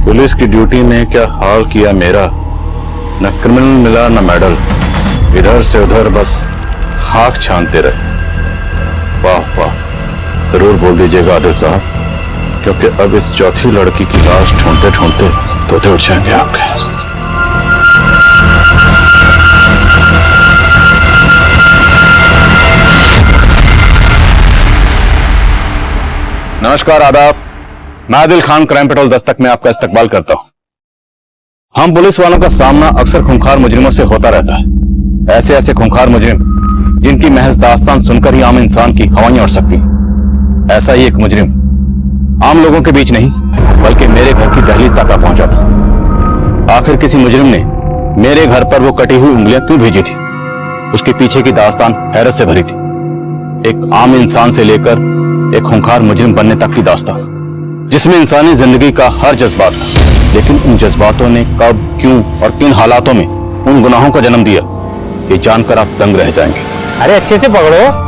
Police की duty ने क्या हाल किया मेरा। न क्रिमिनल मिला न मेडल, इधर से उधर बस खाक छानते रहे। वाह वाह, जरूर बोल दीजिएगा आदिल साहब, क्योंकि अब इस चौथी लड़की की लाश ढूंढते ढूंढते तोते उठ जाएंगे आपके। नमस्कार, आदाब। मैं आदिल खान क्राइम पेट्रोल दस्तक में आपका इस्तकबाल करता हूं। हम पुलिस वालों का सामना अक्सर खूंखार मुजरिमों से होता रहता है। ऐसे ऐसे खूंखार मुजरिम जिनकी महज दास्तान सुनकर ही आम इंसान की हवाएं उड़ सकती। ऐसा ही एक मुजरिम आम लोगों के बीच नहीं बल्कि मेरे घर की दहलीज तक आ पहुंचा था। आखिर किसी मुजरिम ने मेरे घर पर वो कटी हुई उंगलियां क्यों भेजी थी? उसके पीछे की दास्तान हैरत से भरी थी। एक आम इंसान से लेकर एक खूंखार मुजरिम बनने तक की दास्तान, जिसमें इंसानी जिंदगी का हर जज्बात था। लेकिन उन जज्बातों ने कब, क्यों और किन हालातों में उन गुनाहों का जन्म दिया, ये जानकर आप दंग रह जाएंगे। अरे अच्छे से पकड़ो।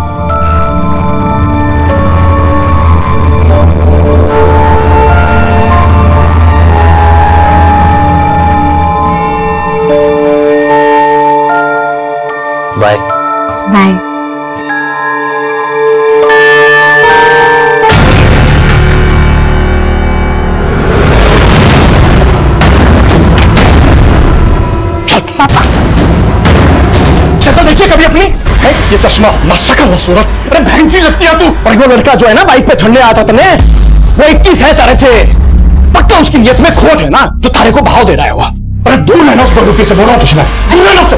Bye bye. शक्ल देखिए कभी अपनी है? ये चश्मा ना शक्ल ना सूरत। अरे बहन सी लगती है तू। और वो लड़का जो है ना बाइक पे चढ़ने आया था तुमने, वो 21 है तारे से। पक्का उसकी नियत में खोट है ना, जो तारे को भाव दे रहा है वो। अरे दूर रहना उस बंदूक से, बोल रहा हूं तुझे मैं। दूर रहना उससे।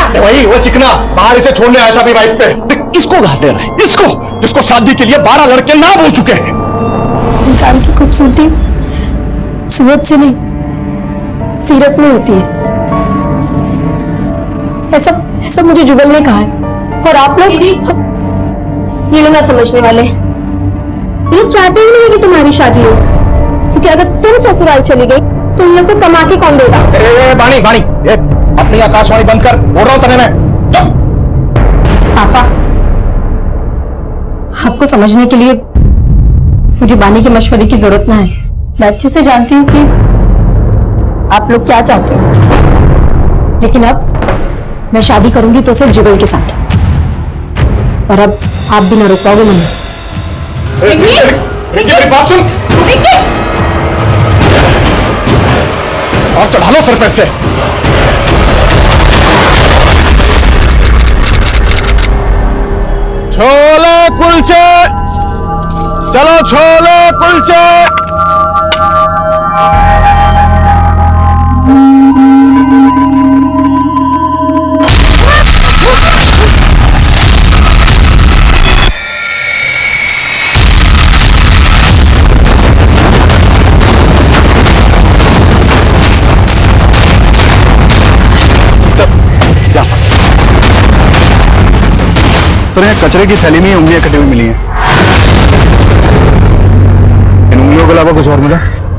अरे वही वो चिकना बाहर इसे छोड़ने आया था अभी बाइक पे। देख इसको घास दे रहा है, इसको जिसको शादी के लिए 12 लड़के ना बोल चुके हैं। इंसान की खूबसूरती सूरत से नहीं सीरत में होती है। ऐसा मुझे जुगल ने कहा है। और आप लोग ये लोग ना समझने वाले, ये लोग चाहते ही नहीं कि तुम्हारी शादी हो, क्योंकि अगर तुम ससुराल चली गई तो उन लोग को कमा के कौन देगा? बाणी बाणी अपनी आकाशवाणी बंद कर, बोल रहा हूं तने मैं। पापा, आपको समझने के लिए मुझे बानी के मशवरे की जरूरत ना है। मैं अच्छे से जानती हूँ कि आप लोग क्या चाहते हो, लेकिन अब मैं शादी करूंगी तो सिर्फ जुगल के साथ। और अब आप भी ना रोक पाओगे मुझे। मेरी बात सुन। और चढ़ा लो सर पे से। छोले कुलचे, चलो छोले कुलचे। सर, यहाँ कचरे की थैली में उंगलियां कटी हुई मिली हैं। इन उंगलियों के अलावा कुछ और मिला?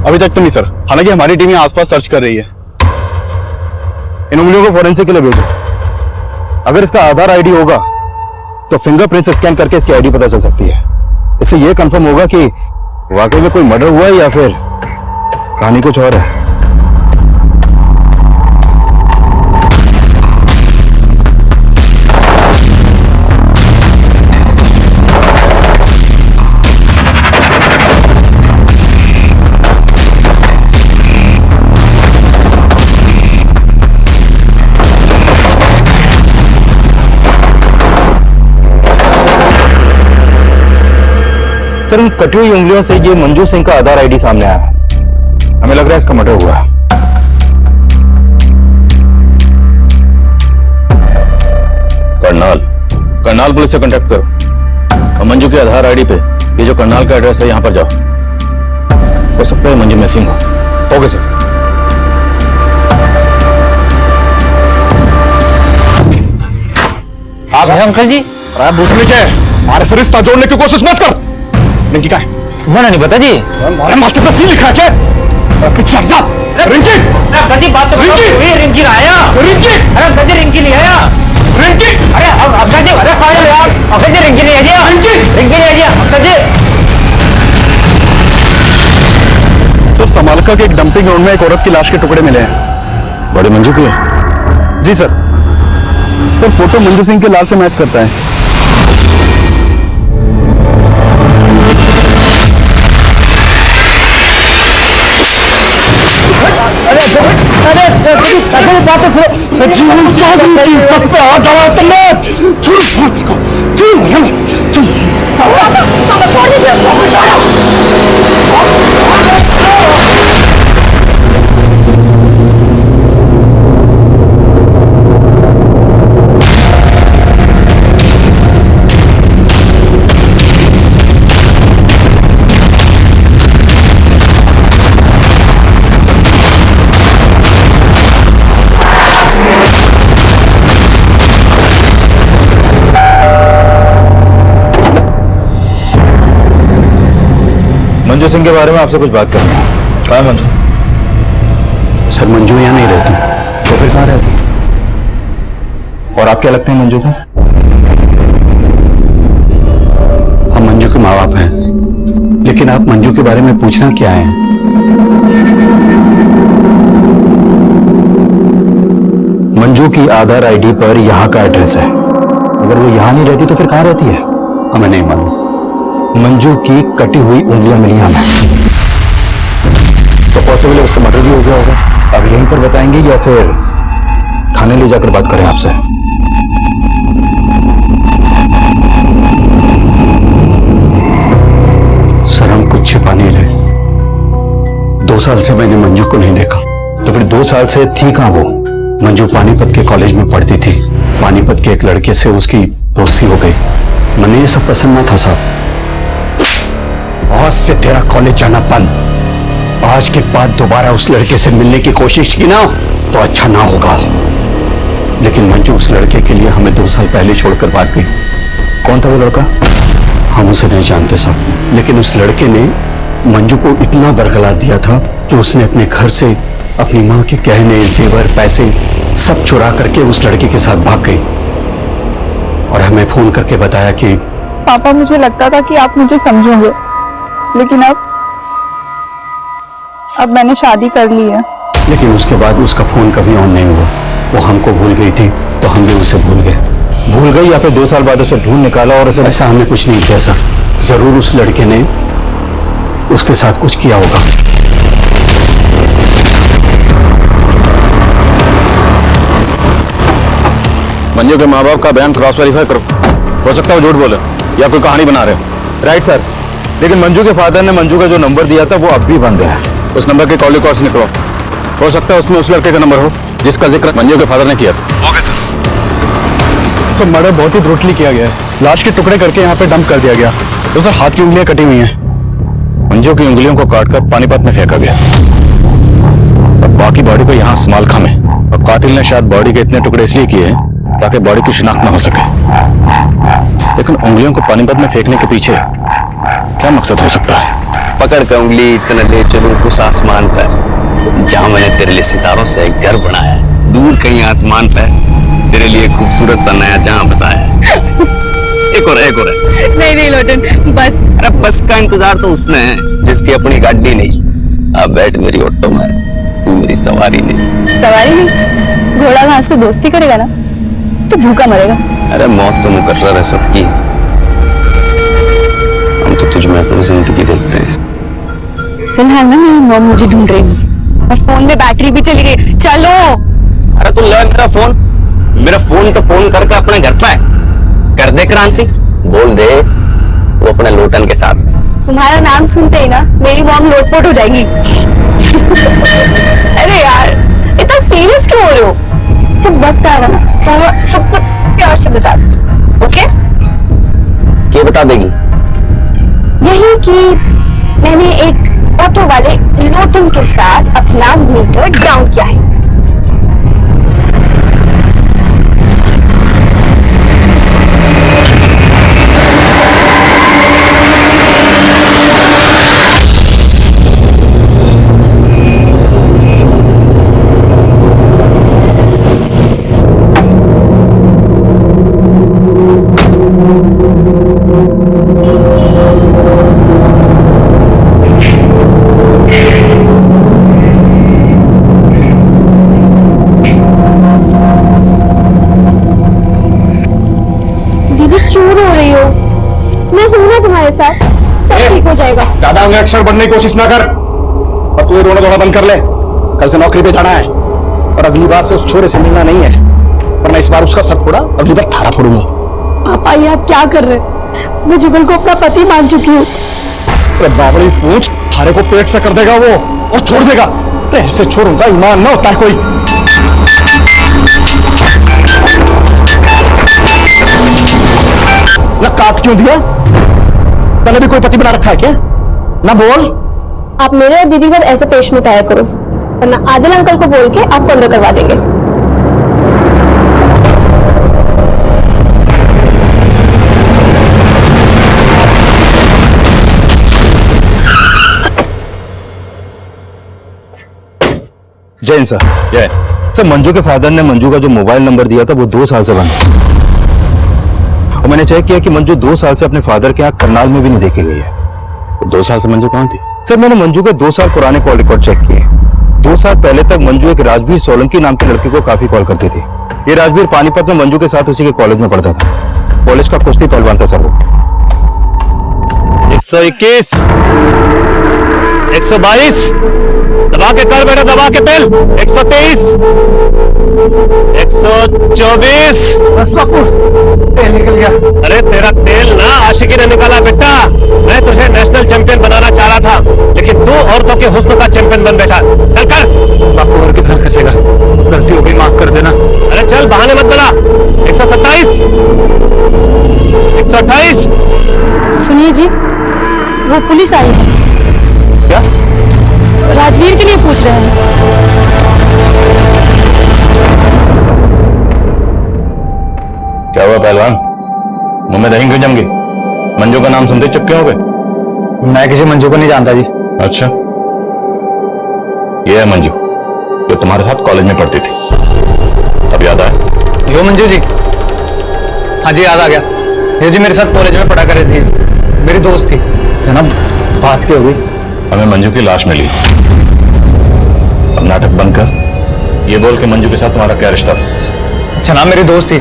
अभी तक तो नहीं सर, हालांकि हमारी टीम यहाँ आसपास सर्च कर रही है। इन उंगलियों को फोरेंसिक के लिए भेजो। अगर इसका आधार आईडी होगा तो फिंगरप्रिंट स्कैन करके इसकी आईडी पता चल सकती है। इससे यह कंफर्म होगा कि वाकई में कोई मर्डर हुआ है या फिर कहानी कुछ और है। सर, इन कटी हुई उंगलियों से ये मंजू सिंह का आधार आईडी सामने आया है। हमें लग रहा है इसका मर्डर हुआ है। करनाल पुलिस से कांटेक्ट करो और मंजू के आधार आईडी पे ये जो करनाल का एड्रेस है यहाँ पर जाओ। हो सकता है मंजू मिसिंग हो। Okay sir. आप हैं अंकल जी? अरे भूसने के हमारे से रिश्ता जोड़ने की कोशिश मत कर। रिंकी का है? तुम्हारा नहीं पता जी? हमारे मास्टर पे सी लिखा है क्या? पीछे हट जा। रिंकी! अंकल जी बात तो बताओ। रिंकी आया। रिंकी! अरे अंकल जी रिंकी नहीं आया। रिंकी! अरे अंकल जी, अरे पागल यार, अंकल जी रिंकी नहीं आई। रिंकी नहीं आई अंकल जी। सर समालका के एक डंपिंग ग्राउंड में एक औरत की लाश के टुकड़े मिले हैं। बड़ी मंजू की है? जी sir. Sir photo Manju Singh के लाश से मैच करता है। जीवन चौधरी की सच पे हाथ डाला तुमने। मंजू सिंह के बारे में आपसे कुछ बात करनी है। कहाँ है मंजू? सर मंजू यहाँ नहीं रहती। तो फिर कहाँ रहती? और आप क्या लगते हैं मंजू को? हम मंजू के माँ बाप हैं, लेकिन आप मंजू के बारे में पूछना क्या है? मंजू की आधार आईडी पर यहाँ का एड्रेस है। अगर वो यहाँ नहीं रहती तो फिर कहाँ रहती है? हमें नहीं मालूम। मंजू की कटी हुई उंगलियां मिली हमें, तो पॉसिबल है उसका मर्डर भी हो गया होगा। अब यहीं पर बताएंगे या फिर थाने ले जाकर बात करें आपसे? सर हम कुछ छिपा नहीं रहे। 2 साल से मैंने मंजू को नहीं देखा। तो फिर 2 साल से थी कहां वो? मंजू पानीपत के कॉलेज में पढ़ती थी। पानीपत के एक लड़के से उसकी दोस्ती हो गई। मैंने ये सब पसंद ना था साहब। आज से तेरा कॉलेज जाना बंद। आज के बाद दोबारा उस लड़के से मिलने की कोशिश की ना तो अच्छा ना होगा। लेकिन मंजू उस लड़के के लिए हमें 2 साल पहले छोड़कर भाग गई। कौन था वो लड़का? हम उसे नहीं जानते साहब, लेकिन उस लड़के ने मंजू को इतना बरगला दिया था कि उसने अपने घर से अपनी माँ के गहने, जेवर, पैसे सब चुरा करके उस लड़के के साथ भाग गई और हमें फोन करके बताया कि पापा मुझे लगता था कि आप मुझे समझोगे, लेकिन अब मैंने शादी कर ली है। लेकिन उसके बाद उसका फोन कभी ऑन नहीं हुआ। वो हमको भूल गई थी तो हम भी उसे भूल गए। भूल गई या फिर 2 साल बाद उसे ढूंढ निकाला और उसे? ऐसा हमने कुछ नहीं किया सर। जरूर उस लड़के ने उसके साथ कुछ किया होगा। मंजू के माँ बाप का बयान क्रॉस वेरीफाई करो। हो सकता है वो झूठ बोले या कोई कहानी बना रहे हो। राइट सर, लेकिन मंजू के फादर ने मंजू का जो नंबर दिया था वो अब भी बंद है। उस नंबर के कॉल रिकॉर्ड्स निकलो। हो सकता है उसमें उस लड़के का नंबर हो जिसका जिक्र मंजू के फादर ने किया था। Okay sir. सब मर्डर बहुत ही ब्रूटली किया गया है। लाश के टुकड़े करके यहाँ पे डंप कर दिया गया। तो सर हाथ की उंगलियां कटी हुई हैं। मंजू की उंगलियों को काटकर पानीपत में फेंका गया और बाकी बॉडी को यहाँ समालखा में। और कातिल ने शायद बॉडी के इतने टुकड़े इसलिए किए ताकि बॉडी की शिनाख्त न हो सके। लेकिन उंगलियों को पानीपत में फेंकने के पीछे क्या मकसद हो सकता है? पकड़ कर उंगली इतना ले चलूं कुछ आसमान पर, जहां मैंने तेरे लिए सितारों से एक घर बनाया है। दूर कहीं आसमान पर तेरे लिए खूबसूरत सा नया जहां बसाया है। एक और है। नहीं लोटन, बस। अरे बस का इंतजार तो उसने है जिसकी अपनी गाड़ी नहीं। अब बैठ मेरी ऑटो में, तू मेरी सवारी नहीं। सवारी नहीं? घोड़ा घास से दोस्ती करेगा ना तो भूखा मरेगा। अरे मौत तो मुकर्रर है सबकी। हम तो तुझ में अपनी जिंदगी देखते हैं। फिलहाल ना मेरी मॉम मुझे ढूंढ रही है और फोन में बैटरी भी चली गई। चलो। अरे तू ले मेरा फोन तो फोन करके अपने घर पे है। कर दे क्रांति, बोल दे वो अपने लोटन के साथ। तुम्हारा नाम सुनते ही ना मेरी मॉम लोटपोट हो जाएगी। अरे यार इतना सीरियस क्यों हो रहे हो? जब वक्त आएगा ना तो सब कुछ प्यार से बता दो। ओके? क्या बता देगी? यही कि मैंने एक ऑटो वाले लोटन के साथ अपना मीटर डाउन किया है। मैं हूं ना तुम्हारे साथ, सब ठीक हो जाएगा। ज्यादा अंग अक्षर बनने की कोशिश ना कर और तू ये रोना धोना बंद कर ले। कल से नौकरी पे जाना है और अगली बार से उस छोरे से मिलना नहीं है, वरना इस बार उसका सर फोड़ा, अगली बार थारा फोड़ूंगा। पापा ये आप क्या कर रहे हैं? मैं जुगल को अपना पति मान चुकी हूँ। अरे बाबरी पूछ, थारे को पेट से कर देगा वो और छोड़ देगा। अरे ऐसे छोड़ूंगा, ईमान ना होता है कोई। ना काट क्यों दिया? तने भी कोई पति बना रखा है क्या? ना बोल। आप मेरे और दीदी को ऐसे पेश में आया करो, वरना आदिल अंकल को बोल के आपको अंदर करवा देंगे। जैन सर। जय। सर, मंजू के फादर ने मंजू का जो मोबाइल नंबर दिया था वो 2 साल से बंद है और मैंने चेक किया कि मंजू 2 साल से अपने फादर के यहाँ करनाल में भी नहीं देखी गई है। 2 साल से मंजू कहाँ थी? सर, मैंने मंजू के 2 साल पुराने कॉल रिकॉर्ड चेक किए। 2 साल पहले तक मंजू एक राजवीर सोलंकी नाम के लड़के को काफी कॉल करती थी। ये राजवीर पानीपत में मंजू के साथ उसी के कॉलेज में पढ़ता था। कॉलेज का कुश्ती पहलवान था सर वो। 121, 122, दबा के कर बेटा, दबा के पेल। 123, 124। बस बापू, तेल निकल गया। अरे तेरा तेल ना आशिकी ने निकाला बेटा। मैं तुझे नेशनल चैंपियन बनाना चाह रहा था, लेकिन तू औरतों के हुस्न का चैंपियन बन बैठा। चल कर। बापू और कितना खसेगा? गलती हो गई, माफ कर देना। अरे चल, बहाने मत बना। 127, 128। सुनिए जी, वो पुलिस आई है। क्या? राजवीर के लिए पूछ रहे हैं। क्या हुआ पहलवान? मुंह में दही क्यों जम गई? मंजू का नाम सुनते ही चुप क्यों हो गए? मैं किसी मंजू को नहीं जानता जी। अच्छा, ये है मंजू जो तुम्हारे साथ कॉलेज में पढ़ती थी। अब याद आया? यो मंजू जी, हाँ जी याद आ गया। ये जी मेरे साथ कॉलेज में पढ़ा कर रही थी, मेरी दोस्त थी। जनाब, बात क्या हो गई? हमें मंजू की लाश मिली। अब नाटक बंद कर, ये बोल के मंजू के साथ तुम्हारा क्या रिश्ता था? जनाब मेरी दोस्त थी,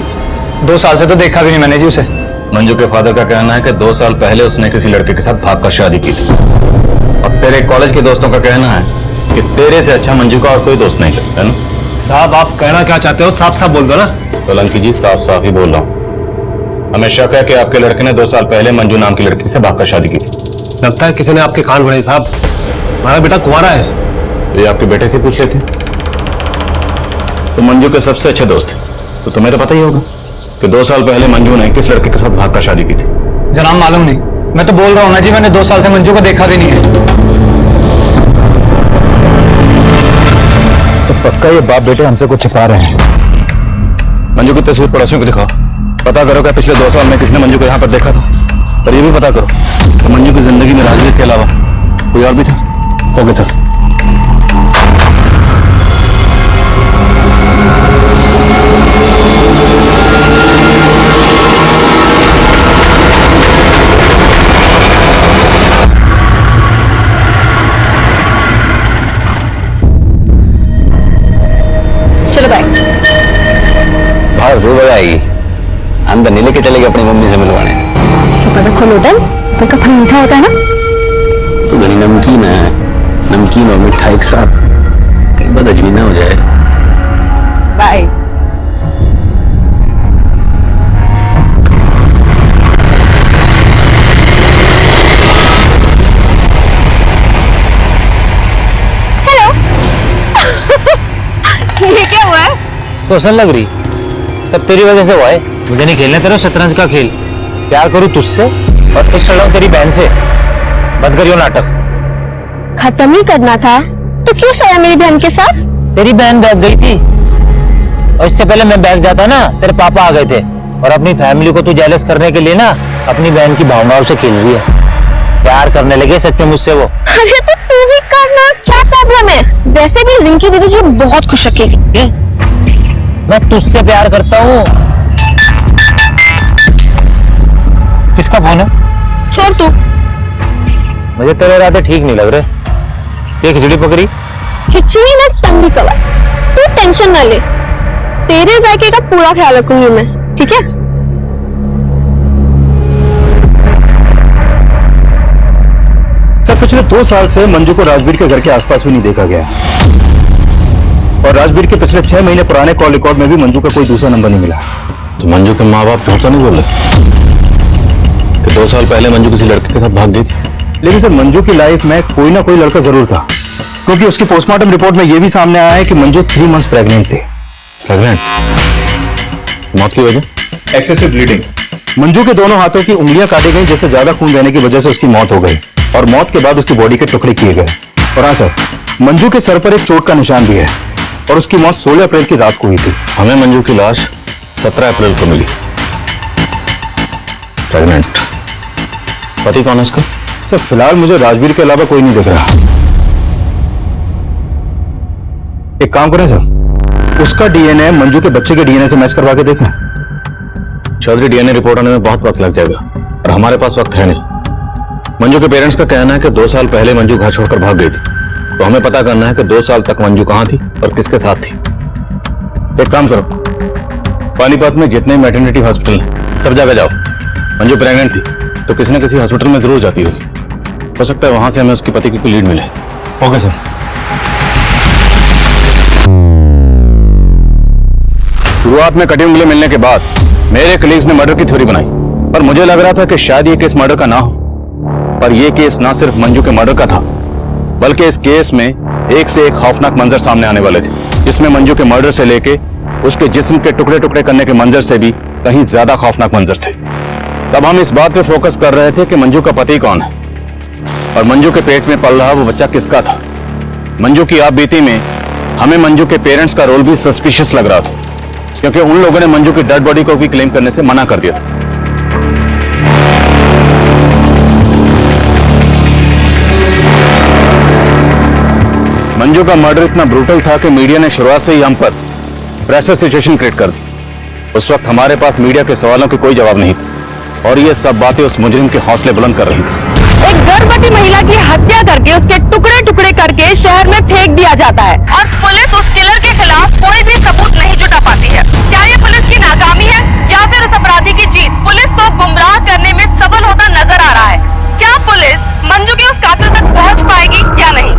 2 साल से तो देखा भी नहीं मैंने जी उसे। मंजू के फादर का कहना है कि 2 साल पहले उसने किसी लड़के के साथ भागकर शादी की थी। और तेरे कॉलेज के दोस्तों का कहना है कि तेरे से अच्छा मंजू का और कोई दोस्त नहीं था, है ना? साहब, आप कहना क्या चाहते हो? साफ साफ बोल दो ना। सोलंकी जी, साफ साफ ही बोल रहा हूँ। हमें शक है कि आपके लड़के ने 2 साल पहले मंजू नाम की लड़की से भागकर शादी की थी। लगता है किसी ने आपके कान भरे। साहब, हमारा बेटा कुंवारा है। ये आपके बेटे से पूछ लेते। तो मंजू के सबसे अच्छे दोस्त थे, तो तुम्हें तो पता ही होगा कि 2 साल पहले मंजू ने किस लड़के के साथ भागकर शादी की थी। जनाब मालूम नहीं, मैं तो बोल रहा हूँ ना जी, मैंने 2 साल से मंजू को देखा भी नहीं है। सब पक्का ये बाप बेटे हमसे कुछ छिपा रहे हैं। मंजू की तस्वीर पड़ोसियों को दिखाओ। पता करो क्या पिछले 2 साल में किसने मंजू को यहाँ पर देखा था। और ये भी पता करो कि मंजू की जिंदगी में राजवीर के अलावा कोई और भी था। Okay sir. चलो बाय। बाहर से बजाएगी, अंदर नहीं लेके चलेगी अपनी मम्मी से मिलवाने। सुपर खोल होटल, उनका फल मीठा होता है ना? तो बड़ी नमकीन है, नमकीन और मिठाई एक साथ, कहीं बदअजमी ना हो जाए। बाय। हेलो। ये क्या हुआ है? क्वेश्चन लग रही, सब तेरी वजह से हुआ है। मुझे नहीं खेलने तेरा शतरंज का खेल। प्यार करूं तुझसे और इस लड़ाऊं तेरी बहन से। बंद करियो नाटक। खत्म ही करना था तो क्यों सोया मेरी बहन के साथ? तेरी बहन भाग गई थी और इससे पहले मैं भाग जाता ना, तेरे पापा आ गए थे। और अपनी फैमिली को तू जेलस करने के लिए ना अपनी बहन की भावनाओं से खेल रही है। प्यार करने लगे सच में मुझसे वो। अरे तो तू भी करना, क्या प्रॉब्लम है? वैसे भी रिंकी दीदी जो बहुत खुश रखेगी। मैं तुझसे प्यार करता हूँ। किसका फोन है? छोड़ तू। मुझे तेरे इरादे ठीक नहीं लग रहे। ये खिचड़ी पकड़ी, खिचड़ी ना टंगी कवर। तू टेंशन ना ले, तेरे जायके का पूरा ख्याल रखूंगी मैं, ठीक है? सर पिछले 2 साल से मंजू को राजवीर के घर के आसपास भी नहीं देखा गया, और राजवीर के पिछले 6 महीने पुराने कॉल रिकॉर्ड में भी मंजू का कोई दूसरा नंबर नहीं मिला। तो मंजू के माँ बाप झूठ तो नहीं बोल रहे कि 2 साल पहले मंजू किसी लड़के के साथ भाग गई थी? लेकिन सर मंजू की लाइफ में कोई ना कोई लड़का जरूर था, क्योंकि उसकी पोस्टमार्टम रिपोर्ट में यह भी सामने आया है कि मंजू 3 मंथ्स प्रेग्नेंट थी। प्रेग्नेंट? मौत की वजह? Excessive bleeding. मंजू के दोनों हाथों की उंगलियां काटी गई, जिससे ज्यादा खून बहने की वजह से उसकी मौत हो गई, और मौत के बाद उसकी बॉडी के टुकड़े किए गए। और हाँ सर, मंजू के सर पर एक चोट का निशान भी है, और उसकी मौत 16 अप्रैल की रात को हुई थी। हमें मंजू की लाश 17 अप्रैल को मिली, प्रेग्नेंट। पति कौन है उसका? सर फिलहाल मुझे राजवीर के अलावा कोई नहीं दिख रहा। एक काम करें सर, उसका डीएनए मंजू के बच्चे के डीएनए से मैच करवा के देखें। चौधरी, डीएनए रिपोर्ट आने में बहुत वक्त लग जाएगा, और हमारे पास वक्त है नहीं। मंजू के पेरेंट्स का कहना है कि 2 साल पहले मंजू घर छोड़कर भाग गई थी, तो हमें पता करना है कि 2 साल तक मंजू कहां थी और किसके साथ थी। एक काम करो, पानीपत में जितने मैटरनिटी हॉस्पिटल हैं सब जगह जाओ। मंजू प्रेग्नेंट थी तो किसी न किसी हॉस्पिटल में जरूर जाती होगी, हो सकता है वहां से हमें उसके पति की कोई लीड मिले। Okay sir. शुरुआत में कटी उंगली मिलने के बाद मेरे कलीग्स ने मर्डर की थ्योरी बनाई, पर मुझे लग रहा था कि शायद ये केस मर्डर का ना हो। पर यह केस ना सिर्फ मंजू के मर्डर का था, बल्कि इस केस में एक से एक खौफनाक मंजर सामने आने वाले थे, जिसमें मंजू के मर्डर से लेके उसके जिस्म के टुकड़े टुकड़े करने के मंजर से भी कहीं ज्यादा खौफनाक मंजर थे। तब हम इस बात पे फोकस कर रहे थे कि मंजू का पति कौन है, और मंजू के पेट में पल रहा वो बच्चा किसका था। मंजू की आपबीती में हमें मंजू के पेरेंट्स का रोल भी सस्पिशियस लग रहा था, क्योंकि उन लोगों ने मंजू की डेड बॉडी को भी क्लेम करने से मना कर दिया था। मंजू का मर्डर इतना ब्रूटल था कि मीडिया ने शुरुआत से ही हम पर प्रेशर सिचुएशन क्रिएट कर दी। उस वक्त हमारे पास मीडिया के सवालों के कोई जवाब नहीं था, और ये सब बातें उस मुजरिम के हौसले बुलंद कर रही थी। एक गर्भवती महिला की हत्या करके उसके टुकड़े टुकड़े करके शहर में फेंक दिया जाता है, और पुलिस उस किलर के खिलाफ कोई भी सबूत नहीं जुटा पाती है। क्या ये पुलिस की नाकामी है या फिर उस अपराधी की जीत? पुलिस को गुमराह करने में सफल होता नजर आ रहा है। क्या पुलिस मंजू के उस कातिल तक पहुंच पाएगी या नहीं?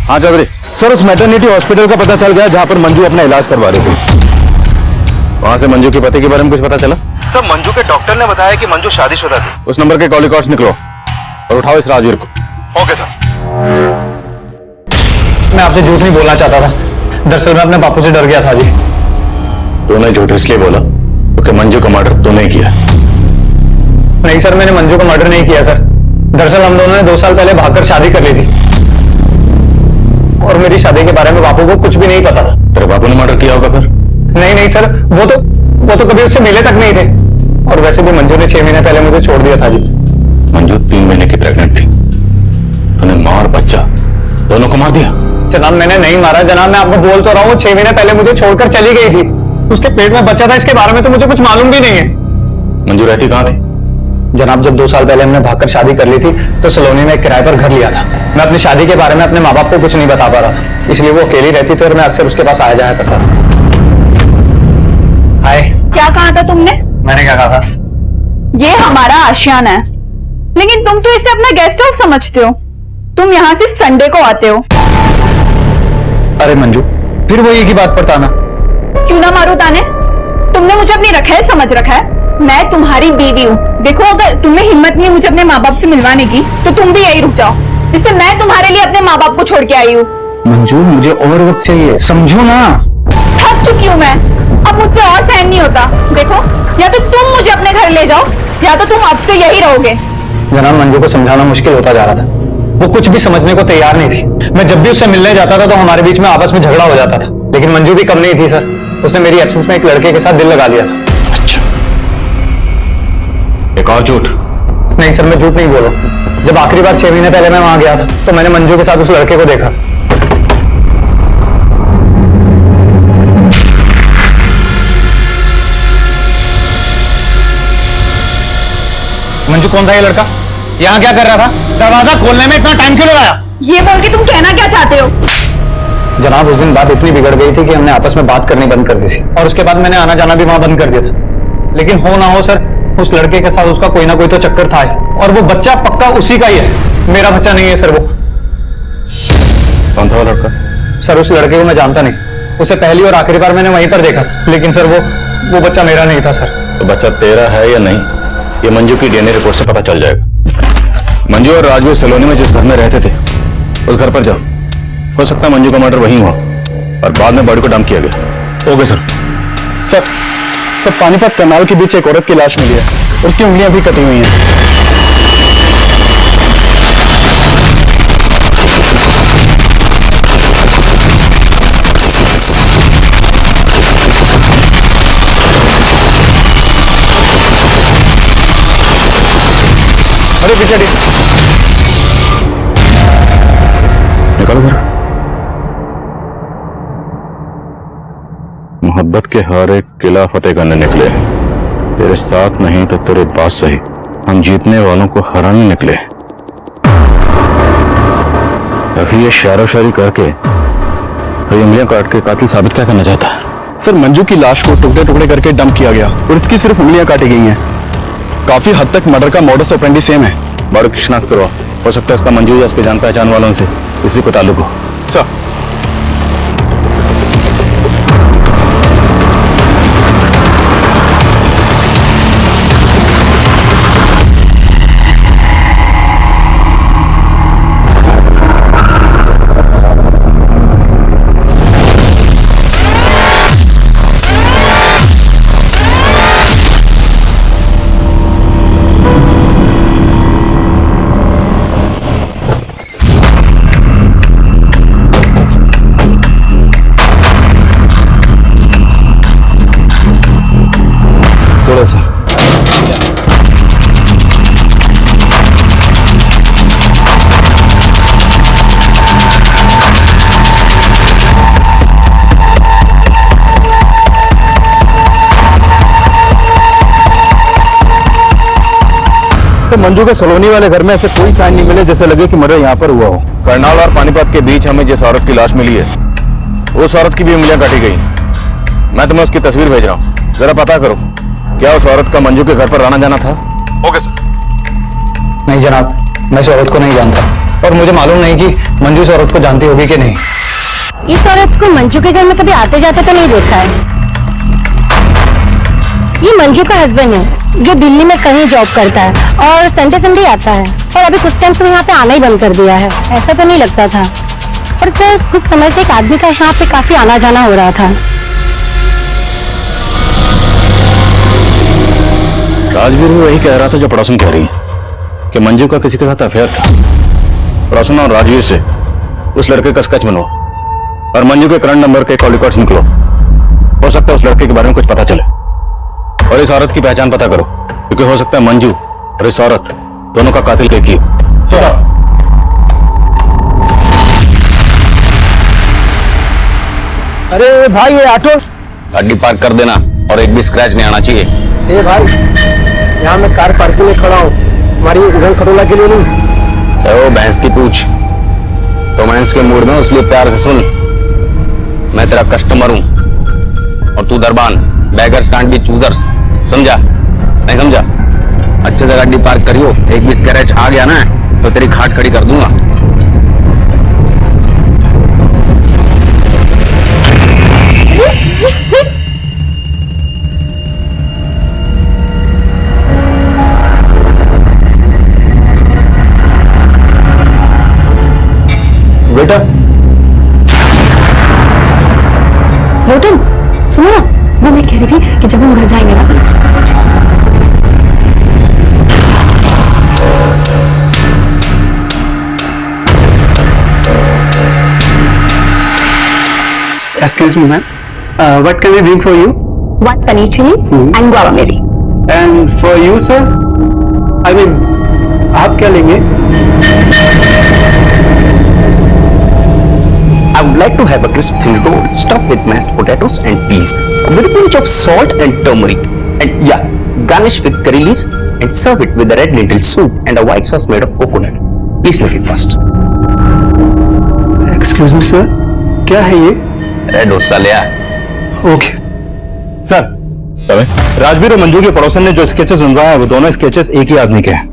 हाँ चौधरी। सर उस मैटरनिटी हॉस्पिटल का पता चल गया जहां पर मंजू अपना इलाज करवा रही थी। वहां से मंजू के पति के बारे में कुछ पता चला? सर मंजू के डॉक्टर ने बताया कि मंजू शादीशुदा थी। उस नंबर के कॉल रिकॉर्ड्स निकलो और उठाओ इस राजवीर को। Okay sir. मैं आपसे झूठ नहीं बोलना चाहता था, दरअसल मैं अपने बापू से डर गया था जी। तूने झूठ इसलिए बोला क्योंकि मंजू का मर्डर तूने किया? नहीं सर, मैंने मंजू का मर्डर नहीं किया सर। दरअसल हम दोनों ने 2 साल पहले भागकर शादी कर ली थी, और मेरी शादी के बारे में बापू को कुछ भी नहीं पता था। तेरे बापू ने मर्डर किया होगा फिर? नहीं सर, वो तो कभी उससे मिले तक नहीं थे, और वैसे भी मंजू ने 6 महीने पहले मुझे छोड़ दिया था जी। मंजू 3 महीने की प्रेग्नेंट थी, तूने मां और बच्चा दोनों को मार दिया? जनाब मैंने नहीं मारा जनाब, मैं आपको बोल तो रहा हूँ 6 महीने पहले मुझे छोड़कर चली गई थी। उसके पेट में बच्चा था, इसके बारे में तो मुझे कुछ मालूम भी नहीं है। मंजू रहती कहाँ थी? जनाब जब 2 साल पहले हमने भागकर शादी कर ली थी तो सलोनी में एक किराए पर घर लिया था। मैं अपनी शादी के बारे में अपने माँ बाप को कुछ नहीं बता पा रहा था, इसलिए वो अकेली रहती थी और मैं अक्सर उसके पास आया जाया करता था। हाय। क्या कहा था तुमने? मैंने क्या कहा था? ये हमारा आशियाना है, लेकिन तुम तो इसे अपना गेस्ट हाउस समझते हो। तुम यहाँ सिर्फ संडे को आते हो। अरे मंजू, फिर वो एक ही बात पर ताना। क्यों ना मारू ताने? तुमने मुझे अपनी रखेल समझ रखा है। मैं तुम्हारी बीवी हूँ। देखो, अगर तुम्हें हिम्मत नहीं है मुझे अपने माँ बाप से मिलवाने की, तो तुम भी यही रुक जाओ, जिससे मैं तुम्हारे लिए अपने माँ बाप को छोड़ के आई हूँ। मंजू मुझे और वक्त चाहिए, समझो ना। थक चुकी हूँ मैं, अब मुझसे और सहन नहीं होता। देखो, या तो तुम मुझे अपने घर ले जाओ, या तो तुम अब से यही रहोगे। जनाब मंजू को समझाना मुश्किल होता जा रहा था, वो कुछ भी समझने को तैयार नहीं थी। मैं जब भी उससे मिलने जाता था तो हमारे बीच में आपस में झगड़ा हो जाता था, लेकिन मंजू भी कम नहीं थी सर। उसने मेरी एब्सेंस में एक लड़के के साथ दिल लगा लिया था। अच्छा, एक और झूठ। नहीं सर, मैं झूठ नहीं बोल रहा। जब आखिरी बार 6 महीने पहले मैं वहां गया था तो मैंने मंजू के साथ उस लड़के को देखा। मंजू, कौन था ये लड़का? यहाँ क्या कर रहा था? दरवाजा खोलने में इतना टाइम क्यों लगाया? ये बोल के तुम कहना क्या चाहते हो? जनाब, उस दिन बात इतनी बिगड़ गई थी कि हमने आपस में बात करनी बंद कर दी थी और उसके बाद मैंने आना जाना भी वहां बंद कर दिया था। लेकिन हो ना हो सर, उस लड़के के साथ उसका कोई ना कोई तो चक्कर था ही, और वो बच्चा पक्का उसी का ही है। मेरा बच्चा नहीं है सर वो। कौन था वो लड़का? सर, उस लड़के को मैं जानता नहीं। उसे पहली और आखिरी बार मैंने वहीं पर देखा, लेकिन सर वो बच्चा मेरा नहीं था सर। तो बच्चा तेरा है या नहीं, ये मंजू की डीएनए रिपोर्ट से पता चल जाएगा। मंजू और राजवीर सलोनी में जिस घर में रहते थे उस घर पर जाओ। हो सकता है मंजू का मर्डर वहीं हुआ और बाद में बॉडी को डंप किया गया। Okay sir. सर, पानीपत कनाल के बीच एक औरत की लाश मिली है। उसकी उंगलियां भी कटी हुई हैं। अरे पीछे निकालो सर। मोहब्बत के हर एक किला फतेह करने निकले, तेरे साथ नहीं तो तेरे बात सही, हम जीतने वालों को हराने निकले। अभी ये शायरो शायरी करके तो उंगलियां काट के कातिल साबित क्या करना चाहता है? सर, मंजू की लाश को टुकड़े टुकड़े करके डंप किया गया और इसकी सिर्फ उंगलियां काटी गई हैं। काफी हद तक मर्डर का मॉडस ऑपरेंडी सेम है। बॉडी की शिनाख्त करवा। हो सकता है इसका मंजू या उसके जान पहचान वालों से किसी को ताल्लुक हो। सर, थोड़ा सा सर, मंजू के सलोनी वाले घर में ऐसे कोई साइन नहीं मिले जैसे लगे कि मर्डर यहाँ पर हुआ हो। करनाल और पानीपत के बीच हमें जिस औरत की लाश मिली है उस औरत की भी उंगलियां काटी गई। मैं तुम्हें उसकी तस्वीर भेज रहा हूँ, जरा पता करो क्या उस औरत का मंजू के घर पर आना जाना था। Okay sir. नहीं जनाब, मैं इस औरत को नहीं जानता और मुझे मालूम नहीं कि मंजू इस औरत को जानती होगी कि नहीं। इस औरत को मंजू के घर में कभी आते जाते तो नहीं देखा है। ये मंजू का हस्बैंड है जो दिल्ली में कहीं जॉब करता है और संडे संडे आता है, और अभी कुछ टाइम से यहाँ पे आना ही बंद कर दिया है। ऐसा तो नहीं लगता था, पर सर कुछ समय से एक आदमी का यहाँ पे काफी आना जाना हो रहा था। राजवीर भी वही कह रहा था जो पड़ोसन कह रही है कि मंजू का किसी के साथ अफेयर था। पड़ोसन और राजवीर से उस लड़के का स्केच बनवाओ और मंजू के करंट नंबर के कॉल रिकॉर्ड्स निकलो। हो सकता है उस लड़के के बारे में कुछ पता चले, और इस औरत की पहचान पता करो, क्योंकि हो सकता है मंजू और इस औरत दोनों का कातिल एक ही। अरे भाई, ये ऑटो गाड़ी पार्क कर देना और एक भी स्क्रैच नहीं आना चाहिए। ए भाई, यहाँ मैं कार पार्किंग में खड़ा हूँ, तुम्हारी उड़न खटोला के लिए नहीं। ओ भैंस की पूछ, रोमांस के मूड में इसलिए प्यार से सुन, मैं तेरा कस्टमर हूं और तू दरबान। बेगर्स कांट बी चूजर्स, समझा? नहीं समझा? अच्छे से गाड़ी पार्क करियो, एक भी स्क्रैच आ गया ना तो तेरी खाट खड़ी कर दूंगा। बेटा, रोटन सुनो ना, वो मैं कह रही थी कि जब हम घर जाएंगे ना, excuse me ma'am, what can I bring for you? one paneer chili and guava meri. And for you sir? I mean आप क्या लेंगे? I would like to have a crisp thin roll stuffed with mashed potatoes and peas with a pinch of salt and turmeric, and yeah, garnish with curry leaves and serve it with a red lentil soup and a white sauce made of coconut. Please make it fast. Excuse me sir, क्या है ये? Red dosa ले आ। Okay sir, Rajveer और मंजू के पड़ोसन ने जो sketches बनवाए हैं वो दोनों स्केचेस एक ही आदमी के हैं।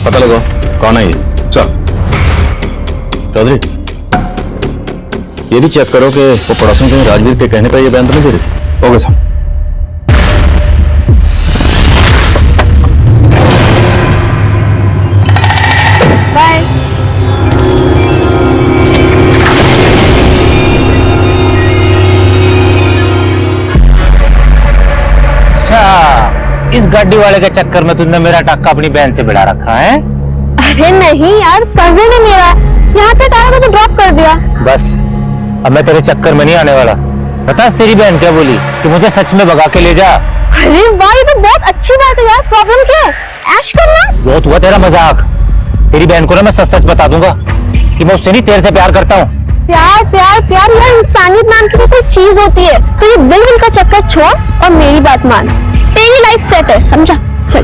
पता लगाओ कौन है ये। चल चौधरी, ये भी चेक करो कि वो पड़ोसन कहीं राजवीर के कहने पर ये बयान तो नहीं दे रही। Okay sir. बाय। अच्छा, इस गाड़ी वाले के चक्कर में तुमने मेरा टक्का अपनी बहन से भिड़ा रखा है? अरे नहीं यार, कजिन है मेरा, यहाँ तक आया तो ड्रॉप कर दिया। बस अब मैं तेरे चक्कर में नहीं आने वाला। बता तेरी बहन क्या बोली कि मुझे सच में भगा के ले जा। अरे वाह, ये तो बहुत अच्छी बात है यार। प्रॉब्लम क्या है? ऐश करना। बहुत हुआ तेरा मजाक। तेरी बहन को ना मैं सच सच बता दूंगा कि मैं उससे नहीं तेरे से प्यार करता हूँ। प्यार प्यार प्यार यार, इंसानियत नाम की कोई चीज होती है। तो ये दिल का चक्कर छोड़ और मेरी बात मान। तेरी लाइफ सेट है, समझा? चल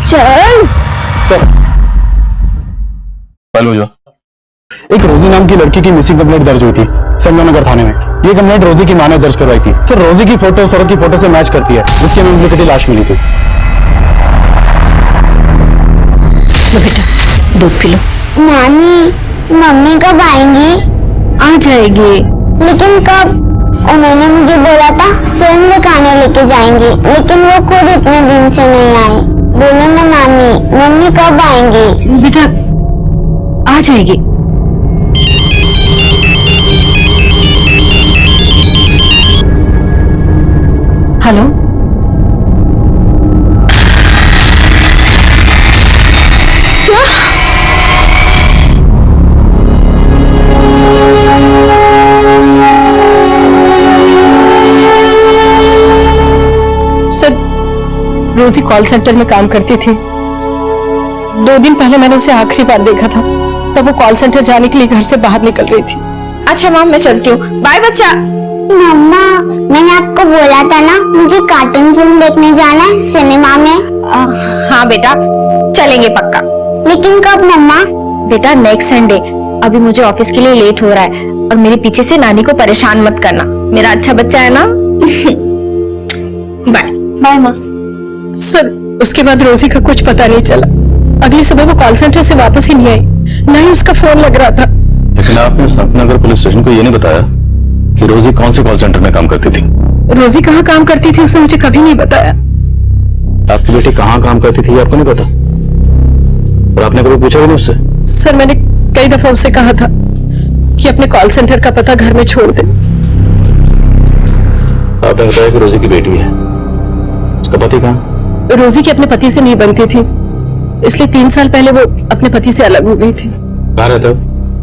चल। सर, एक रोजी नाम की लड़की की मिसिंग कंप्लेंट दर्ज हुई थी संगमनगर थाने में। ये कंप्लेंट रोजी की मां ने दर्ज करवाई थी। सर, रोजी की फोटो सड़क की फोटो से मैच करती है जिसकी हमें डुप्लीकेट लाश मिली थी। लो बेटा, दूध पी लो। नानी, मम्मी कब आएंगी? आ जाएगी। लेकिन कब? उन्होंने मुझे बोला था फिल्म दिखाने लेके जाएंगी, लेकिन वो खुद इतने दिन से नहीं आई। बोलो ना नानी, मम्मी कब आएंगी? बेटा आ जाएगी। हेलो, सर, रोजी कॉल सेंटर में काम करती थी। 2 दिन पहले मैंने उसे आखिरी बार देखा था, तब वो कॉल सेंटर जाने के लिए घर से बाहर निकल रही थी। अच्छा मम्मी, मैं चलती हूँ। बाय बच्चा। मम्मा, मैंने आपको बोला था ना मुझे कार्टून फिल्म देखने जाना है सिनेमा में। हाँ बेटा, चलेंगे पक्का। लेकिन कब मम्मा? बेटा नेक्स्ट संडे। अभी मुझे ऑफिस के लिए लेट हो रहा है और मेरे पीछे से नानी को परेशान मत करना। मेरा अच्छा बच्चा है ना। बाय बाय माँ। सर, उसके बाद रोजी का कुछ पता नहीं चला। अगली सुबह वो कॉल सेंटर से वापस ही नहीं आई, ना ही उसका फोन लग रहा था। लेकिन आपने संतनगर पुलिस स्टेशन को ये नहीं बताया कि रोजी कौन से कॉल सेंटर में काम करती थी? रोजी कहाँ काम करती थी उसने मुझे कभी नहीं बताया। आपकी बेटी कहाँ काम करती थी आपको नहीं पता? और आपने कभी पूछा भी नहीं उससे? सर, मैंने कई दफा उससे कहा था कि अपने कॉल सेंटर का पता घर में छोड़ दे। आपने बताया कि रोजी की बेटी है, उसका पति कहाँ? रोजी की अपने पति से नहीं बनती थी, इसलिए 3 साल पहले वो अपने पति से अलग हो गई थी। कहाँ रहता है?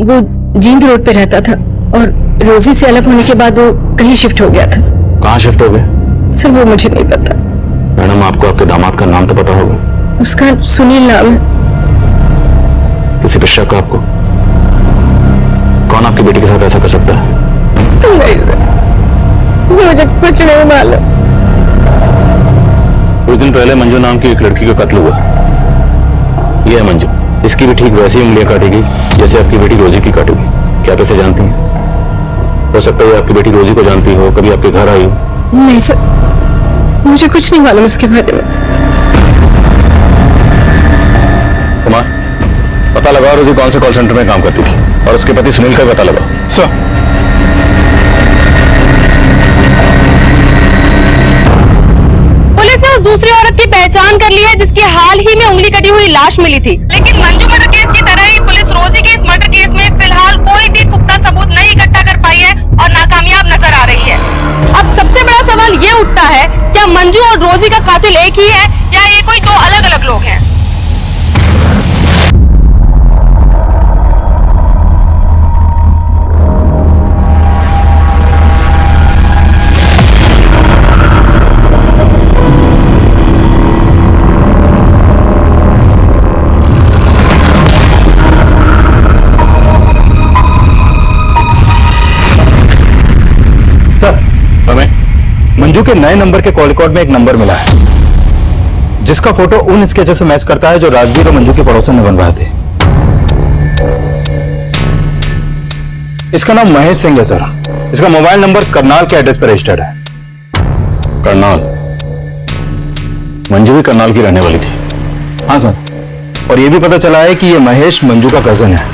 वो जींद रोड पे रहता था और रोजी से अलग होने के बाद वो कहीं शिफ्ट हो गया था। कहाँ शिफ्ट हो गए? सर, वो मुझे नहीं पता। मैडम, आपको आपके दामाद का नाम तो पता होगा। उसका सुनील नाम है। किसी पे शक आपको? कौन आपकी बेटी के साथ ऐसा कर सकता है? नहीं सर, मुझे कुछ नहीं मालूम। कुछ दिन पहले मंजू नाम की एक लड़की का कत्ल हुआ। यह है मंजू। इसकी भी ठीक वैसी उंगलियां काटी गई जैसे आपकी बेटी रोजी की काटी गई। क्या आप इसे जानती हैं? हो सकता है आपकी बेटी रोजी को जानती हो, कभी आपके घर आई हो। नहीं सर, मुझे कुछ नहीं मालूम इसके बारे में। कुमार, पता लगाओ रोजी कौन से कॉल सेंटर में काम करती थी और उसके पति सुनील का भी पता लगाओ। सर, पुलिस ने उस दूसरी औरत की पहचान कर ली है जिसकी हाल ही में उंगली कटी हुई लाश मिली थी। लेकिन मंजू मर्डर केस की तरह ही पुलिस रोजी के इस मर्डर केस में फिलहाल कोई भी पुख्ता सबूत नहीं इकट्ठा कर पाई है और नाकामयाब नजर आ रही है। अब सबसे बड़ा सवाल ये उठता है, क्या मंजू और रोजी का कातिल एक ही है या ये कोई 2 अलग अलग लोग हैं? मंजू के नए नंबर के कॉल रिकॉर्ड में एक नंबर मिला है जिसका फोटो उन स्केचों से मैच करता है जो राजवीर और मंजू के पड़ोसन ने बनवाए थे। इसका नाम महेश सिंह है सर। इसका मोबाइल नंबर करनाल के एड्रेस पर रजिस्टर्ड है। करनाल? मंजू भी करनाल की रहने वाली थी? हाँ सर, और यह भी पता चला है कि यह महेश मंजू का कजन है।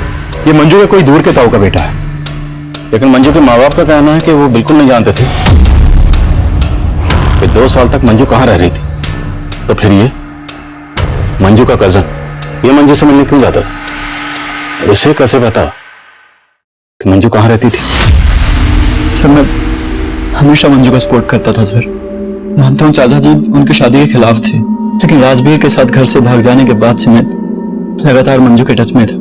ये मंजू के कोई दूर के ताऊ का बेटा है। लेकिन मंजू के माँ बाप का कहना है कि वो बिल्कुल नहीं जानते थे कि 2 साल तक मंजू कहाँ रह रही थी। तो फिर ये मंजू का कजन ये मंजू से मिलने क्यों जाता था? और इसे कैसे पता कि मंजू कहाँ रहती थी? सर मैं हमेशा मंजू का सपोर्ट करता था सर। मानता हूँ चाचा जी उनकी शादी के खिलाफ थे, लेकिन राजवीर के साथ घर से भाग जाने के बाद से मैं लगातार मंजू के टच में था।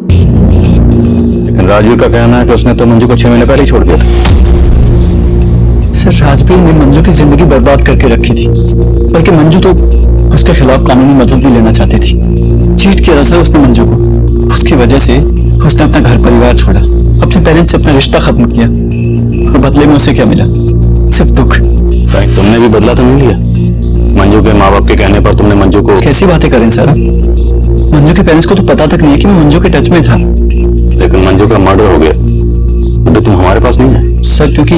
लेकिन राजवीर का कहना है कि उसने तो मंजू को 6 महीने पहले ही छोड़ दिया था। सर राजवीर ने मंजू की जिंदगी बर्बाद करके रखी थी, बल्कि मंजू तो उसके खिलाफ कानूनी मदद भी लेना चाहती थी। चीट किया सर उसने मंजू को। उसकी वजह से उसने अपना घर परिवार छोड़ा, अपने पेरेंट्स से अपना रिश्ता खत्म किया, और बदले में उसे क्या मिला? सिर्फ दुख। कहीं तुमने भी बदला तो नहीं लिया? मंजू के माँ बाप के कहने पर तुमने मंजू को... कैसी बातें करें सर? मंजू के पेरेंट्स को तो पता तक नहीं है कि मैं मंजू के टच में था। लेकिन मंजू का मर्डर हो गया तो तुम हमारे पास नहीं है? सर क्योंकि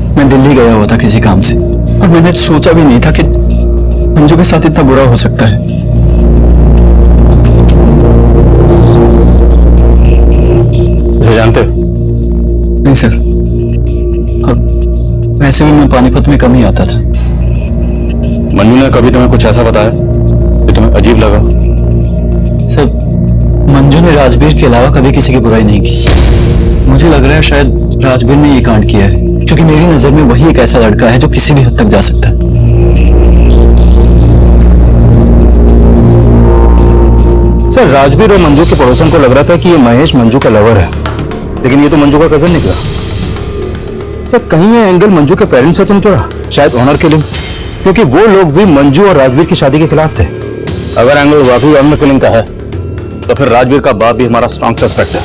मैं दिल्ली गया हुआ था किसी काम से, और मैंने सोचा भी नहीं था कि मंजू के साथ इतना बुरा हो सकता है। इसे जानते हो? नहीं सर, और वैसे भी मैं पानीपत में कम ही आता था। मंजू ने कभी तुम्हें कुछ ऐसा बताया कि तुम्हें अजीब लगा? सर मंजू ने राजवीर के अलावा कभी किसी की बुराई नहीं की। मुझे लग रहा है शायद राजवीर ने ये कांड किया है, क्योंकि मेरी नजर में वही एक ऐसा लड़का है जो किसी भी हद तक जा सकता है। सर राजवीर और मंजू के पड़ोसन को लग रहा था कि ये महेश मंजू का लवर है, लेकिन ये तो मंजू का कजन निकला। सर कहीं ये एंगल मंजू के पेरेंट्स से तो नहीं जुड़ा? शायद ऑनर किलिंग, क्योंकि वो लोग भी मंजू और राजवीर की शादी के खिलाफ थे। अगर एंगल वाकई ऑनर किलिंग का है तो फिर राजवीर का बाप भी हमारा स्ट्रॉन्ग सस्पेक्ट है।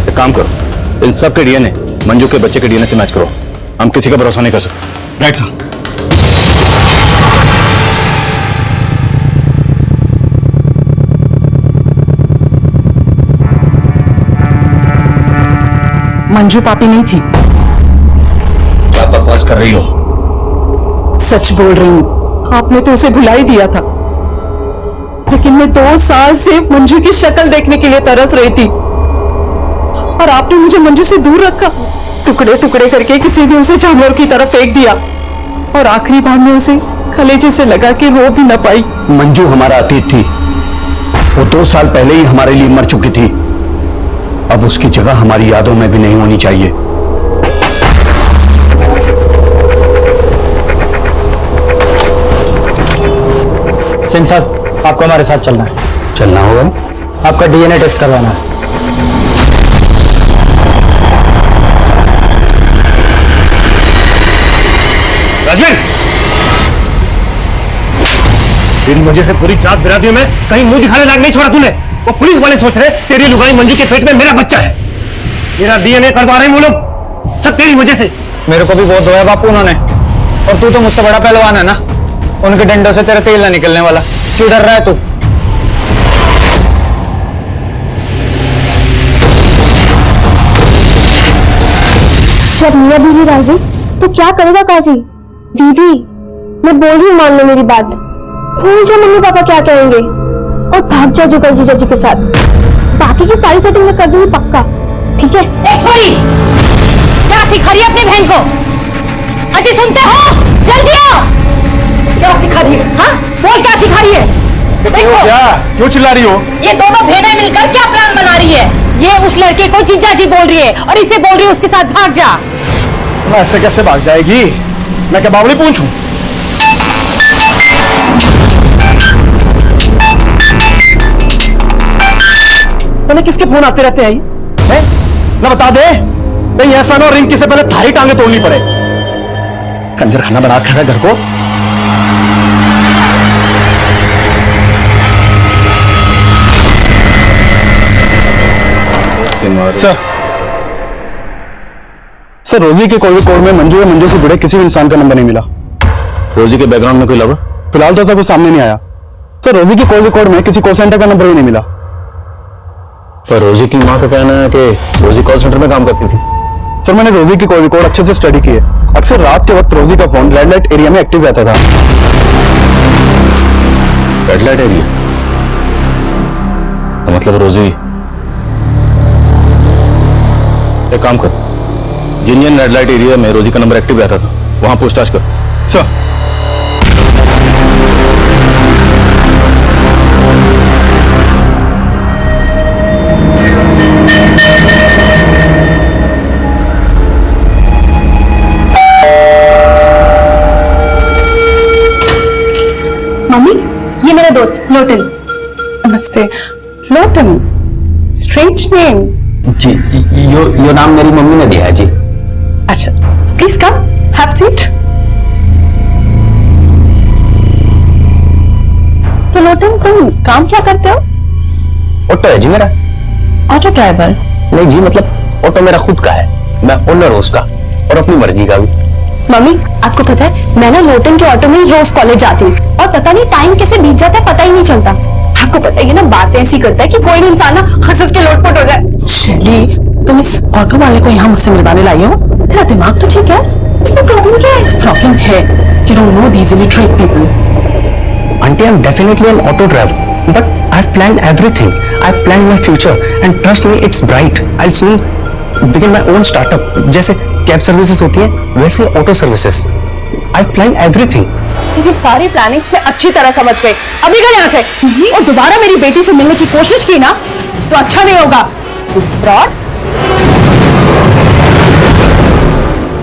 एक काम करो, इन सब के डीएनए मंजू के बच्चे के डीएनए से मैच करो। हम किसी का भरोसा नहीं कर सकते। Right sir. मंजू पापी नहीं थी। क्या बकवास कर रही हो? सच बोल रही हूँ, आपने तो उसे भुला ही दिया था, लेकिन मैं 2 साल से मंजू की शक्ल देखने के लिए तरस रही थी, और आपने मुझे मंजू से दूर रखा। टुकड़े टुकड़े करके किसी ने उसे जानवर की तरफ फेंक दिया, और आखिरी बार में उसे कलेजे से लगा के रो भी न पाई। मंजू हमारा अतीत थी। वो 2 साल पहले ही हमारे लिए मर चुकी थी। अब उसकी जगह हमारी यादों में भी नहीं होनी चाहिए। सिंह साहब आपको हमारे साथ चलना है। चलना होगा? आपका डीएनए टेस्ट करवाना है। राजवीर, तेरी वजह से पूरी जात बिरादरियों में कहीं मुंह दिखाने लायक नहीं छोड़ा तूने। वो पुलिस वाले सोच रहे तेरी लुगाई मंजू के पेट में मेरा बच्चा है। मेरा डीएनए करवा रहे हैं वो लोग, सब तेरी वजह से। मेरे को भी बहुत धोया बापू उन्होंने, और तू तो मुझसे बड़ा पहलवान है ना। उनके डंडों से तेरा तेल ना निकलने वाला। क्यों डर रहा है तू? जब मियां बीवी राजी तो क्या करेगा काजी? दीदी मैं बोल रही हूँ, मान लो मेरी बात। भूल जाओ मम्मी पापा क्या कहेंगे और भाग जाओ जुगल जीजा जी के साथ। बाकी की सारी सेटिंग मैं कर दूंगी पक्का, ठीक है? एक छोरी क्या सिखा रही है अपनी बहन को? अजी सुनते हो? जल्दी आओ। क्या सिखा रही है? हाँ बोल, क्या सिखा रही है? देखो क्या क्यों चिल्ला रही हो? ये दोनों बहनें मिलकर क्या प्लान बना रही है? ये उस लड़के को जीजा जी बोल रही है और इसे बोल रही है उसके साथ भाग जा। मैं ऐसे कैसे भाग जाएगी? मैं क्या बावली पूछूं? तूने किसके फोन आते रहते हैं? ना बता दे, नहीं ऐसा ना रिंग से पहले थारी टांगे तोड़नी पड़े। कंजर खाना बना के रखा घर को। सर रोजी के कॉल रिकॉर्ड में मंजू या मंजू से जुड़े किसी भी इंसान का नंबर नहीं मिला। रोजी के बैकग्राउंड में कोई लवर फिलहाल तो कोई सामने नहीं आया। सर रोजी के कॉल रिकॉर्ड में किसी कॉल सेंटर का नंबर भी नहीं मिला। पर रोजी की मां का कहना है कि रोजी कॉल सेंटर में काम करती थी। सर मैंने रोजी की कॉल रिकॉर्ड अच्छे से स्टडी की है। अक्सर रात के वक्त रोजी का फोन रेड लाइट एरिया में एक्टिव रहता था। रेड लाइट एरिया तो मतलब रोजी एक काम कर, जिन रेड लाइट एरिया में रोजी का नंबर एक्टिव रहता था वहां पूछताछ कर। सर मम्मी, ये मेरा दोस्त लोटन। नमस्ते। Lotan, strange name. जी यो नाम मेरी मम्मी ने दिया है जी। अच्छा, प्लीज कम, हैव सीट। तो लोटन, तुम काम क्या करते हो? ऑटो है जी मेरा। Auto driver? नहीं जी, मतलब ऑटो मेरा खुद का है, मैं ओनर हूं उसका और अपनी मर्जी का भी। मम्मी, आपको पता है मैं ना लोटन के ऑटो में रोज कॉलेज जाती हूँ और पता नहीं टाइम कैसे बीत जाता है, पता ही नहीं चलता। आपको पता है ना, बातें ऐसी करता है कि कोई भी इंसान ना हंस के लोटपोट हो जाए। शैली, तुम इस ऑटो वाले को यहाँ मुझसे मिलवाने लाई हो? तेरा दिमाग तो ठीक है, इसमें प्रॉब्लम क्या है? प्रॉब्लम है you don't know these illiterate people. Auntie, I'm definitely an auto driver, but I've planned everything. I've planned my future, and trust me, it's bright. I'll soon begin my own startup. जैसे cab services होती है, वैसे auto services. I've planned everything. मेरी सारी plannings में अच्छी तरह समझ गई। अभी गए यहाँ से और दोबारा मेरी बेटी से मिलने की कोशिश की ना तो अच्छा नहीं होगा। फ्रॉड।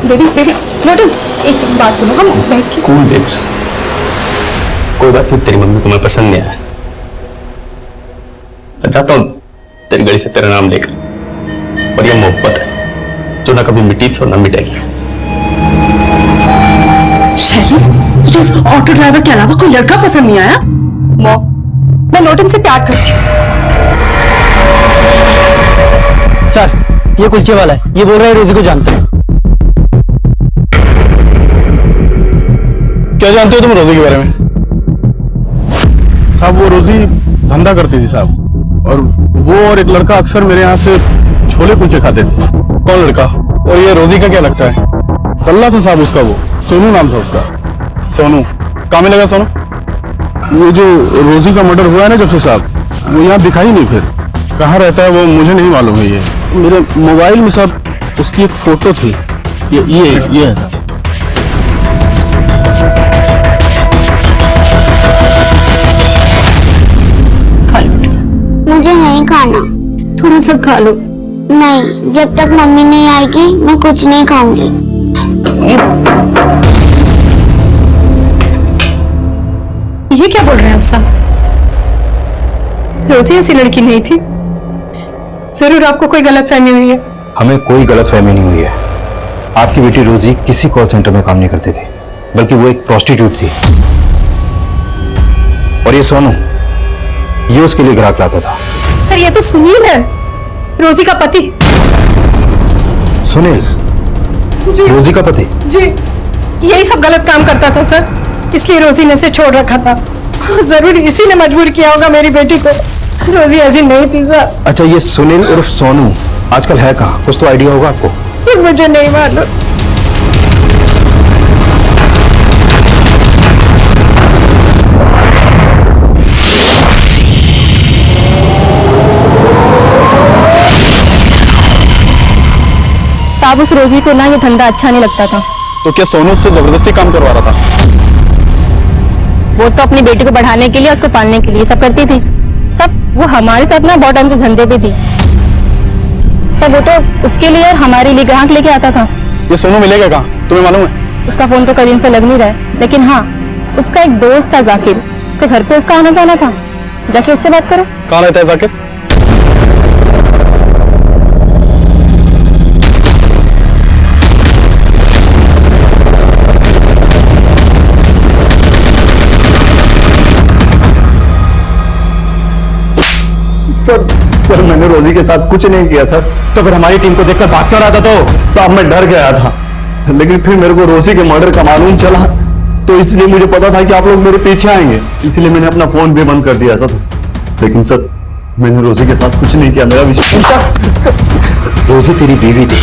बेबी बेबी लोटन, एक बात सुनो, हम बैठ के। Cool babes. कोई बात नहीं, तेरी मम्मी को मैं पसंद नहीं आया। मैं चाहता हूँ तेरी गली से तेरा नाम लेकर, और ये मोहब्बत है जो ना कभी मिटी थी और ना मिटेगी। शैली, तुझे इस ऑटो ड्राइवर के अलावा कोई लड़का पसंद नहीं आया? मॉम, मैं लोटन से प्यार करती हूँ। सर ये कुलचे वाला है, ये बोल रहा है रोजी को जानते हैं। क्या जानते हो तुम रोजी के बारे में? साहब वो रोजी धंधा करती थी साहब, और वो और एक लड़का अक्सर मेरे यहाँ से छोले कुलचे खाते थे। कौन लड़का? और ये रोजी का क्या लगता है? तल्ला था साहब उसका, वो सोनू नाम था उसका। सोनू कहाँ मिलेगा सोनू? ये जो रोजी का मर्डर हुआ है ना जब से साहब, वो यहाँ दिखाई नहीं, फिर कहाँ रहता है वो मुझे नहीं मालूम है। ये मेरे मोबाइल में साहब उसकी एक फोटो थी, ये है साहब। मुझे नहीं खाना। थोड़ा सा खा लो। नहीं, जब तक मम्मी नहीं आएगी मैं कुछ नहीं खाऊंगी। ये क्या बोल रहे हैं आप साहब? रोजी ऐसी लड़की नहीं थी। जरूर आपको कोई गलतफहमी हुई है। हमें कोई गलतफहमी नहीं हुई है। आपकी बेटी रोजी किसी कॉल सेंटर में काम नहीं करती थी, बल्कि वो एक प्रोस्टिट्यूट थी। और ये सोनू, ये उसके लिए ग्राहक लाता था। सर ये तो सुनील है, रोजी का पति। सुनील? जी रोजी का पति? जी, यही सब गलत काम करता था सर, इसलिए रोजी ने इसे छोड़ रखा था। जरूर इसी ने मजबूर किया होगा मेरी बेटी को। रोजी ऐसी नहीं थी सर। अच्छा, ये सुनील उर्फ सोनू आजकल है कहाँ? कुछ तो आइडिया होगा आपको? सर मुझे नहीं मालूम। साहब उस रोजी को ना ये धंधा अच्छा नहीं लगता था। तो क्या सोनू उससे जबरदस्ती काम करवा रहा था? वो तो अपनी बेटी को बढ़ाने के लिए, उसको पालने के लिए सब करती थी। सब वो हमारे साथ ना बहुत टाइम के धंधे पे थी। सब वो तो उसके लिए और हमारे लिए ग्राहक लेके आता था। ये सोनू मिलेगा कहाँ, तुम्हें मालूम है? उसका फोन तो करीन से लग नहीं रहा है, लेकिन हाँ उसका एक दोस्त था जाकिर, उसके घर पे उसका आना जाना था। जाके उससे बात करो। कहाँ रहता है जाकिर? सर मैंने रोजी के साथ कुछ नहीं किया सर। तो फिर हमारी टीम को देखकर भाग क्यों रहा था? तो साहब मैं डर गया था, लेकिन फिर मेरे को रोजी के मर्डर का मालूम चला, तो इसलिए मुझे पता था कि आप लोग मेरे पीछे आएंगे, इसलिए मैंने अपना फोन भी बंद कर दिया सर। लेकिन सर मैंने रोजी के साथ कुछ नहीं किया, मेरा विश्वास। रोजी तेरी बीवी थी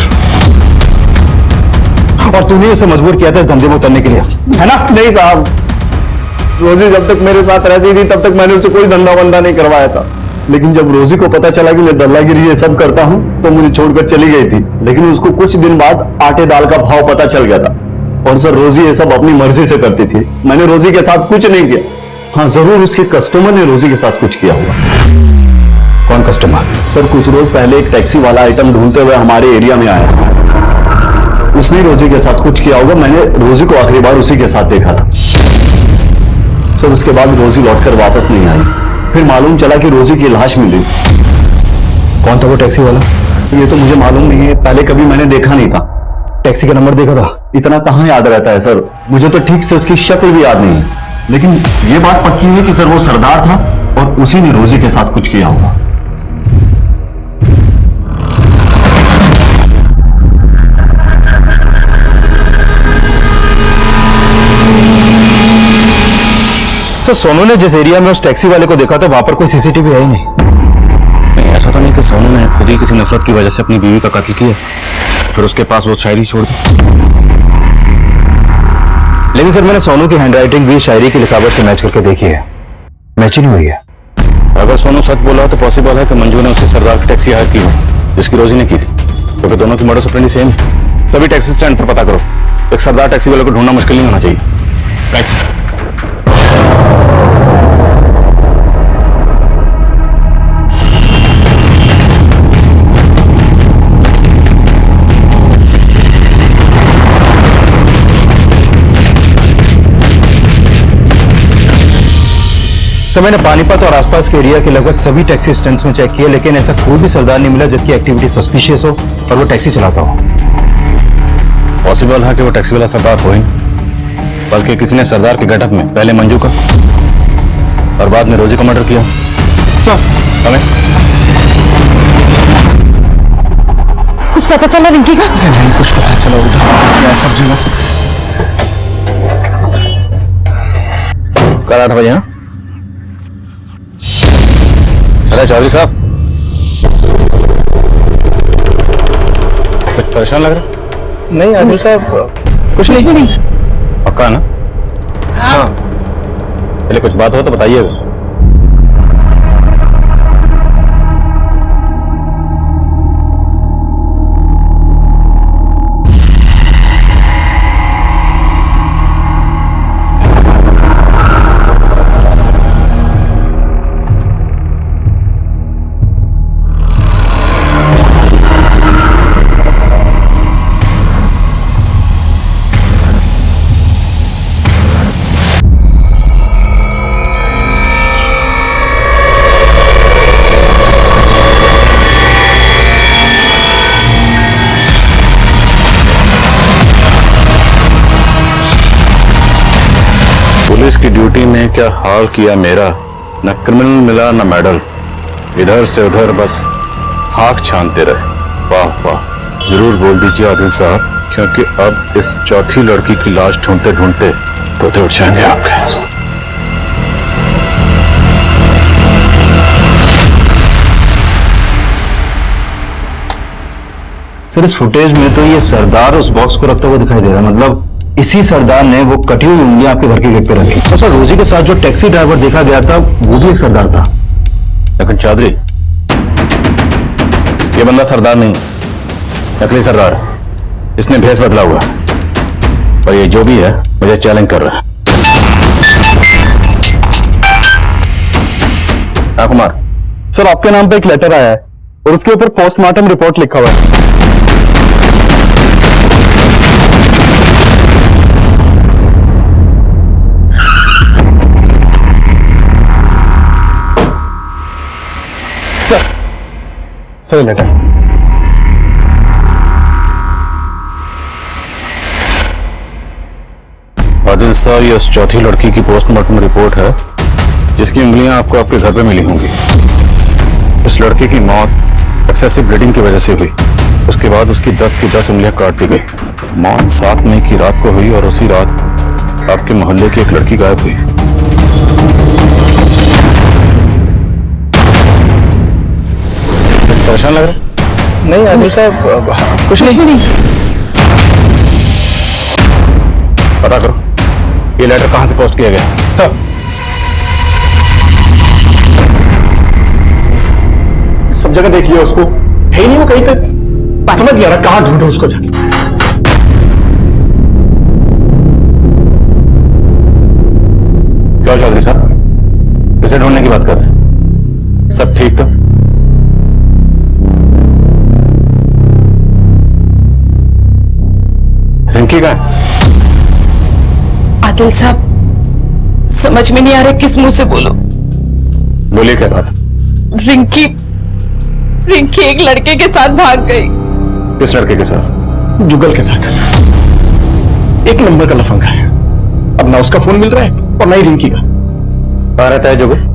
और तूने उसे मजबूर किया था इस धंधे में उतरने के लिए, है ना? नहीं साहब, रोजी जब तक मेरे साथ रहती थी तब तक मैंने उसे कोई धंधा वंदा नहीं करवाया था, लेकिन जब रोजी को पता चला कि मैं दल्लागिरी ये सब करता हूं तो मुझे छोड़कर चली गई थी। लेकिन उसको कुछ दिन बाद आटे दाल का भाव पता चल गया था, और सर रोजी ये सब अपनी मर्जी से करती थी, मैंने रोजी के साथ कुछ नहीं किया। हाँ जरूर उसके कस्टमर ने रोजी के साथ कुछ किया होगा। कौन कस्टमर? सर कुछ रोज पहले एक टैक्सी वाला आइटम ढूंढते हुए हमारे एरिया में आया था, उसने रोजी के साथ कुछ किया होगा। मैंने रोजी को आखिरी बार उसी के साथ देखा था सर। उसके बाद रोजी लौटकर वापस नहीं आई, फिर मालूम चला कि रोजी की लाश मिली। कौन था वो टैक्सी वाला? ये तो मुझे मालूम नहीं है, पहले कभी मैंने देखा नहीं था। टैक्सी का नंबर देखा था? इतना कहाँ याद रहता है सर, मुझे तो ठीक से उसकी शक्ल भी याद नहीं है, लेकिन ये बात पक्की है कि सर वो सरदार था और उसी ने रोजी के साथ कुछ किया होगा। सर सोनू ने जिस एरिया में उस टैक्सी वाले को देखा था वहां पर कोई सीसीटीवी है ही नहीं। ऐसा तो नहीं कि सोनू ने खुद ही किसी नफरत की वजह से अपनी बीवी का कत्ल किया, फिर उसके पास वो शायरी छोड़ दी। लेकिन सर मैंने सोनू की हैंडराइटिंग भी शायरी की लिखावट से मैच करके देखी है, मैच ही नहीं हुई है। अगर सोनू सच बोला हो तो पॉसिबल है कि मंजू ने उसे सरदार की टैक्सी हायर की हो जिसकी रोजी ने की थी, क्योंकि दोनों की मर्डर ऑपरेंडी सेम। सभी टैक्सी स्टैंड पर पता करो, एक सरदार टैक्सी वाले को ढूंढना मुश्किल नहीं होना चाहिए। राइट। सर मैंने पानीपत और आसपास के एरिया के लगभग सभी टैक्सी स्टैंड्स में चेक किया, लेकिन ऐसा कोई भी सरदार नहीं मिला जिसकी एक्टिविटी सस्पिशियस हो और वो टैक्सी चलाता हो। पॉसिबल है कि वो टैक्सी वाला सरदार हो ही नहीं, बल्कि किसी ने सरदार के गेटअप में पहले मंजू का और बाद में रोजी का मर्डर किया। सर हमें कुछ पता चला रिंकी का? नहीं कुछ पता चला, उधर क्या सब जगह। कल 8 बजे। हाँ अरे चौधरी साहब, कुछ परेशान लग रहा? नहीं आदिल साहब कुछ नहीं। पक्का ना? हाँ। पहले कुछ बात हो तो बताइएगा। पुलिस की ड्यूटी ने क्या हाल किया मेरा, न क्रिमिनल मिला न मेडल, इधर से उधर बस खाक छानते रहे। वाह वाह। जरूर बोल दीजिए आदिल साहब, क्योंकि अब इस चौथी लड़की की लाश ढूंढते ढूंढते तोते उठ जाएंगे आपके। सर इस फुटेज में तो ये सरदार उस बॉक्स को रखते हुए दिखाई दे रहा है, मतलब इसी सरदार ने वो कटी हुई उंगलियां आपके घर के गेट पे रखी। तो सर रोजी के साथ जो टैक्सी ड्राइवर देखा गया था वो भी एक सरदार था। लेकिन चौधरी, ये बंदा सरदार नहीं, नकली सरदार, इसने भेष बदला हुआ, और ये जो भी है मुझे चैलेंज कर रहा है। हाँ कुमार। सर आपके नाम पे एक लेटर आया है और उसके ऊपर पोस्टमार्टम रिपोर्ट लिखा हुआ है। Sir letter. आदिल साहब, ये उस चौथी लड़की की पोस्टमार्टम रिपोर्ट है जिसकी उंगलियां आपको आपके घर पे मिली होंगी। इस लड़के की मौत एक्सेसिव ब्लीडिंग की वजह से हुई। उसके बाद उसकी 10 की 10 उंगलियां काट दी गई। मौत 7 मई की रात को हुई और उसी रात आपके मोहल्ले की एक लड़की गायब हुई। परेशान लग रहा है? नहीं आदिल साहब, कुछ नहीं। पता करो ये लेटर कहां से पोस्ट किया गया। सर, सब जगह देख लिया उसको, है ही नहीं वो कहीं पे। समझ गया ना, कहां ढूंढो उसको जाके। क्या चौधरी साहब, किसे ढूंढने की बात कर रहे हैं? सब ठीक तो? रिंकी का आदिल साहब, समझ में नहीं आ रहा किस मुंह से बोलो। बोलिए क्या बात? रिंकी एक लड़के के साथ भाग गई। किस लड़के के साथ? जुगल के साथ। एक नंबर का लफंगा है। अब ना उसका फोन मिल रहा है और ना ही रिंकी का। कहाँ रहता है जुगल?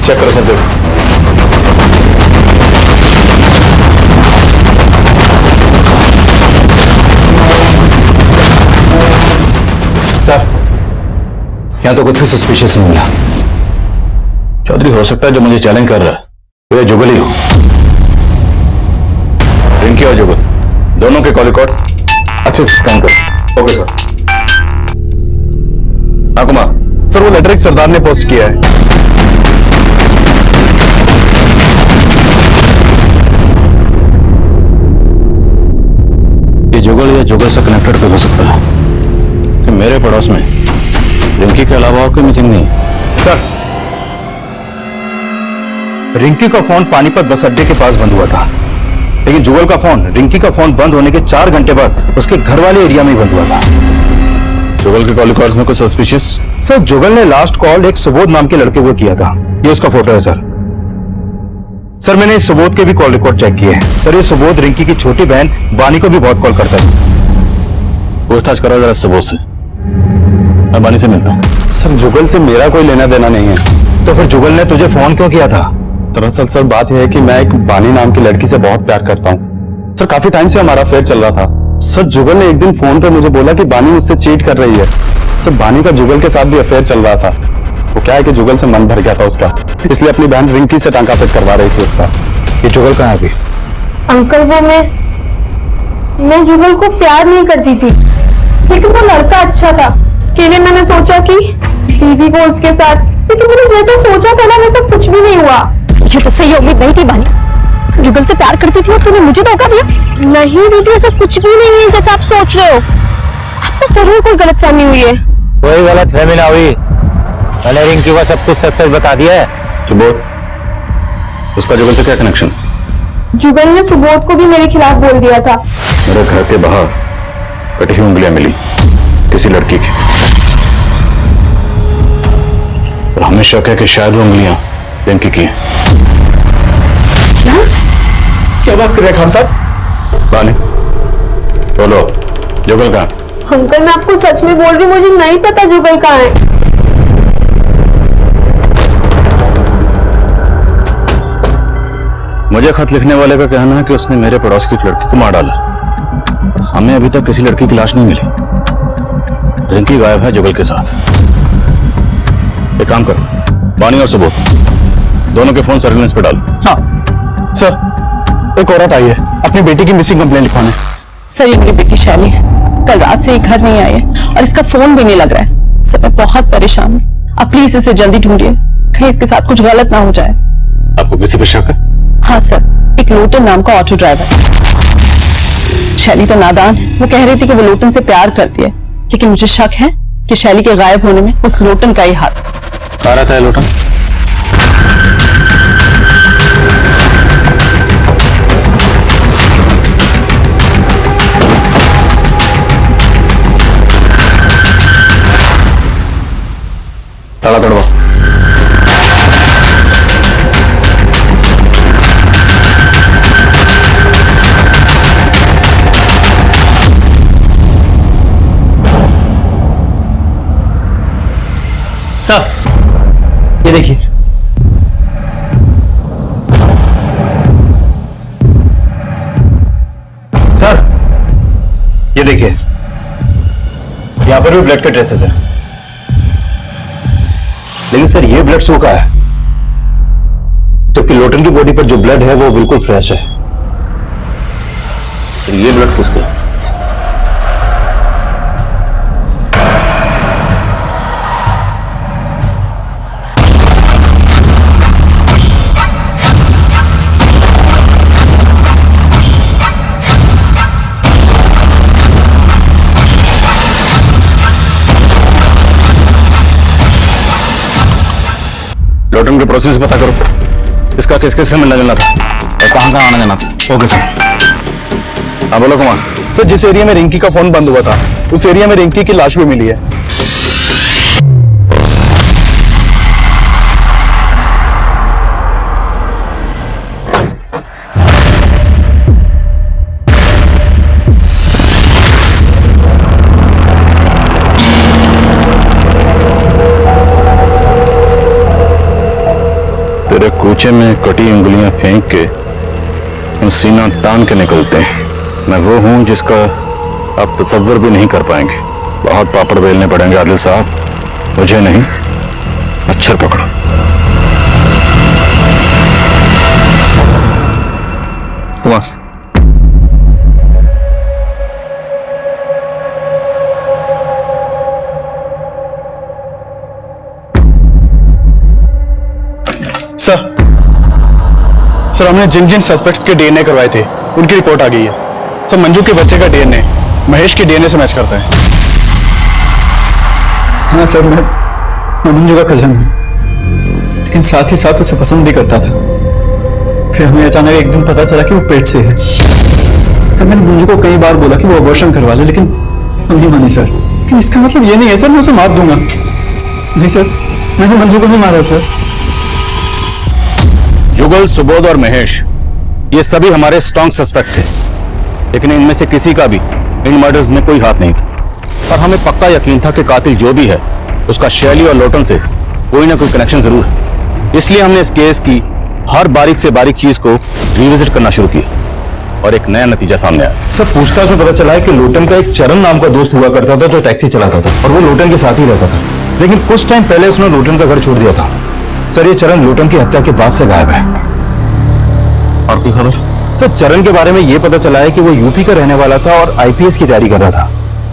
चेक करो सर, देखो। सर, यहां तो कुछ भी सस्पिशियस नहीं मिला। चौधरी, हो सकता है जो मुझे चैलेंज कर रहा है ये जुगल ही हो। रिंकी और जुगल दोनों के कॉल रिकॉर्ड्स अच्छे से स्कैन करो। Okay sir. हाँ कुमार सर, वो लेटर एक सरदार ने पोस्ट किया है। ये जुगल या जुगल से कनेक्टेड हो सकता है कि मेरे पड़ोस में रिंकी के अलावा और कोई मिसिंग नहीं। सर, रिंकी का फोन पानीपत बस अड्डे के पास बंद हुआ था, लेकिन जुगल का फोन रिंकी का फोन बंद होने के 4 घंटे बाद उसके घर वाले एरिया में ही बंद हुआ था। जुगल के कॉल रिकॉर्ड्स में कुछ सस्पिशियस? सर, जुगल ने लास्ट कॉल एक सुबोध नाम के लड़के को किया था। ये उसका फोटो है सर। सर, मैंने इस सुबोध के भी कॉल रिकॉर्ड चेक किए हैं। सर, ये सुबोध रिंकी की छोटी बहन बानी को भी बहुत कॉल करता है। पूछताछ करो जरा सुबोध से। मैं बानी से मिलता हूँ। सर, जुगल से मेरा कोई लेना देना नहीं है। तो फिर जुगल ने तुझे फोन क्यों किया था? दरअसल सर, बात यह है कि मैं एक बानी नाम की लड़की से बहुत प्यार करता हूँ। सर, काफी टाइम से हमारा अफेयर चल रहा था। सर, जुगल ने एक दिन फोन पे मुझे बोला कि बानी मुझसे चीट कर रही है। तो बानी का जुगल के साथ भी अफेयर चल रहा था। वो क्या है कि जुगल से मन भर गया था उसका, इसलिए अपनी बहन रिंकी से टांका फिट करवा रही थी उसका। ये जुगल कहाँ है अभी? अंकल, वो मैं जुगल को प्यार नहीं करती थी, लेकिन वो लड़का अच्छा था। इसके लिए मैंने सोचा कि दीदी को उसके साथ, लेकिन मैंने जैसा सोचा था ना वैसा कुछ भी नहीं हुआ। मुझे तो सही उम्मीद नहीं थी बानी, तू जुगल से प्यार करती थी और तूने मुझे धोखा दिया। नहीं दीदी, ऐसा कुछ भी नहीं है जैसा आप सोच रहे हो। आपको जरूर कोई गलतफहमी हुई है। कोई गलतफहमी ना हुई, मैंने रिंकी को सब कुछ सच सच बता दिया है। सुबोध, उसका जुगल से क्या कनेक्शन? जुगल ने सुबोध को भी मेरे खिलाफ बोल दिया था। मेरे घर के बाहर कटी हुई उंगलियां मिली किसी लड़की की, और हमें शक है कि शायद वो उंगलियां रिंकी की हैं। क्या बात कर रहे हैं खान साहब? बानी, बोलो, जुगल कहाँ? अंकल, मैं आपको सच में बोल रही हूँ, मुझे नहीं पता जुगल कहाँ है। मुझे खत लिखने वाले का कहना है कि उसने मेरे पड़ोस की एक लड़की को मार डाला। हमें अभी तक किसी लड़की की लाश नहीं मिली। रिंकी गायब है जुगल के साथ। एक काम करो, बानी और सुबोध दोनों के फोन सर्विलेंस पे डालो। हाँ सर, एक औरत आई है अपनी बेटी की मिसिंग कंप्लेंट लिखवाने। सर, ये मेरी बेटी शैली है, कल रात से ये घर नहीं आई है और इसका फोन भी नहीं लग रहा है। सर, मैं बहुत परेशान हूँ, आप प्लीज इसे जल्दी ढूंढिए, कहीं इसके साथ कुछ गलत ना हो जाए। आपको किसी पर शक है? हाँ सर, एक लोटन नाम का ऑटो ड्राइवर। शैली तो नादान है, वो कह रही थी कि वो लोटन से प्यार करती है, लेकिन मुझे शक है कि शैली के गायब होने में उस लोटन का ही हाथ। कहाँ रहता है लोटन? ताला तोड़वा। सर ये देखिए, सर ये देखिए, यहां पर भी ब्लड के ट्रेसेस हैं, लेकिन सर ये ब्लड शो का है, जबकि लोटन की बॉडी पर जो ब्लड है वो बिल्कुल फ्रेश है। ये ब्लड किसका है? लोटन के प्रोसेस पता करो, इसका किस किस से मिलना जुलना था और कहां कहां आना जाना था। Okay sir. हाँ बोलो कुमार। सर जिस एरिया में रिंकी का फोन बंद हुआ था उस एरिया में रिंकी की लाश भी मिली है। तेरे कूचे में कटी उंगलियां फेंक के हम सीना तान के निकलते हैं। मैं वो हूं जिसका आप तसव्वुर भी नहीं कर पाएंगे। बहुत पापड़ बेलने पड़ेंगे आदिल साहब, मुझे नहीं, मच्छर पकड़ो। कुमार सर हमने जिन जिन सस्पेक्ट्स के डीएनए करवाए थे उनकी रिपोर्ट आ गई है। सर मंजू के बच्चे का डीएनए महेश के डीएनए से मैच करता है। हाँ सर, मैं मंजू का कजन हूँ, लेकिन साथ ही साथ उसे पसंद भी करता था। फिर हमें अचानक एक दिन पता चला कि वो पेट से है। सर मैंने मंजू को कई बार बोला कि वो अबॉर्शन करवा ले, लेकिन वो नहीं मानी सर। लेकिन इसका मतलब ये नहीं है सर मैं उसे मार दूंगा। नहीं सर, मैंने मंजू को नहीं मारा सर। जुगल, सुबोध और महेश ये सभी हमारे स्ट्रॉन्ग सस्पेक्ट थे, लेकिन इनमें से किसी का भी इन मर्डर्स में कोई हाथ नहीं था। और हमें पक्का यकीन था कि कातिल जो भी है उसका शैली और लोटन से कोई ना कोई कनेक्शन जरूर है। इसलिए हमने इस केस की हर बारीक से बारीक चीज को रिविजिट करना शुरू किया और एक नया नतीजा सामने आया। सर पूछताछ में पता चला है कि लोटन का एक चरण नाम का दोस्त हुआ करता था जो टैक्सी चलाता था और वो लोटन के साथ ही रहता था, लेकिन कुछ टाइम पहले उसने लोटन का घर छोड़ दिया था। सर ये चरण लोटन की हत्या के बाद से गायब है। और कोई खबर? सर चरण के बारे में ये पता चला है कि वो यूपी का रहने वाला था और आईपीएस की तैयारी कर रहा था,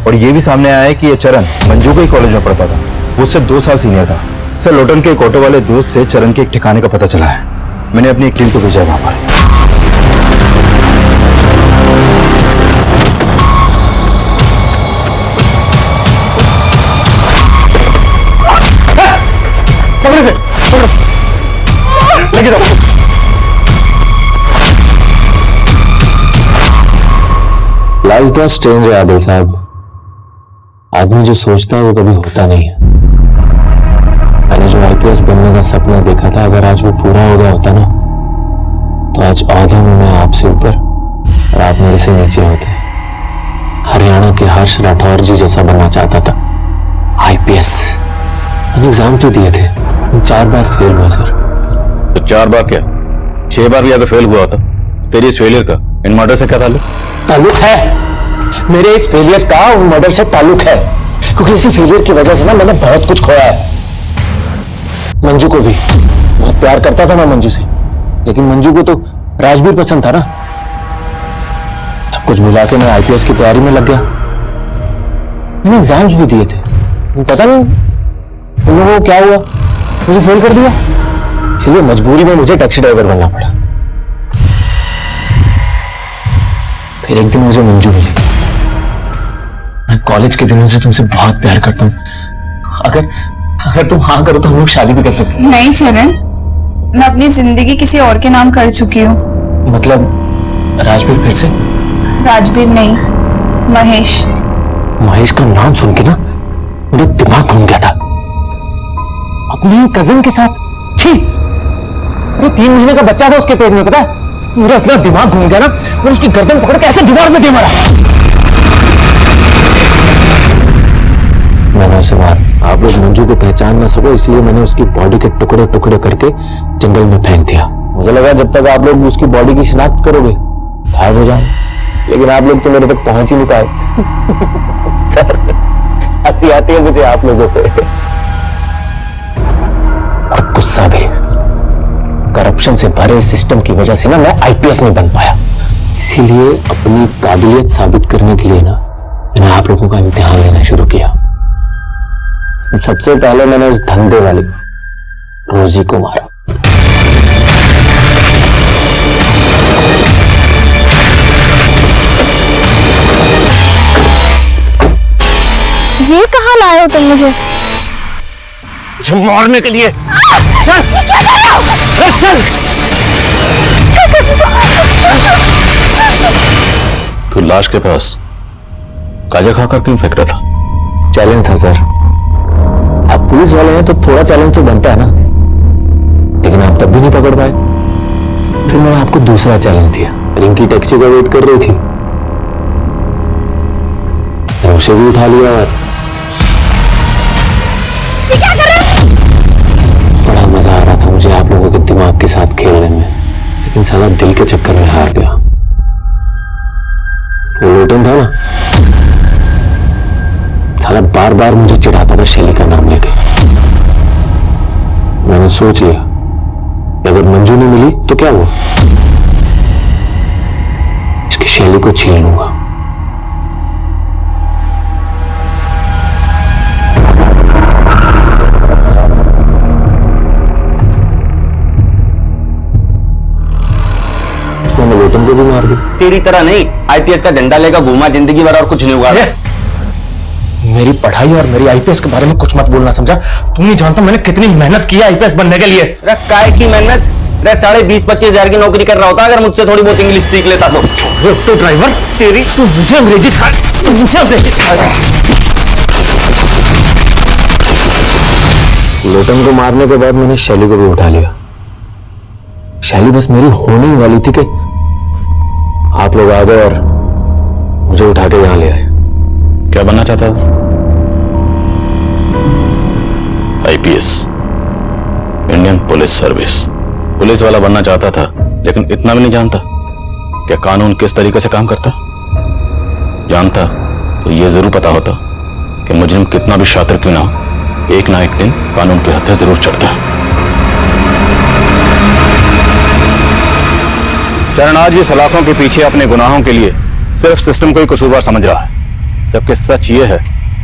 और ये भी सामने आया है कि ये चरण मंजू के कॉलेज में पढ़ता था, वो उससे 2 साल सीनियर था। सर लोटन के एक ऑटो वाले दोस्त से चरण के एक ठिकाने का पता चला है। मैंने अपनी एक टीम को भेजा वहां पर। पकड़े से लेके जाओ। लाइफ बहुत स्ट्रेंज है आदिल साहब। आदमी जो सोचता है वो कभी होता नहीं है। मैंने जो आईपीएस बनने का सपना देखा था, अगर आज वो पूरा हो गया होता ना, तो आज औहदे में मैं आपसे ऊपर और आप मेरे से नीचे होते। हरियाणा के हर्ष राठौर जी जैसा बनना चाहता था, आईपीएस। मैंने एग्जाम भी दिए थे, 4 बार फेल हुआ सर। तो 4 बार क्या 6 बार भी अगर फेल हुआ होता, तेरी इस फेलियर का इन मर्डर से क्या ताल्लुक है? मेरे इस फेलियर का उन मर्डर से ताल्लुक है, क्योंकि इसी फेलियर की वजह से ना मैंने बहुत कुछ खोया है। मंजू को भी बहुत प्यार करता था मैं मंजू से, लेकिन मंजू को तो राजवीर पसंद था ना। सब कुछ मिला के मैं आईपीएस की तैयारी में लग गया। मैंने एग्जाम्स भी दिए थे, पता नहीं उन लोगों को क्या हुआ, मुझे फेल कर दिया। इसलिए मजबूरी में मुझे टैक्सी ड्राइवर बनना पड़ा। फिर एक दिन मुझे मंजू मिली। मैं कॉलेज के दिनों से तुमसे बहुत प्यार करता हूँ। अगर तुम हाँ करो तो हम लोग शादी भी कर सकते हैं। नहीं चरण, मैं अपनी जिंदगी किसी और के नाम कर चुकी हूँ। मतलब राजवीर फिर से? राजवीर नहीं, महेश। महेश का नाम सुन के ना मेरा दिमाग घूम गया था। अपनी कजिन के साथ? छी! अरे 3 महीने का बच्चा था उसके पेट में, पता है? पूरा इतना दिमाग घूम गया ना, मैंने उसकी गर्दन पकड़ के ऐसे दीवार में दे मारा। मैंने उसे मारा। आप लोग मंजू को पहचान ना सको इसलिए मैंने उसकी बॉडी के टुकड़े टुकड़े करके जंगल में फेंक दिया। मुझे लगा जब तक आप लोग उसकी बॉडी की शिनाख्त करोगे गायब हो जाए, लेकिन आप लोग तो मेरे तक पहुंच ही नहीं पाए। सर, हंसी आती है मुझे आप लोगों पे और गुस्सा भी। करप्शन से भरे सिस्टम की वजह से ना मैं आईपीएस नहीं बन पाया, इसीलिए अपनी काबिलियत साबित करने के लिए ना मैंने आप लोगों का इम्तिहान लेना शुरू किया। सबसे पहले मैंने उस धंधे वाली रोजी को मारा। ये कहाँ लाए हो तुम मुझे? मारने के लिए। चल, चल। तू लाश के पास गाजर खाकर क्यों फेंकता था? चैलेंज था सर। आप पुलिस वाले हैं तो थोड़ा चैलेंज तो बनता है ना, लेकिन आप तब भी नहीं पकड़ पाए। फिर मैंने आपको दूसरा चैलेंज दिया। रिंकी टैक्सी का वेट कर रही थी, मैंने उसे भी उठा लिया और क्या कर रहे हो? बड़ा मजा आ रहा था मुझे आप लोगों के दिमाग के साथ खेलने में, लेकिन साला दिल के चक्कर में हार गया। वो लोटन था ना, साला बार बार मुझे चिढ़ाता था शैली का नाम लेके। मैंने सोच लिया कि अगर मंजू नहीं मिली तो क्या हुआ, इसकी शैली को छीन लूंगा। मैंने लोटन को भी मार दी। तेरी तरह नहीं, आईपीएस का झंडा लेकर घूमा जिंदगी भर और कुछ नहीं हुआ। मेरी पढ़ाई और मेरी आईपीएस के बारे में कुछ मत बोलना, समझा? तुम नहीं जानता मैंने कितनी मेहनत की है आईपीएस बनने के लिए। काय की मेहनत? 20-25 हजार की नौकरी कर रहा होता अगर मुझसे थोड़ी बहुत इंग्लिश सीख लेता तो। तो ड्राइवर तेरी, तू मुझे अंग्रेजी सिखा, लोटन को मारने के बाद मैंने शैली को भी उठा लिया। शैली बस मेरी होने ही वाली थी कि आप लोग आ गए और मुझे उठा के यहां ले आए। क्या बनना चाहता था? IPS, Indian police service. Police वाला बनना चाहता था, लेकिन इतना भी नहीं जानता कि कानून किस तरीके से काम करता। जानता तो यह जरूर पता होता कि मुजरिम कितना भी शातिर क्यों ना हो, एक ना एक दिन कानून के हत्थे जरूर चढ़ता है। चरण आज ये सलाखों के पीछे अपने गुनाहों के लिए सिर्फ सिस्टम को ही कसूरवार समझ रहा है, जबकि सच ये है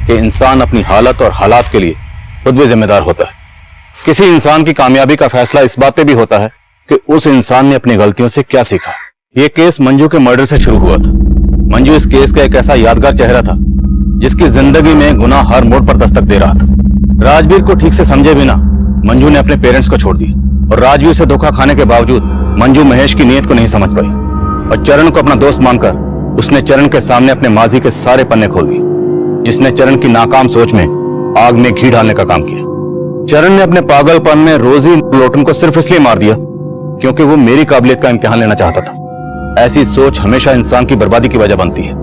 कि इंसान अपनी हालत और हालात के लिए खुद भी जिम्मेदार होता है। किसी इंसान की कामयाबी का फैसला इस बात पे भी होता है कि उस इंसान ने अपनी गलतियों से क्या सीखा। यह केस मंजू के मर्डर से शुरू हुआ था। मंजू इस केस का एक ऐसा यादगार चेहरा था जिसकी जिंदगी में गुनाह हर मोड़ पर दस्तक दे रहा था। राजवीर को ठीक से समझे बिना मंजू ने अपने पेरेंट्स को छोड़ दिया, और राजवीर से धोखा खाने के बावजूद मंजू महेश की नीयत को नहीं समझ पाई, और चरण को अपना दोस्त मानकर उसने चरण के सामने अपने माजी के सारे पन्ने खोल दिए, जिसने चरण की नाकाम सोच में आग में घी डालने का काम किया। चरण ने अपने पागलपन में रोजी लोटन को सिर्फ इसलिए मार दिया क्योंकि वो मेरी काबिलियत का इम्तिहान लेना चाहता था। ऐसी सोच हमेशा इंसान की बर्बादी की वजह बनती है।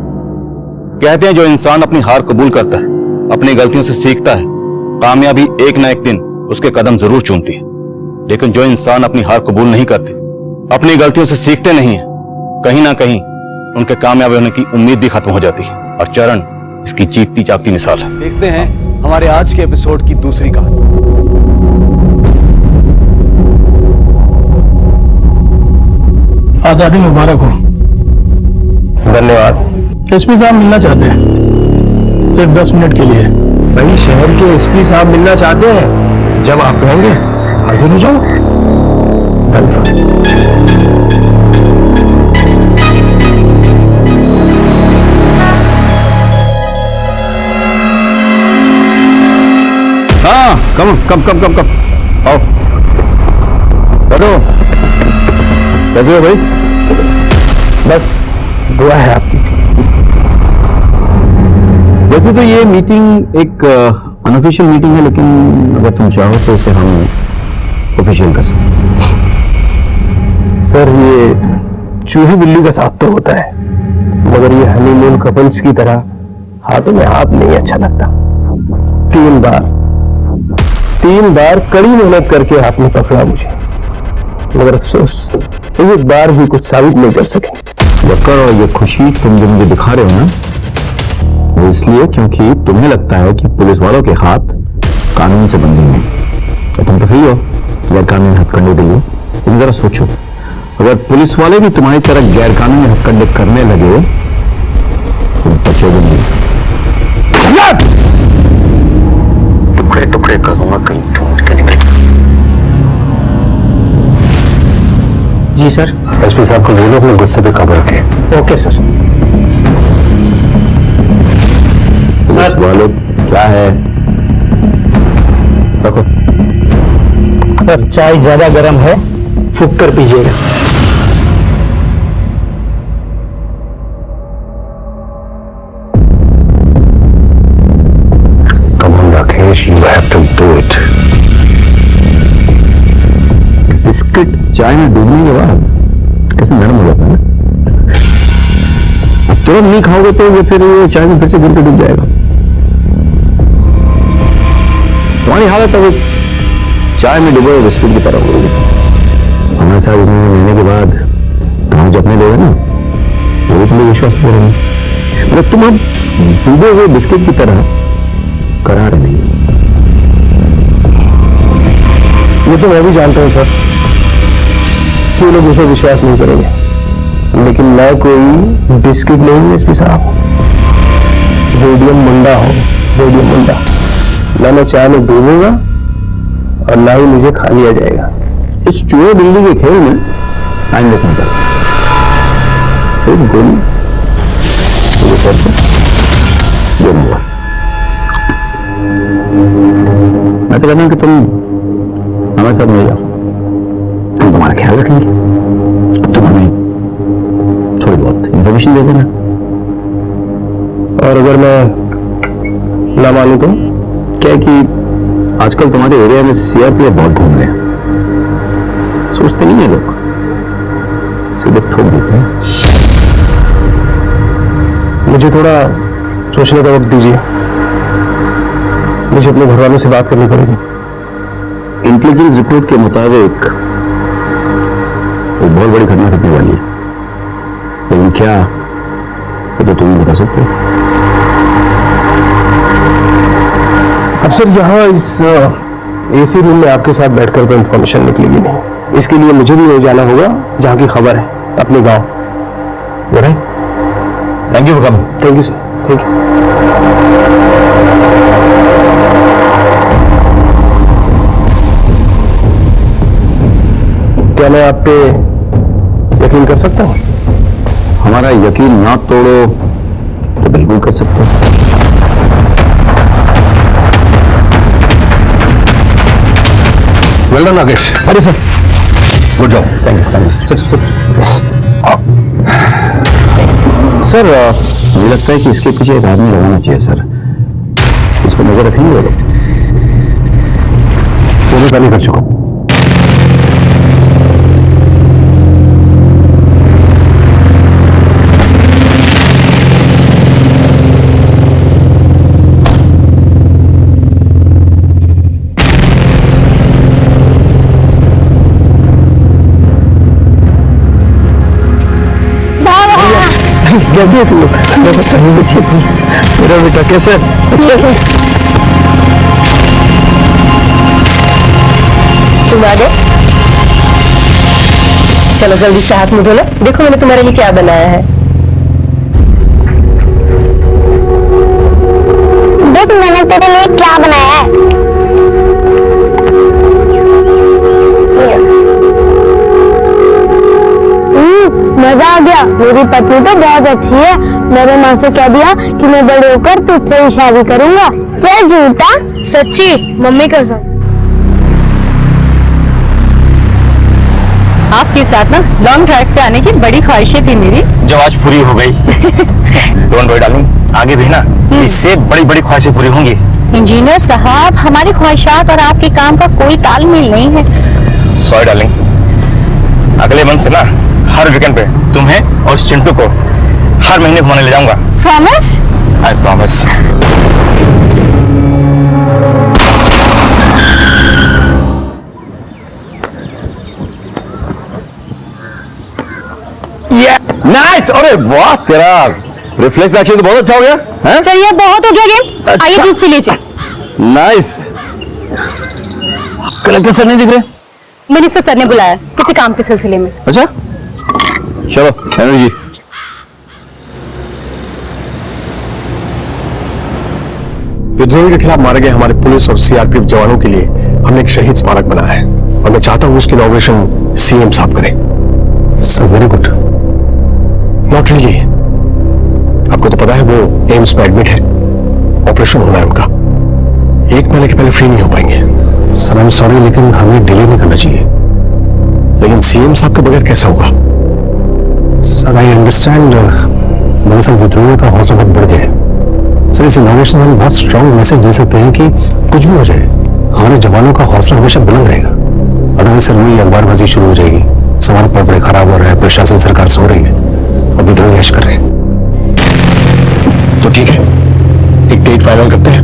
कहते हैं जो इंसान अपनी हार कबूल करता है, अपनी गलतियों से सीखता है, कामयाबी एक ना एक दिन उसके कदम जरूर चूमती है। लेकिन जो इंसान अपनी हार कबूल नहीं करते, अपनी गलतियों से सीखते नहीं है, कहीं ना कहीं उनके कामयाब होने की उम्मीद भी खत्म हो जाती है। और चरण इसकी जीतती जागती मिसाल है। देखते हैं हमारे आज के एपिसोड की दूसरी कहानी। आजादी मुबारक हो। धन्यवाद। एसपी साहब मिलना चाहते हैं, सिर्फ 10 मिनट के लिए। भाई शहर के एसपी साहब मिलना चाहते हैं, जब आप कहेंगे हाजिर हो जाओ। धन्यवाद। हाँ, कम आओ, बैठो। कैसे हो भाई? बस दुआ है आपकी। वैसे तो ये मीटिंग एक अनऑफिशियल मीटिंग है, लेकिन अगर तुम चाहो तो इसे हम ऑफिशियल कर सकते हैं। सर ये चूही बिल्ली का साथ तो होता है, मगर ये हनीमून कपल्स की तरह हाथों में हाथ नहीं अच्छा लगता। 3 बार कड़ी मेहनत करके आपने पकड़ा मुझे, मगर अफसोस एक बार भी कुछ साबित नहीं कर सके। वक्कर, और ये खुशी तुम जो मुझे दिखा रहे हो ना, वो इसलिए क्योंकि तुम्हें लगता है कि पुलिस वालों के हाथ कानून से बंधे हैं, और तुम तो फ्री हो गैर कानूनी हथकंडे के लिए। तुम जरा सोचो, अगर पुलिस वाले भी तुम्हारी तरह गैर कानूनी हथकंडे करने लगे, तुम बचोगे नहीं। टुकड़े टुकड़े करूंगा कहीं ढूंढ के निकले। जी सर। एसपी साहब को बोलो अपने गुस्से पे काबू रखें। Okay sir. सर वालों क्या है? रखो। सर चाय ज्यादा गर्म है, फूंक कर पीजिएगा। Come on, Rakesh, you have to do it. Biscuit चाय में डूबने के बाद कैसे नरम हो जाता है ना। अब तुरंत नहीं खाओगे तो ये फिर ये चाय में फिर से गिर के डूब जाएगा। तुम्हारी हालत अब इस चाय में डूबे हुए बिस्किट की तरह होगी। हमारे साथ इतने मिलने के बाद तुम्हारे जो अपने लोग हैं ना, वो भी तुम्हें विश्वास नहीं करेंगे। मतलब तुम अब डूबे हुए बिस्किट की तरह करार नहीं। ये तो मैं भी जानता हूँ सर कि लोग उसे विश्वास नहीं करेंगे, लेकिन मैं कोई बिस्किट नहीं हूँ एसपी साहब। रेडियम मुंडा हो, रेडियम मुंडा। ना मैं चाय में डूबूंगा और ना ही मुझे खा लिया जाएगा। इस चूहे बिल्ली के खेल में टाइम वेस्ट नहीं करता। एक गोली ये मैं तो कहता हूँ कि तुम हमारे साथ नहीं जाओ, हम तुम्हारा ख्याल रखेंगे। तुम हमें थोड़ी बहुत इंफॉर्मेशन दे देना। और अगर मैं ना मानूं तो? क्या है कि आजकल तुम्हारे एरिया में सीआरपीएफ बहुत घूम रहे हैं, सोचते नहीं है लोग, सीधे ठोक देते हैं। मुझे थोड़ा सोचने का वक्त दीजिए, मुझे अपने घर वालों से बात करनी पड़ेगी। इंटेलिजेंस रिपोर्ट के मुताबिक एक बहुत बड़ी घटना घटने वाली है, लेकिन क्या ये तो तुम बता सकते हो। अब सर यहाँ इस एसी रूम में आपके साथ बैठकर तो इंफॉर्मेशन निकलेगी नहीं, इसके लिए मुझे भी हो जाना होगा जहाँ की खबर है, अपने गांव। Thank you for coming. Thank you sir, thank you. क्या मैं आप पे यकीन कर सकता हूँ? हमारा यकीन ना तोड़ो तो बिल्कुल कर सकते हो। Well done Nagesh. अरे sir, good job. Thank you sir. मुझे लगता है कि इसके पीछे एक आदमी लगाना चाहिए सर। इस पर नजर रखेंगे वो लोग। वो मैं पहले कर चुका हूँ। कैसे है तू? मेरा बेटा कैसे? तुम आ गए? चलो जल्दी से हाथ मुंह धो लो। देखो मैंने तुम्हारे लिए क्या बनाया है। देख मैंने तेरे लिए क्या बनाया है। मजा आ गया। मेरी पत्नी तो बहुत अच्छी है। मैंने माँ से कह दिया कि मैं बड़े होकर तुझसे ही शादी करूंगा। चल झूठा? सच्ची? मम्मी कसम। आपके साथ ना लॉन्ग ड्राइव पे आने की बड़ी ख्वाहिशें थी मेरी, जो आज पूरी हो गई। डोंट वरी डार्लिंग, आगे भी ना इससे बड़ी बड़ी ख्वाहिशें पूरी होंगी। इंजीनियर साहब, हमारी ख्वाहिशात और आपके काम का कोई तालमेल नहीं है। सॉरी डार्लिंग, अगले मंथ से ना हर वीकेंड पे तुम्हें और चिंटू को हर महीने घुमाने ले जाऊंगा। प्रॉमिस? I promise. नाइस! अरे वाह, तेरा रिफ्लेक्स एक्शन तो बहुत अच्छा हो गया है। चलिए, बहुत हो गया गेम। अच्छा। आइए जूस पी लीजिए। नाइस। कलेक्टर सर नहीं दिख रहे? मिनिस्टर सर ने बुलाया किसी काम के सिलसिले में। अच्छा, चलो एनर्जी। विद्रोही के खिलाफ मारे गए हमारे पुलिस और सीआरपीएफ जवानों के लिए हमने एक शहीद स्मारक बनाया है और मैं चाहता हूं उसकी इनॉग्रेशन सीएम साहब करें। Sir very good. Not really, आपको तो पता है वो एम्स में एडमिट है, ऑपरेशन होना है उनका, 1 महीने के पहले फ्री नहीं हो पाएंगे। सर आई एम सॉरी, लेकिन हमें डिले नहीं करना चाहिए। लेकिन सीएम साहब के बगैर कैसा होगा? सर आई अंडरस्टैंड, दरअसल विद्रोहियों का हौसला बहुत बढ़ गया है। सर इस इनॉग्रेशन से हम बहुत स्ट्रांग मैसेज दे सकते हैं कि कुछ भी हो जाए हमारे जवानों का हौसला हमेशा बुलंद रहेगा। अदरवाइज सर वही अखबारबाजी शुरू हो जाएगी, सवाल पड़े खराब हो रहा है, प्रशासन सरकार सो रही है और विद्रोही ऐश कर रहे हैं। तो ठीक है, एक डेट फाइनल करते हैं।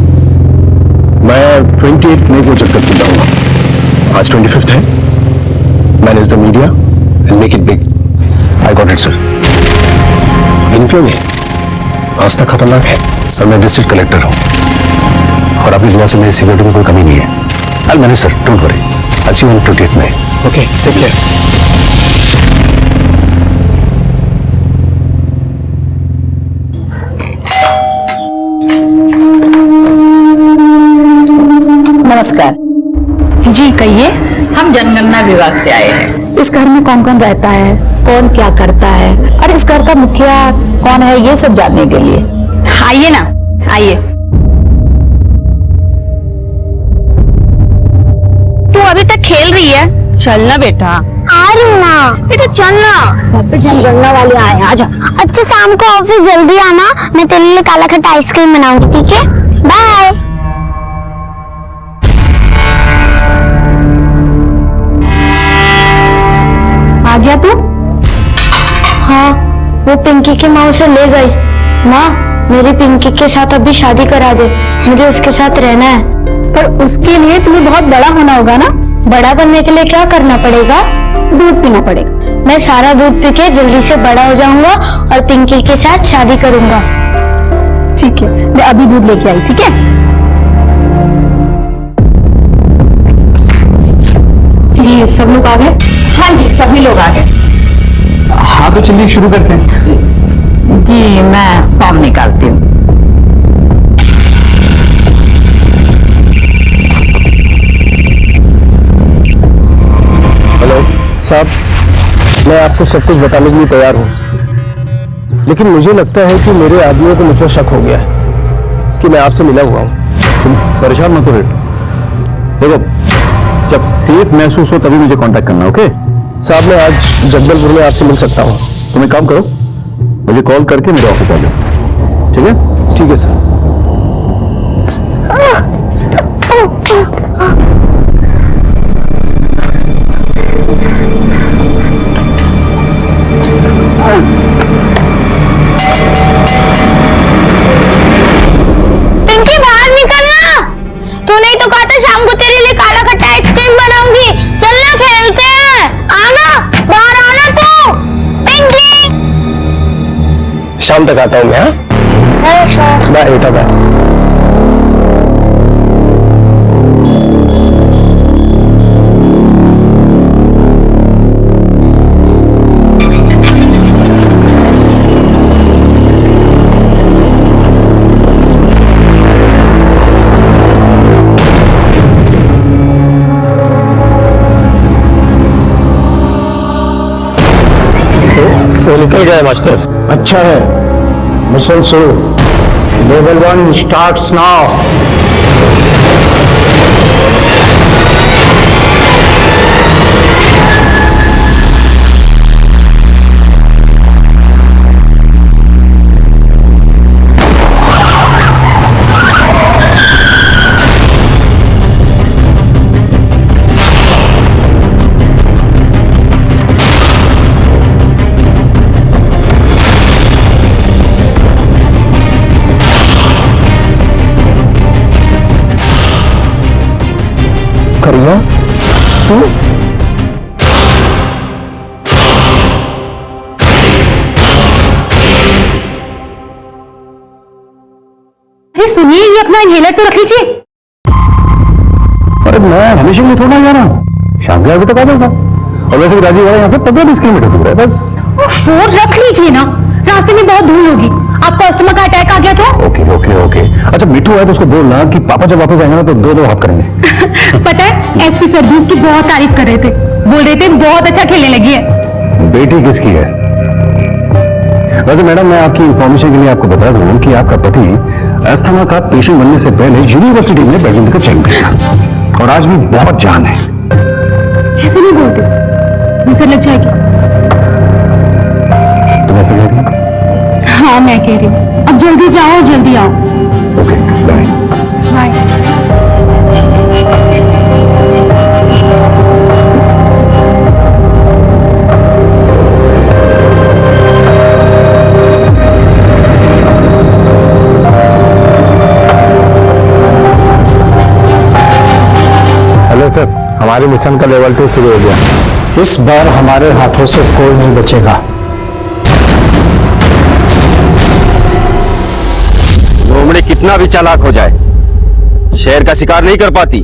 मैं 28 मई को जगदलपुर जाऊंगा। आज 25 है। Manage the media and make it big. I got it sir. अभी निकलोगे? रास्ता खतरनाक है। सर मैं डिस्ट्रिक्ट कलेक्टर हूं और आपकी दुआ से मेरी सिक्योरिटी में कोई कमी नहीं है। I manage sir, don't worry. अच्छी 28 मई। Okay, take care. नमस्कार जी, कहिए। हम जनगणना विभाग से आए हैं। इस घर में कौन कौन रहता है, कौन क्या करता है और इस घर का मुखिया कौन है, ये सब जानने के लिए। आइए ना, आइए। तू अभी तक खेल रही है? चलना बेटा। आ रही हूँ ना। बेटा चलना। पे जनगणना वाले आए, आजा। अच्छा, शाम को ऑफिस जल्दी आना, मैं तेरे लिए काला खट्टा आइसक्रीम बनाऊंगी, ठीक है? बाय। आ गया तू? हाँ, वो पिंकी की माँ उसे ले गई। माँ, मेरी पिंकी के साथ अभी शादी करा दे, मुझे उसके साथ रहना है। पर उसके लिए तुम्हें बहुत बड़ा होना होगा ना। बड़ा बनने के लिए क्या करना पड़ेगा? दूध पीना पड़ेगा। मैं सारा दूध पी के जल्दी से बड़ा हो जाऊंगा और पिंकी के साथ शादी करूंगा। ठीक है, मैं अभी दूध लेके आई, ठीक है? जी सब लोग आ गए? हाँ जी, सभी लोग आ गए। हाँ तो चलिए शुरू करते हैं। जी मैं फॉर्म निकालती हूँ। हेलो साहब, मैं आपको सब कुछ बताने के लिए तैयार हूँ, लेकिन मुझे लगता है कि मेरे आदमियों को मुझ पर शक हो गया है कि मैं आपसे मिला हुआ हूँ। तुम परेशान मत हो बेटा, देखो जब सेफ महसूस हो तभी मुझे कांटेक्ट करना, ओके? साहब मैं आज जगदलपुर में आपसे मिल सकता हूँ। तुम एक काम करो, मुझे कॉल करके मेरे ऑफिस आ जाओ, ठीक है? ठीक है सर। पिंकी बाहर निकलना। तूने ही तो कहा था शाम को तेरे लिए काला खट्टा आइसक्रीम बनाऊंगी। चलना खेलते हैं, आना, बाहर आना तू। पिंकी। शाम तक आता हूँ मैं। हाँ बाय बेटा, बाय। तो निकल गया मास्टर। अच्छा है, मिशन शुरू। Level 1 starts now. करिया तू? अरे सुनिए, ये अपना इनहेलर तो रख लीजिए। अरे मैं हमेशा नहीं थोड़ा जा रहा हूँ, शाम के 8 बजे तक आ जाऊंगा। और वैसे भी राजीव वाला यहाँ से 15-20 किलोमीटर दूर है बस। फोन रख लीजिए ना, रास्ते में बहुत धूल होगी, आपको अस्थमा का अटैक आ गया तो। Okay okay okay. अच्छा मिठू है तो उसको बोलना कि पापा जब वापस आएंगे ना तो 2-2 हाथ करेंगे। पता है, एसपी सर भी उसकी बहुत तारीफ कर रहे थे, बोल रहे थे बहुत अच्छा खेलने लगी है। बेटी किसकी है? वैसे मैडम मैं आपकी इंफॉर्मेशन के लिए आपको बता दूं कि आपका पति अस्थमा का पेशेंट बनने से पहले यूनिवर्सिटी में बैडमिंटन का चैंपियन था और आज भी बहुत जान है। ऐसे नहीं बोलते, नजर लग जाएगी। तुम ऐसे कह रही हो? हाँ मैं कह रही हूँ, अब जल्दी जाओ, जल्दी आओ। Okay bye. Bye. Hello sir, हमारे मिशन का लेवल 2 शुरू हो गया। इस बार हमारे हाथों से कोई नहीं बचेगा। लोमड़ी कितना भी चालाक हो जाए, शेर का शिकार नहीं कर पाती।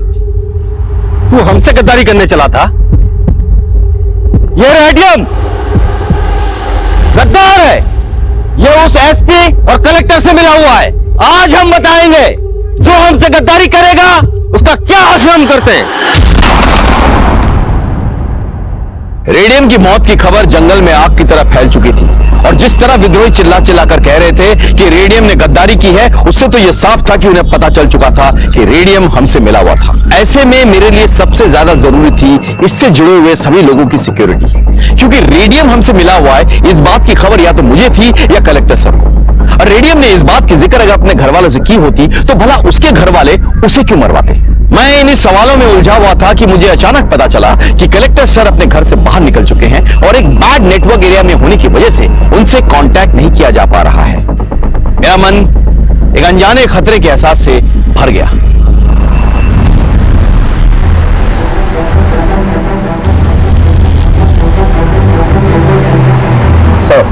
तू हमसे गद्दारी करने चला था। ये रेडियम गद्दार है, ये उस एसपी और कलेक्टर से मिला हुआ है। आज हम बताएंगे जो हमसे गद्दारी करेगा उसका क्या हश्र हम करते हैं। रेडियम की मौत की खबर जंगल में आग की तरह फैल चुकी थी और जिस तरह विद्रोही चिल्ला चिल्ला कर कह रहे थे कि रेडियम ने गद्दारी की है, उससे तो यह साफ था कि उन्हें पता चल चुका था कि रेडियम हमसे मिला हुआ था। ऐसे में मेरे लिए सबसे ज्यादा जरूरी थी इससे जुड़े हुए सभी लोगों की सिक्योरिटी, क्योंकि रेडियम हमसे मिला हुआ है इस बात की खबर या तो मुझे थी या कलेक्टर सर को। और रेडियम ने इस बात की जिक्र अगर अपने घर वालों से की होती तो भला उसके घर वाले उसे क्यों मरवाते। मैं इन सवालों में उलझा हुआ था कि मुझे अचानक पता चला कि कलेक्टर सर अपने घर से बाहर निकल चुके हैं और एक बैड नेटवर्क एरिया में होने की वजह से उनसे कांटेक्ट नहीं किया जा पा रहा है। मेरा मन एक अनजाने खतरे के एहसास से भर गया। सर,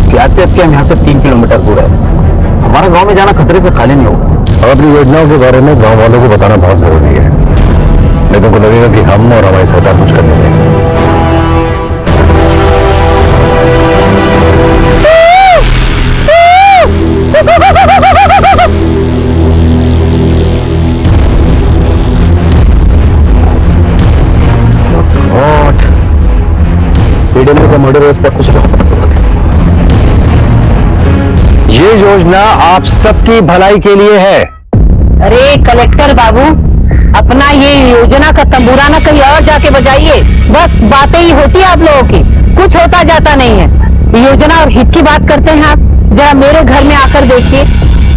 सीआरपीएफ के यहाँ से 3 किलोमीटर दूर है। हमारा गांव में जाना खतरे से खाली नहीं होगा। और अपनी योजनाओं के बारे में गांव वालों को बताना बहुत जरूरी है, नहीं तो उनको लगेगा कि हम और हमारी सरकार कुछ करने देंगे। का मर्डर पर कुछ ये योजना आप सबकी भलाई के लिए है। अरे कलेक्टर बाबू, अपना ये योजना का तंबूरा ना कहीं और जाके बजाइए। बस बातें ही होती है आप लोगों की, कुछ होता जाता नहीं है। योजना और हित की बात करते हैं आप। जरा मेरे घर में आकर देखिए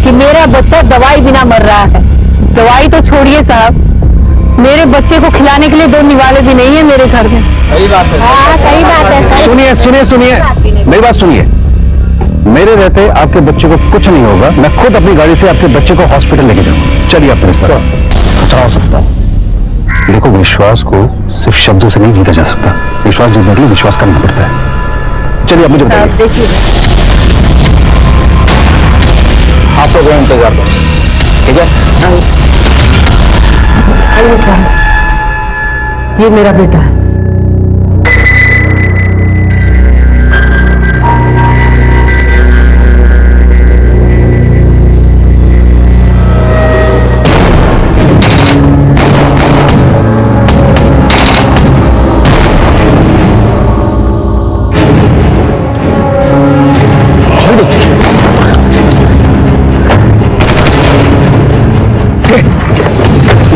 कि मेरा बच्चा दवाई बिना मर रहा है। दवाई तो छोड़िए साहब, मेरे बच्चे को खिलाने के लिए 2 निवाले भी नहीं है मेरे घर में। सही बात है। हाँ सही बात है। सुनिए सुनिए सुनिए, मेरी बात सुनिए। मेरे रहते आपके बच्चे को कुछ नहीं होगा। मैं खुद अपनी गाड़ी से आपके बच्चे को हॉस्पिटल लेके जाऊंगा। चलिए अपने साथ। खतरा हो सकता है। देखो, विश्वास को सिर्फ शब्दों से नहीं जीता जा सकता। विश्वास जीतने के लिए विश्वास करना पड़ता है। चलिए आप मुझे बताइए। देखिए आप लोग इंतजार करो, ठीक है? आइए साहब, ये मेरा बेटा है।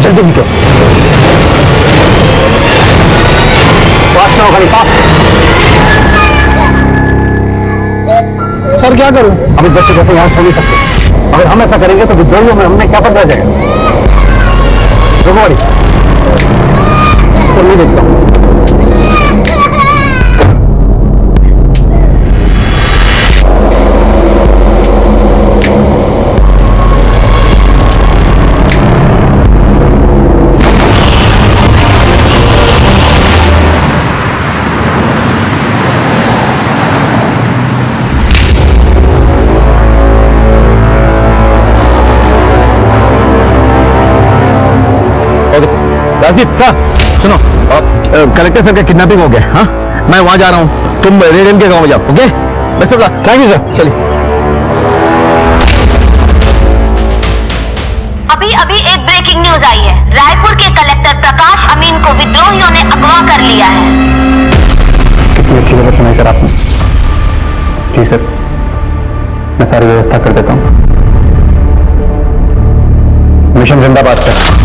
जल्दी निकलो। सर क्या करूं? अभी बच्चे कैसे यहाँ छोड़ नहीं सकते। अगर हम ऐसा करेंगे तो विद्रोहियों में हमने क्या पता जाएगा। तो नहीं देखता हूँ। राजीव सर सुनो, कलेक्टर सर का किडनैपिंग हो गया। हाँ, मैं वहां जा रहा हूँ, तुम रेडियम के गांव में जाओ। Okay, best of luck. Thank you sir. चलिए। अभी अभी एक ब्रेकिंग न्यूज आई है। रायपुर के कलेक्टर प्रकाश अमीन को विद्रोहियों ने अगवा कर लिया है। कितनी अच्छी खबर सुनाई सर आपने। जी सर, मैं सारी व्यवस्था कर देता हूँ। मिशन जिंदाबाद सर।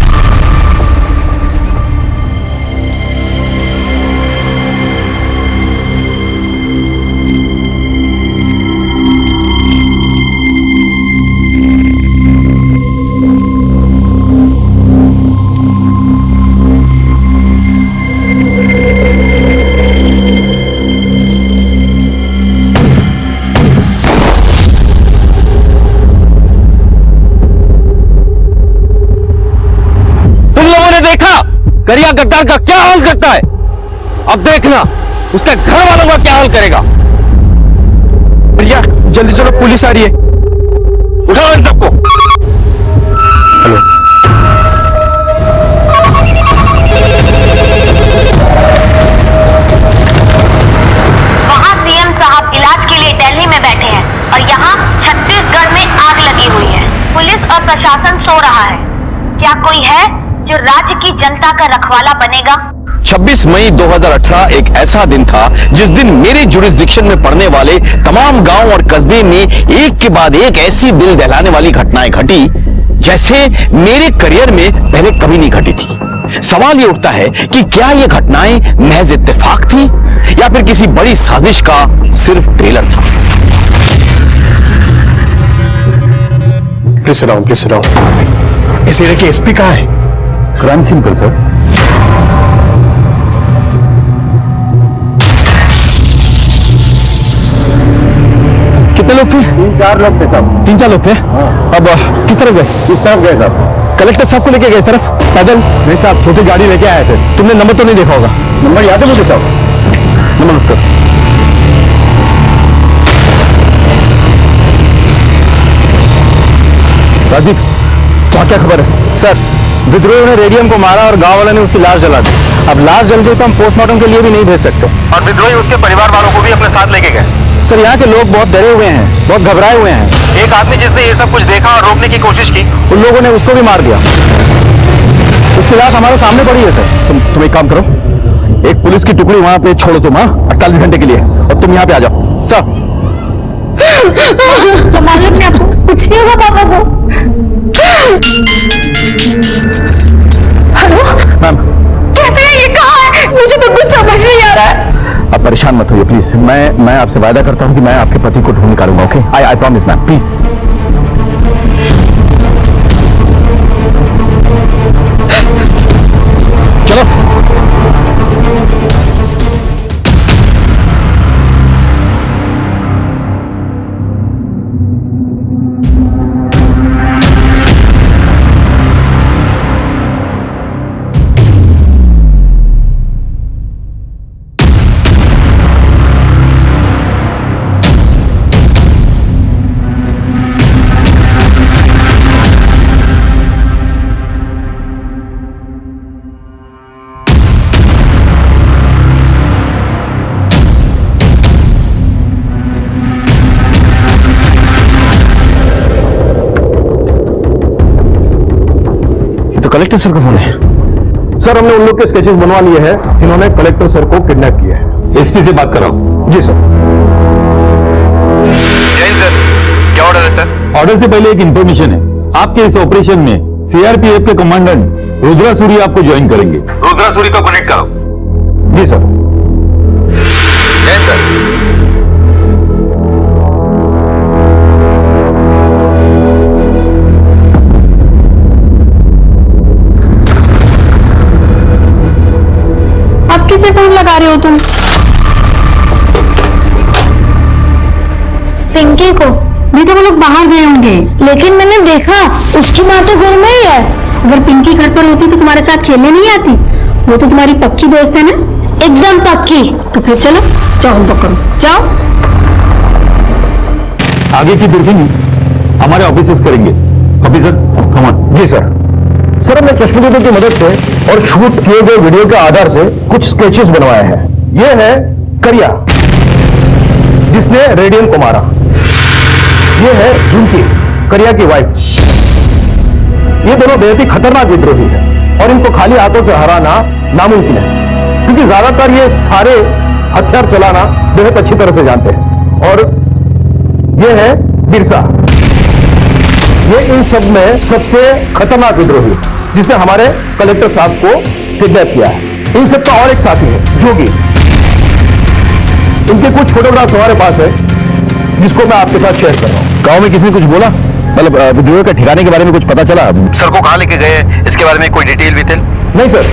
करिया गद्दार का क्या हाल करता है, अब देखना उसके घर वालों का क्या हाल करेगा। भैया जल्दी चलो, पुलिस आ रही है, उठाओ इन सबको। हेलो, वहाँ सीएम साहब इलाज के लिए दिल्ली में बैठे हैं और यहाँ छत्तीसगढ़ में आग लगी हुई है। पुलिस और प्रशासन सो रहा है। क्या कोई है जो राज्य की जनता का रखवाला बनेगा? 26 मई 2018 एक ऐसा दिन था जिस दिन मेरे जुरिस्डिक्शन में पड़ने वाले तमाम गांव और कस्बे में एक के बाद एक ऐसी दिल दहलाने वाली घटनाएं घटी जैसे मेरे करियर में पहले कभी नहीं घटी थी। सवाल ये उठता है कि क्या ये घटनाएं महज इत्तेफाक थी या फिर किसी बड़ी साजिश का सिर्फ ट्रेलर था। Please round, please round. इस एरिया के एसपी कहाँ है? क्राइम सीन पर सर। कितने लोग थे? 3-4 लोग थे साहब। 3-4 लोग थे। अब किस तरफ गए? इस तरफ गए साहब। कलेक्टर साहब को लेके गए इस तरफ? पैदल? नहीं साहब, छोटी गाड़ी लेके आए थे। तुमने नंबर तो नहीं देखा होगा? नंबर याद है मुझे साहब। नंबर नोट कर। राजीव, वहाँ क्या खबर है? सर विद्रोहियों ने रेडियम को मारा और गांव वालों ने उसकी लाश जला दी। अब लाश जल गई तो हम पोस्टमार्टम के लिए भी नहीं भेज सकते, और विद्रोही उसके परिवार वालों को भी अपने साथ लेके गए। सर यहाँ के लोग बहुत डरे हुए हैं, बहुत घबराए हुए हैं। एक आदमी जिसने ये सब कुछ देखा और रोकने की कोशिश की, उन लोगों ने उसको भी मार दिया। उसकी लाश हमारे सामने पड़ी है सर। तुम एक काम करो, एक पुलिस की टुकड़ी वहां पे छोड़ो तुम, 48 घंटे के लिए, और तुम यहाँ पे आ जाओ। सर संभाल लो अपने आप को, कुछ नहीं होगा पापा को। हेलो मैम, कैसे है, ये कहाँ है? मुझे तो कुछ समझ नहीं आ रहा है। आप परेशान मत होइए प्लीज। मैं आपसे वादा करता हूँ कि मैं आपके पति को ढूंढ निकालूंगा। Okay, I promise ma'am, please. चलो। कलेक्टर सर का फोन है। सर हमने उन लोग के स्केचेस बनवा लिए हैं, इन्होंने कलेक्टर सर को किडनैप किया है। एसपी से बात कर रहा हूँ। जी सर। जैन सर, क्या ऑर्डर है सर? ऑर्डर से पहले एक इंफॉर्मेशन है। आपके इस ऑपरेशन में सीआरपीएफ के कमांडेंट रुद्रा सूरी आपको ज्वाइन करेंगे। रुद्रा सूरी को कनेक्ट करो। जी सर। जैन सर, किसे फोन लगा रहे हो तुम? पिंकी को भी तो वो लोग बाहर गए होंगे, लेकिन मैंने देखा उसकी माँ तो घर में ही है। अगर पिंकी घर पर होती तो तुम्हारे साथ खेलने नहीं आती। वो तो तुम्हारी पक्की दोस्त है ना? एकदम पक्की। तो फिर चलो, जाओ पकड़ो, जाओ। आगे की ब्रीफिंग हमारे ऑफिसर्स करेंगे। Officer come on. जी सर। सर हमने चश्मदीदों की मदद से और शूट किए गए वीडियो के आधार से कुछ स्केचेस बनवाए हैं। ये है करिया जिसने रेडियन को मारा, ये है झुमकी करिया की वाइफ। ये दोनों बेहद ही खतरनाक विद्रोही है और इनको खाली हाथों से हराना नामुमकिन है, क्योंकि ज्यादातर ये सारे हथियार चलाना बेहद अच्छी तरह से जानते हैं। और ये है बिरसा, ये इन सब में सबसे खतरनाक विद्रोही जिसने हमारे कलेक्टर साहब को किडनैप किया है। इन सबका और एक साथी है जोगी, इनके कुछ फोटोग्राफ्स हमारे पास है जिसको मैं आपके साथ शेयर कर रहा हूं। गांव में किसी ने कुछ बोला, मतलब विद्रोह के ठिकाने के बारे में कुछ पता चला? सर को कहाँ लेके गए, इसके बारे में कोई डिटेल विटेल? नहीं सर,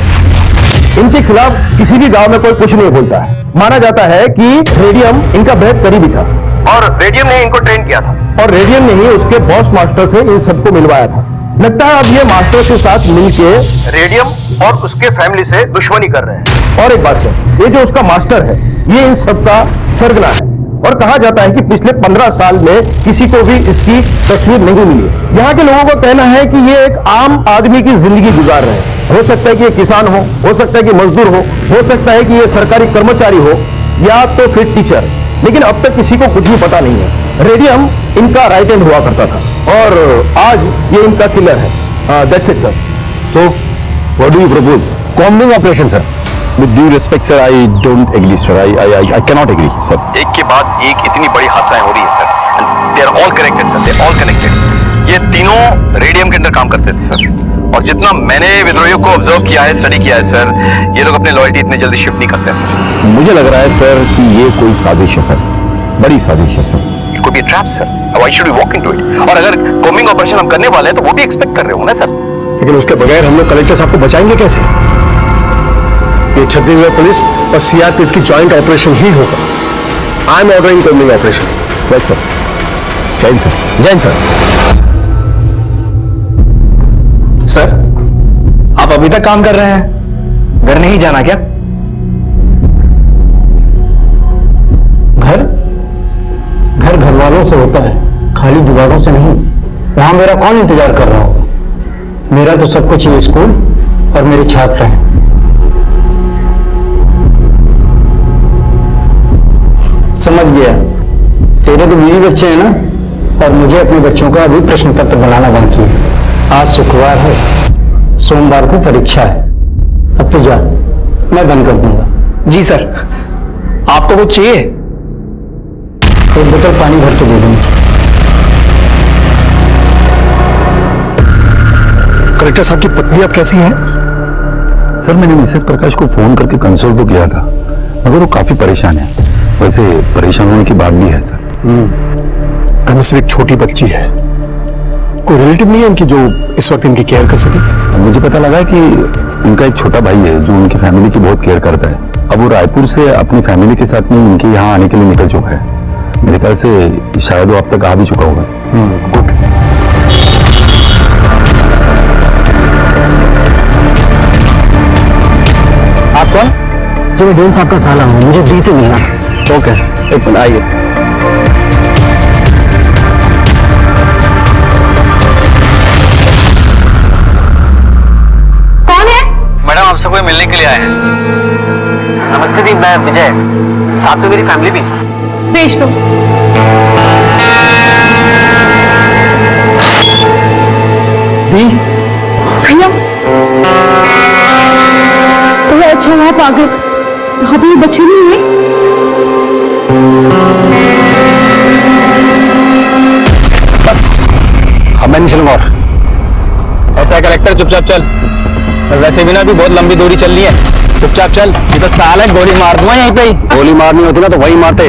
इनके खिलाफ किसी भी गांव में कोई कुछ नहीं बोलता है। माना जाता है कि रेडियम इनका बेहद करीबी था और रेडियम ने इनको ट्रेन किया था। और रेडियम ने ही उसके बॉस मास्टर से इन सबको मिलवाया था। लगता है अब ये मास्टर के साथ मिलके रेडियम और उसके फैमिली से दुश्मनी कर रहे हैं। और एक बात है, ये जो उसका मास्टर है ये इन सबका सरगना है और कहा जाता है कि पिछले 15 साल में किसी को भी इसकी तस्वीर नहीं मिली। यहाँ के लोगों का कहना है कि ये एक आम आदमी की जिंदगी गुजार रहे हैं। हो सकता है कि ये किसान हो सकता है कि मजदूर हो सकता है कि ये सरकारी कर्मचारी हो या तो फिर टीचर, लेकिन अब तक किसी को कुछ भी पता नहीं है। रेडियम इनका राइट हैंड हुआ करता था और आज ये इनका किलर है। That's it sir. So what do you propose? Combing operation sir. With due respect sir, I don't agree sir, I can not agree sir. एक के बाद एक इतनी बड़ी हादसाएं हो रही है sir, and they are all connected sir, they are all connected. ये तीनों रेडियम के अंदर काम करते थे सर, और जितना मैंने विद्रोहियों को ऑब्जर्व किया है, स्टडी किया है सर, ये लोग अपने लॉयल्टी इतने जल्दी शिफ्ट नहीं करते सर। मुझे लग रहा है सर कि ये कोई साजिश है सर, बड़ी साजिश है sir. It could be a trap sir, why should we walk into it? और अगर कॉम्बिंग ऑपरेशन हम करने वाले हैं तो वो भी एक्सपेक्ट कर रहे होंगे ना सर। लेकिन उसके बगैर हम लोग कलेक्टर साहब को बचाएंगे कैसे? ये छत्तीसगढ़ पुलिस और सीआरपीएफ की जॉइंट ऑपरेशन ही होगा। I am ordering combing operation. Right sir. Jain sir. Jain sir. Sir आप अभी तक काम कर रहे हैं, घर नहीं जाना क्या? घर घर घर वालों से होता है, खाली दीवारों से नहीं। वहां मेरा कौन इंतजार कर रहा होगा? मेरा तो सब कुछ ये स्कूल और मेरे छात्र हैं। समझ गया, तेरे तो बीवी बच्चे हैं ना, और मुझे अपने बच्चों का अभी प्रश्न पत्र बनाना बाकी है। आज शुक्रवार है, सोमवार को परीक्षा है। अब तो जा, मैं बंद कर दूंगा। जी सर। आपको कुछ चाहिए? एक बोतल पानी भर के दे दूंगा। कलेक्टर साहब की पत्नी आप कैसी हैं? सर मैंने मिसेस प्रकाश को फोन करके कंसल्ट तो किया था, मगर वो काफी परेशान है। वैसे परेशान होने की बात भी है सर। घर में सिर्फ एक छोटी बच्ची है, कोई रिलेटिव नहीं है इनकी जो इस वक्त इनकी केयर कर सके? मुझे पता लगा कि उनका एक छोटा भाई है जो उनकी फैमिली की बहुत केयर करता है। अब वो रायपुर से अपनी फैमिली के साथ में उनके यहाँ आने के लिए निकल चुका है। मेरे ख्याल से शायद वो अब तक आ भी चुका होगा। गुड। आप कौन? जी मैं डेन साहब का साला हूँ, मुझे डी से मिलना। ओके सर, एक मिनट आइए। कौन है? मैडम आपसे कोई मिलने के लिए आए हैं। नमस्ते दी, मैं विजय, साथ में मेरी फैमिली भी। भेज दो। भैया अच्छा आप आ गए, यहाँ पे बच्चे नहीं है? बस अब मैं नहीं चलूंगा और। ऐसा है कलेक्टर, चुपचाप चल। और वैसे भी ना भी बहुत लंबी दूरी चल रही है, चुपचाप चल। ये तो साला गोली मार दूंगा यहीं पे ही। गोली मारनी होती ना तो वही मारते,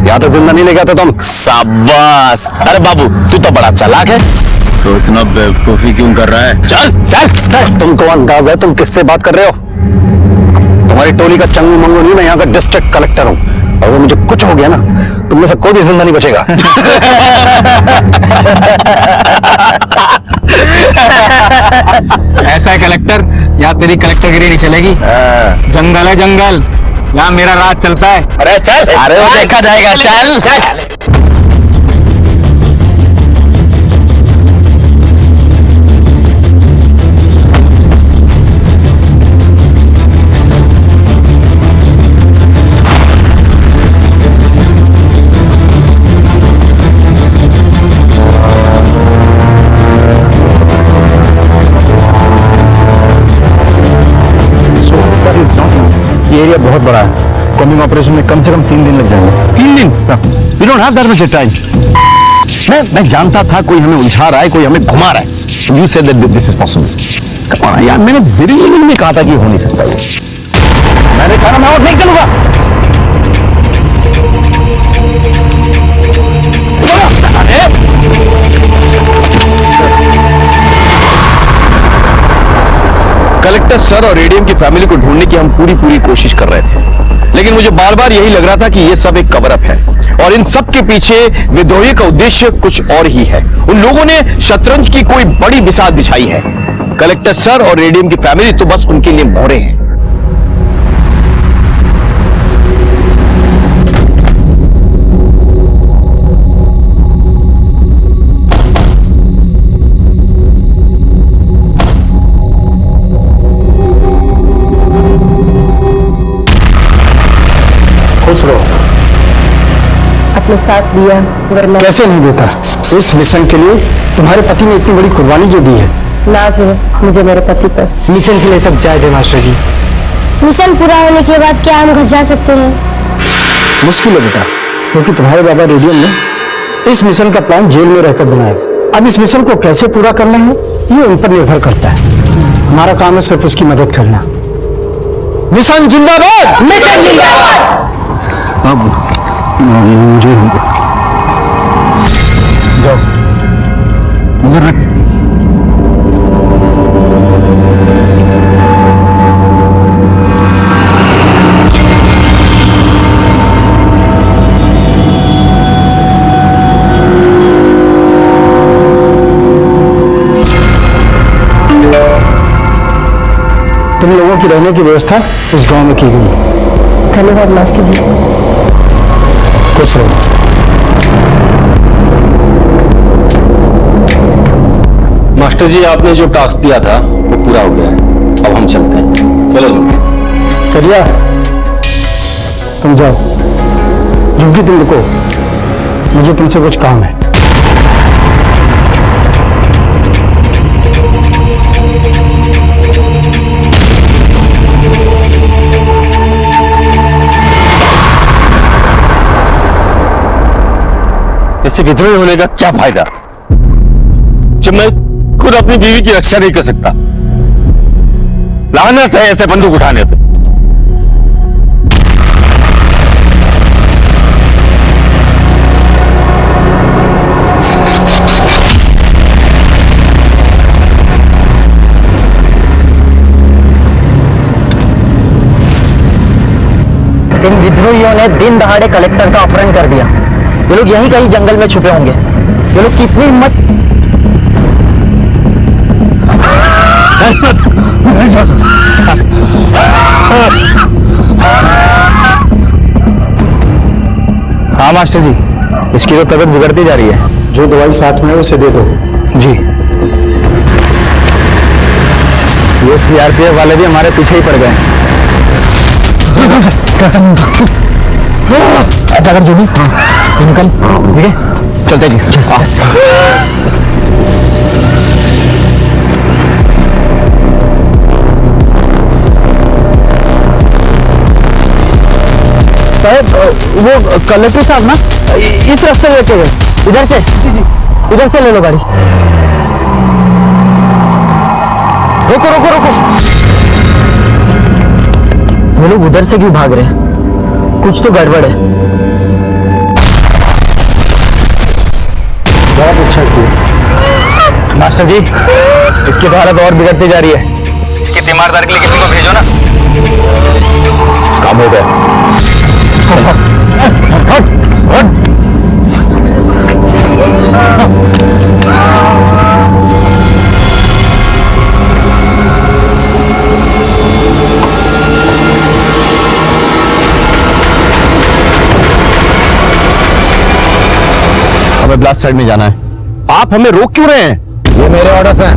या तो जिंदा नहीं ले जाते तुम। शाबाश। अरे बाबू तू तो बड़ा चालाक है। तो इतना बेवकूफी क्यों कर रहा है? चल चल चल। तुमको अंदाज है तुम किससे बात कर रहे हो? तुम्हारी टोली का चंगू मंगू नहीं, मैं यहाँ का डिस्ट्रिक्ट कलेक्टर हूँ। अगर मुझे कुछ हो गया ना, तुम में से कोई भी जिंदा नहीं बचेगा। ऐसा है कलेक्टर, यहाँ तेरी कलेक्टरगिरी नहीं चलेगी। जंगल है जंगल, यहाँ मेरा राज चलता है। अरे चल। अरे वो देखा जाएगा, चल। बहुत बड़ा है। कॉम्बिंग ऑपरेशन में कम से कम 3 दिन लग जाएंगे। 3 दिन sir, we don't have that much time. मैं जानता था कोई हमें उलझा रहा है, कोई हमें घुमा रहा है। You said that this is possible. Come on यार, मैंने बिल्कुल नहीं कहा था कि हो नहीं सकता ये। मैंने कहा मैं और नहीं चलूंगा। कलेक्टर सर और रेडियम की फैमिली को ढूंढने की हम पूरी कोशिश कर रहे थे, लेकिन मुझे बार बार यही लग रहा था कि ये सब एक कवर अप है और इन सब के पीछे विद्रोही का उद्देश्य कुछ और ही है। उन लोगों ने शतरंज की कोई बड़ी बिसात बिछाई है। कलेक्टर सर और रेडियम की फैमिली तो बस उनके लिए मोहरे हैं। खुश रहो। अपने साथ दिया वरना कैसे नहीं देता? इस मिशन के लिए तुम्हारे पति ने इतनी बड़ी कुर्बानी जो दी है, नाज है मुझे मेरे पति पर। मिशन के लिए सब जायज है मास्टर जी। मिशन पूरा होने के बाद क्या हम घर जा सकते हैं? मुश्किल है बेटा, क्योंकि तुम्हारे बाबा रेडियम ने इस मिशन का प्लान जेल में रहकर बनाया था। अब इस मिशन को कैसे पूरा करना है ये उन पर निर्भर करता है। हमारा काम है सिर्फ उसकी मदद करना। मिशन जिंदाबाद! मिशन जिंदाबाद! अब मुझे जाओ उधर रख। तुम लोगों की रहने की व्यवस्था इस गांव में की गई है। धन्यवाद मास्टर जी। खुश रहो। मास्टर जी, आपने जो टास्क दिया था वो पूरा हो गया है। अब हम चलते हैं। चलो करिया, तुम जाओ। झुग्गी तुम रुको, मुझे तुमसे कुछ काम है। इससे विद्रोही होने का क्या फायदा जब मैं खुद अपनी बीवी की रक्षा नहीं कर सकता? लानत है ऐसे बंदूक उठाने पे। इन विद्रोहियों ने दिन दहाड़े कलेक्टर का अपहरण कर दिया। ये लोग यहीं कहीं जंगल में छुपे होंगे। ये लोग कितनी हिम्मत। हाँ मास्टर जी, इसकी तो तबीयत बिगड़ती जा रही है। जो दवाई साथ में है उसे दे दो। जी। ये सीआरपीएफ वाले भी हमारे पीछे ही पड़ गए। ऐसा कर जोड़ी, निकल। ठीक है, चलते जी। साहब, वो कलेक्टर साहब ना इस रास्ते लेके गए। इधर से? इधर से ले लो गाड़ी। रुको रुको रुको, ये लोग उधर से क्यों भाग रहे हैं? कुछ तो गड़बड़ है। बहुत अच्छा किया मास्टर जी, इसकी तो हालत और बिगड़ती जा रही है। इसकी तीमारदार के लिए किसी को भेजो ना। काम हो गया। हट, हट। हमें ब्लास्ट साइड में जाना है। आप हमें रोक क्यों रहे हैं? ये मेरे ऑर्डर्स हैं।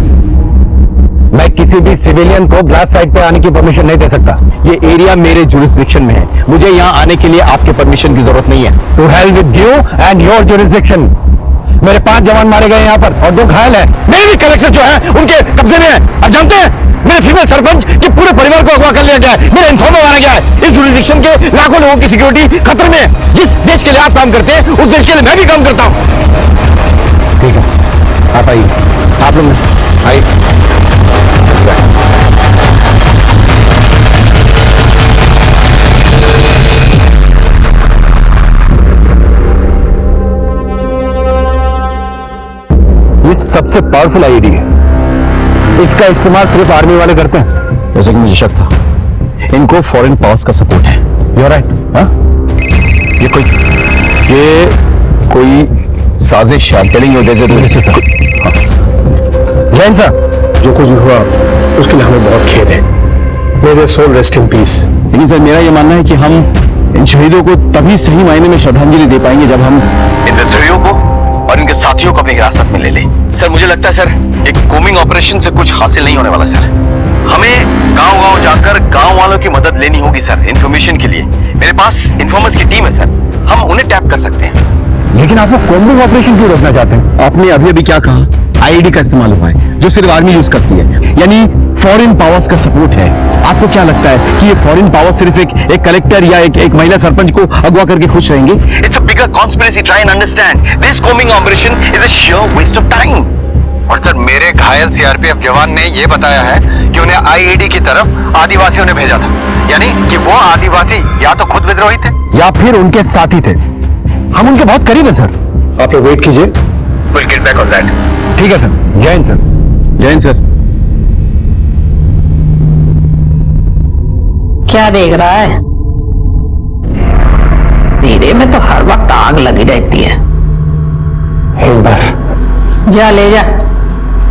मैं किसी भी सिविलियन को ब्लास्ट साइट पे आने की परमिशन नहीं दे सकता। ये एरिया मेरे जुरिस्डिक्शन में है। मुझे यहाँ आने के लिए आपके परमिशन की जरूरत नहीं है। To hell with you and your jurisdiction. मेरे 5 जवान मारे गए यहाँ पर और 2 घायल हैं। मेरे भी कलेक्टर जो है उनके कब्जे में है। अब जानते हैं मेरे फीमेल सरपंच के पूरे परिवार को अगवा कर लिया गया है, मेरा इन्फॉर्मर मारा गया है। इस जुरिडिक्शन के लाखों लोगों की सिक्योरिटी खतरे में है। जिस देश के लिए आप काम करते हैं उस देश के लिए मैं भी काम करता हूँ। ठीक है, आप आइए, आप लोग आइए। ये सबसे पावरफुल आईडी है। इसका इस्तेमाल सिर्फ आर्मी वाले करते हैं, जैसे कि मुझे शक था। इनको फॉरेन पावर्स का सपोर्ट है। You are right? हाँ, ये कोई साजिश है। टेलिंग यू जैसे जैन साहब, जो कुछ भी हुआ उसके लिए हमें बहुत खेद है। मेरे सोल रेस्ट इन पीस। लेकिन सर मेरा ये मानना है कि हम इन शहीदों को तभी सही मायने में श्रद्धांजलि दे पाएंगे जब हम इन विद्रोहियों को और इनके साथियों को अपनी हिरासत में ले लें। सर मुझे लगता है सर एक कोमिंग ऑपरेशन से कुछ हासिल नहीं होने वाला सर। हमें गांव-गांव जाकर गांव वालों की मदद लेनी होगी सर, इंफॉर्मेशन के लिए। मेरे पास इन्फॉर्मर्स की टीम है सर, हम उन्हें टैप कर सकते हैं। लेकिन आप वो कोमिंग ऑपरेशन क्यों रोकना चाहते हैं? आपने अभी अभी क्या कहा? आईडी का इस्तेमाल हुआ है जो सिर्फ आर्मी यूज करती है, यानी फॉरेन पावर्स का सपोर्ट है। आपको क्या लगता है कि ये फॉरेन पावर सिर्फ एक कलेक्टर या एक महिला सरपंच को अगवा करके खुश रहेंगे? It's a bigger conspiracy, try and understand. This combing operation is a sheer waste of time. और सर मेरे घायल सीआरपीएफ जवान ने यह बताया है कि उन्हें आईईडी की तरफ आदिवासियों ने भेजा था, यानी कि वो आदिवासी या तो खुद विद्रोही थे या फिर उनके साथी थे। हम उनके बहुत करीब है सर। आप लोग वेट कीजिए, will get back on that. ठीक है सर। जय हिंद सर। जय हिंद सर। क्या देख रहा है? धीरे में तो हर वक्त आग लगी रहती है। एक बार जा ले जा,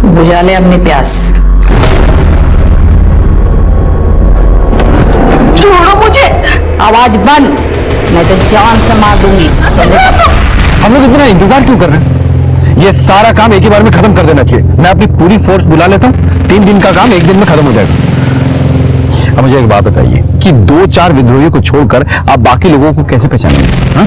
बुझा ले अपनी प्यास। छोड़ो मुझे। आवाज बंद, मैं तो जान से मार दूंगी। हम लोग इतना इंतजार क्यों कर रहे हैं? ये सारा काम एक ही बार में खत्म कर देना चाहिए। मैं अपनी पूरी फोर्स बुला लेता हूँ, 3 दिन का काम 1 दिन में खत्म हो जाएगा। अब मुझे एक बात बताइए कि 2-4 विद्रोहियों को छोड़कर आप बाकी लोगों को कैसे पहचानेंगे? हाँ?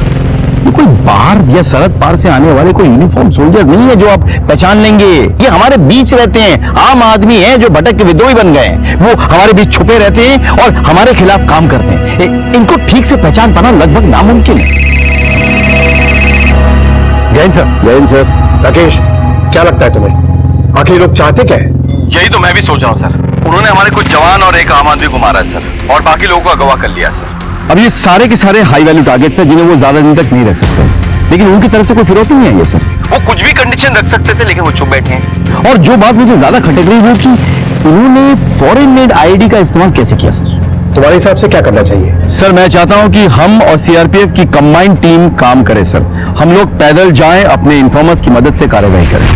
ये कोई बाहर या सरहद पार से आने वाले कोई यूनिफॉर्म सोल्जर्स नहीं है जो आप पहचान लेंगे। ये हमारे बीच रहते हैं, आम आदमी हैं जो भटक के विद्रोही बन गए हैं। वो हमारे बीच छुपे रहते हैं और हमारे खिलाफ काम करते हैं। इनको ठीक से पहचान पाना लगभग नामुमकिन है। जैन सर। जैन सर। राकेश, क्या लगता है तुम्हें आखिर लोग चाहते क्या है? यही तो मैं भी सोच रहा हूँ सर। उन्होंने हमारे कुछ जवान और एक आम आदमी को मारा है सर, और बाकी लोगों को अगवा कर लिया सर। अब ये सारे के सारे हाई वैल्यू टारगेट्स हैं जिन्हें वो ज्यादा दिन तक नहीं रख सकते, लेकिन उनकी तरफ से कोई फिरौती नहीं आई है सर। वो कुछ भी कंडीशन रख सकते थे, लेकिन वो चुप बैठे हैं। और जो बात मुझे ज्यादा खटक रही वो कि उन्होंने फॉरेन मेड आईडी का इस्तेमाल कैसे किया सर? तुम्हारे हिसाब से क्या करना चाहिए? सर मैं चाहता हूं कि हम और सीआरपीएफ की कंबाइंड टीम काम करे सर। हम लोग पैदल जाएं, अपने इन्फॉर्मर्स की मदद से कार्रवाई करें।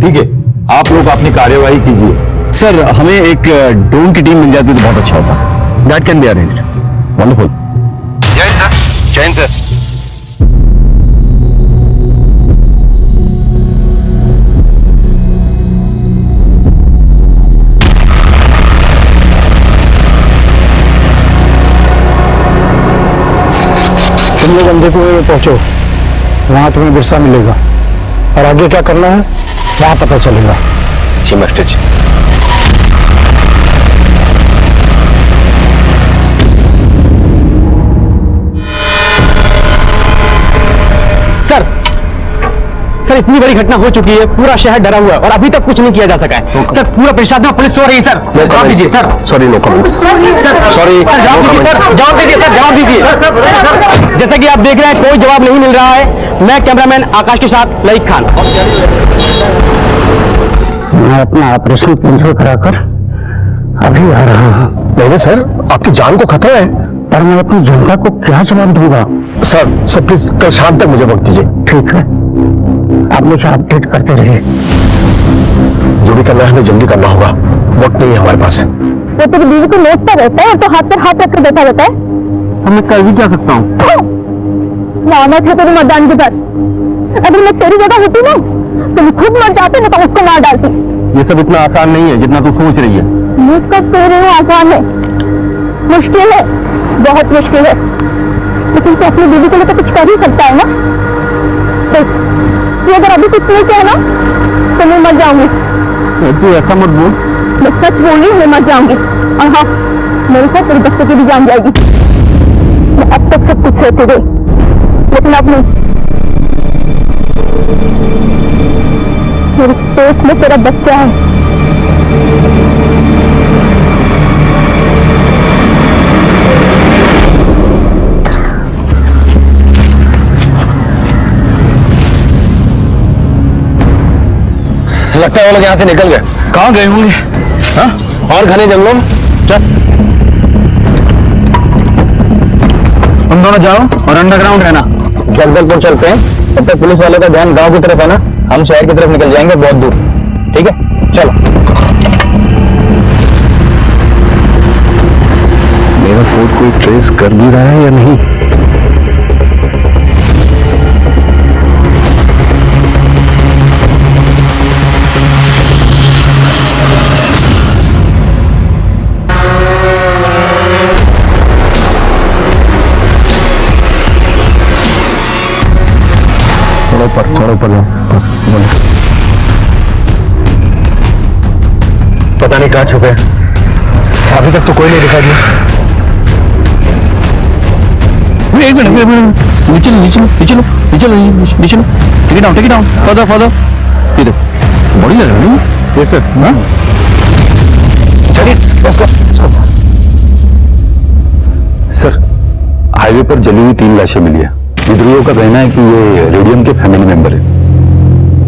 ठीक है, आप लोग अपनी कार्यवाही कीजिए। सर हमें एक ड्रोन की टीम मिल जाती तो बहुत अच्छा होता। That can be arranged. Wonderful. जय सर। जय सर। तुम लोग अंधे कुएं में पहुंचो, वहां तुम्हें बिरसा मिलेगा और आगे क्या करना है वहां पता चलेगा। जी मास्टर जी। सर इतनी बड़ी घटना हो चुकी है, पूरा शहर डरा हुआ है और अभी तक कुछ नहीं किया जा सका है। सर पूरा प्रशासन पुलिस सो रही है सर। जवाब दीजिए sir. Sorry, no comments. Sir sorry, जवाब दीजिए सर। जवाब दीजिए सर। जवाब दीजिए। जैसा कि आप देख रहे हैं कोई जवाब नहीं मिल रहा है। मैं कैमरामैन आकाश के साथ लईक खान। मैं अपना ऑपरेशन कैंसिल कराकर अभी आ रहा हूँ। नहीं सर, आपकी जान को खतरा है। पर मैं अपनी जनता को क्या जवाब दूंगा? सर प्लीज कल शाम तक मुझे वक्त दीजिए। ठीक है, आप मुझे अपडेट करते रहिए। जो भी करना है हमें जल्दी करना होगा, वक्त नहीं है हमारे पास। वो तेरी बीवी को नोट पर रहता है तो हाथ पर हाथ रखकर बैठा रहता है। मैं कर भी क्या सकता हूँ? लानत है तेरे मतदान के बाद। अगर मैं तेरी जगह होती ना तो मैं खुद मर जाती, ना तो उसको मार डालती। ये सब इतना आसान नहीं है जितना तू सोच रही है। मुझका कह रही हूँ आसान है, मुश्किल है, बहुत मुश्किल है। लेकिन तू अपनी बीवी के लिए तो कुछ कर ही सकता है ना। देख, तू अगर अभी कुछ नहीं कहना तो मैं मर जाऊंगी। तू ऐसा मत बोल। मैं सच बोल रही हूँ, मैं मर जाऊंगी। और हाँ, मेरे साथ तेरे बच्चे की भी जान जाएगी। मैं अब तक सब कुछ सहती गई, लेकिन अब नहीं। मेरे पेट में तेरा बच्चा है। लगता है वो लोग यहाँ से निकल गए। कहाँ गए होंगे? हाँ? और घने जंगलों में। चल, तुम दोनों जाओ और अंडरग्राउंड रहना। जगदलपुर चलते हैं, तब तक पुलिस वालों का ध्यान गांव की तरफ है ना, हम शहर की तरफ निकल जाएंगे बहुत दूर। ठीक है, चलो। मेरा फोन कोई ट्रेस कर भी रहा है या नहीं? थोड़ा ऊपर जाओ। पता नहीं कहाँ छुपे, अभी तक तो कोई नहीं दिखा दिया। एक मिनट, नीचे टेक डाउन, फर्दर। ये देखो, बड़ी लग रही है। Yes sir. हाँ, चलिए सर, हाईवे पर जली हुई 3 लाशें मिली है। विद्रोहियों का कहना है कि ये रेडियम के फैमिली मेंबर है।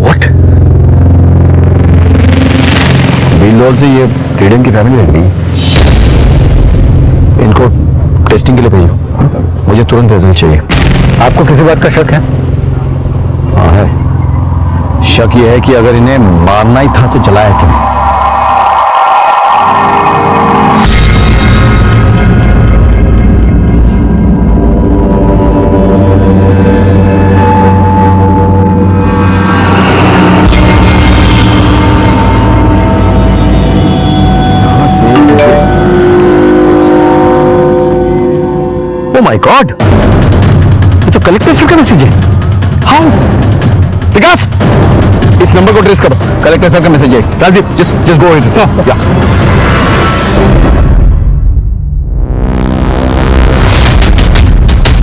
व्हाट? बिल्डोर से ये रेडियम की फैमिली लग रही है। इनको टेस्टिंग के लिए भेजो, मुझे तुरंत रिजल्ट चाहिए। आपको किसी बात का शक है? हाँ है। शक यह है कि अगर इन्हें मारना ही था तो जलाया क्यों? Oh my God! ये तो कलेक्टर सर का मैसेज है। हाउ? विकास, इस नंबर को ट्रेस करो। कलेक्टर सर का मैसेज है। Rajdeep, just go ahead. Yeah.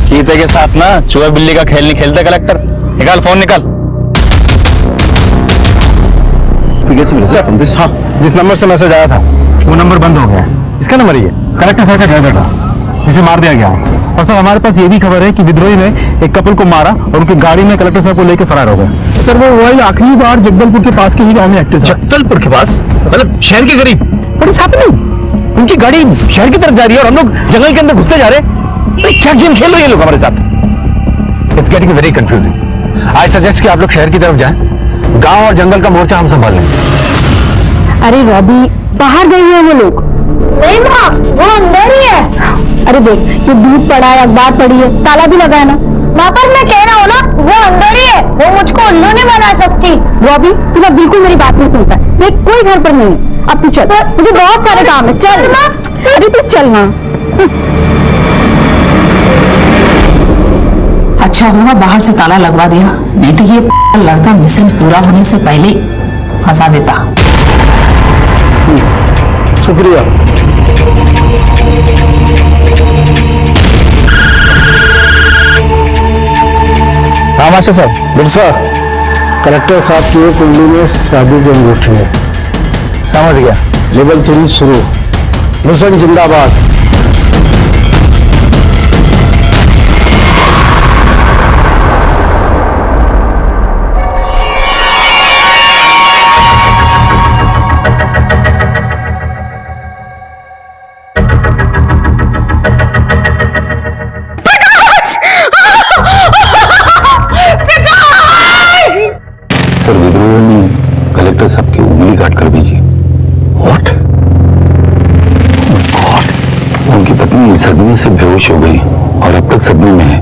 चीते के साथ ना चूहा बिल्ली का खेल नहीं खेलते कलेक्टर। निकाल फोन, निकाल। हाँ, जिस नंबर से मैसेज आया था वो नंबर बंद हो गया है। इसका नंबर ही है। कलेक्टर सर का ड्राइवर था, जिसे मार दिया गया है। और सर, हमारे पास ये भी खबर है कि विद्रोही ने एक कपल को मारा और उनकी गाड़ी में कलेक्टर साहब को लेकर फरार हो गए। सर, वो वही आखिरी बार जगदलपुर के पास के ही गांव में एक्टिव था। जगदलपुर के पास? मतलब शहर के करीब? What is happening? उनकी गाड़ी शहर की तरफ जा रही है और हम लोग जंगल के अंदर घुसते जा रहे हैं। क्या गेम खेल रहे हैं ये लोग हमारे साथ? It's getting very confusing. I suggest कि आप लोग शहर की तरफ जाएं, गांव और जंगल का मोर्चा हम संभाल लेंगे। अरे रॉबी, बाहर गई है वो लोग। नहीं माँ, वो अंदर ही है। अरे देख, ये दूध पड़ा है, अखबार पड़ी है, ताला भी लगा है ना। माँ, पर मैं कह रहा हूँ ना, वो अंदर ही है। वो मुझको उल्लू नहीं बना सकती। रॉबी, तू ना बिल्कुल मेरी बात नहीं सुनता। देख, कोई घर पर नहीं है। अब तू चल, मुझे बहुत सारे काम है। चल माँ, अरे तू चल माँ। अच्छा हुआ बाहर से ताला लगवा दिया, नहीं तो ये लड़का मिशन पूरा होने से पहले ही फंसा देता। शुक्रिया। हाँ मास्टर साहब। बिरसा, कलेक्टर साहब की कुंडली में शादी की अंगूठी है। समझ गया। लेवल चेंज शुरू। मिशन जिंदाबाद। सर, विद्रोहियों ने कलेक्टर साहब की उंगली काट कर भेजी। व्हाट? उनकी पत्नी सदमे से बेहोश हो गई और अब तक सदमे में है।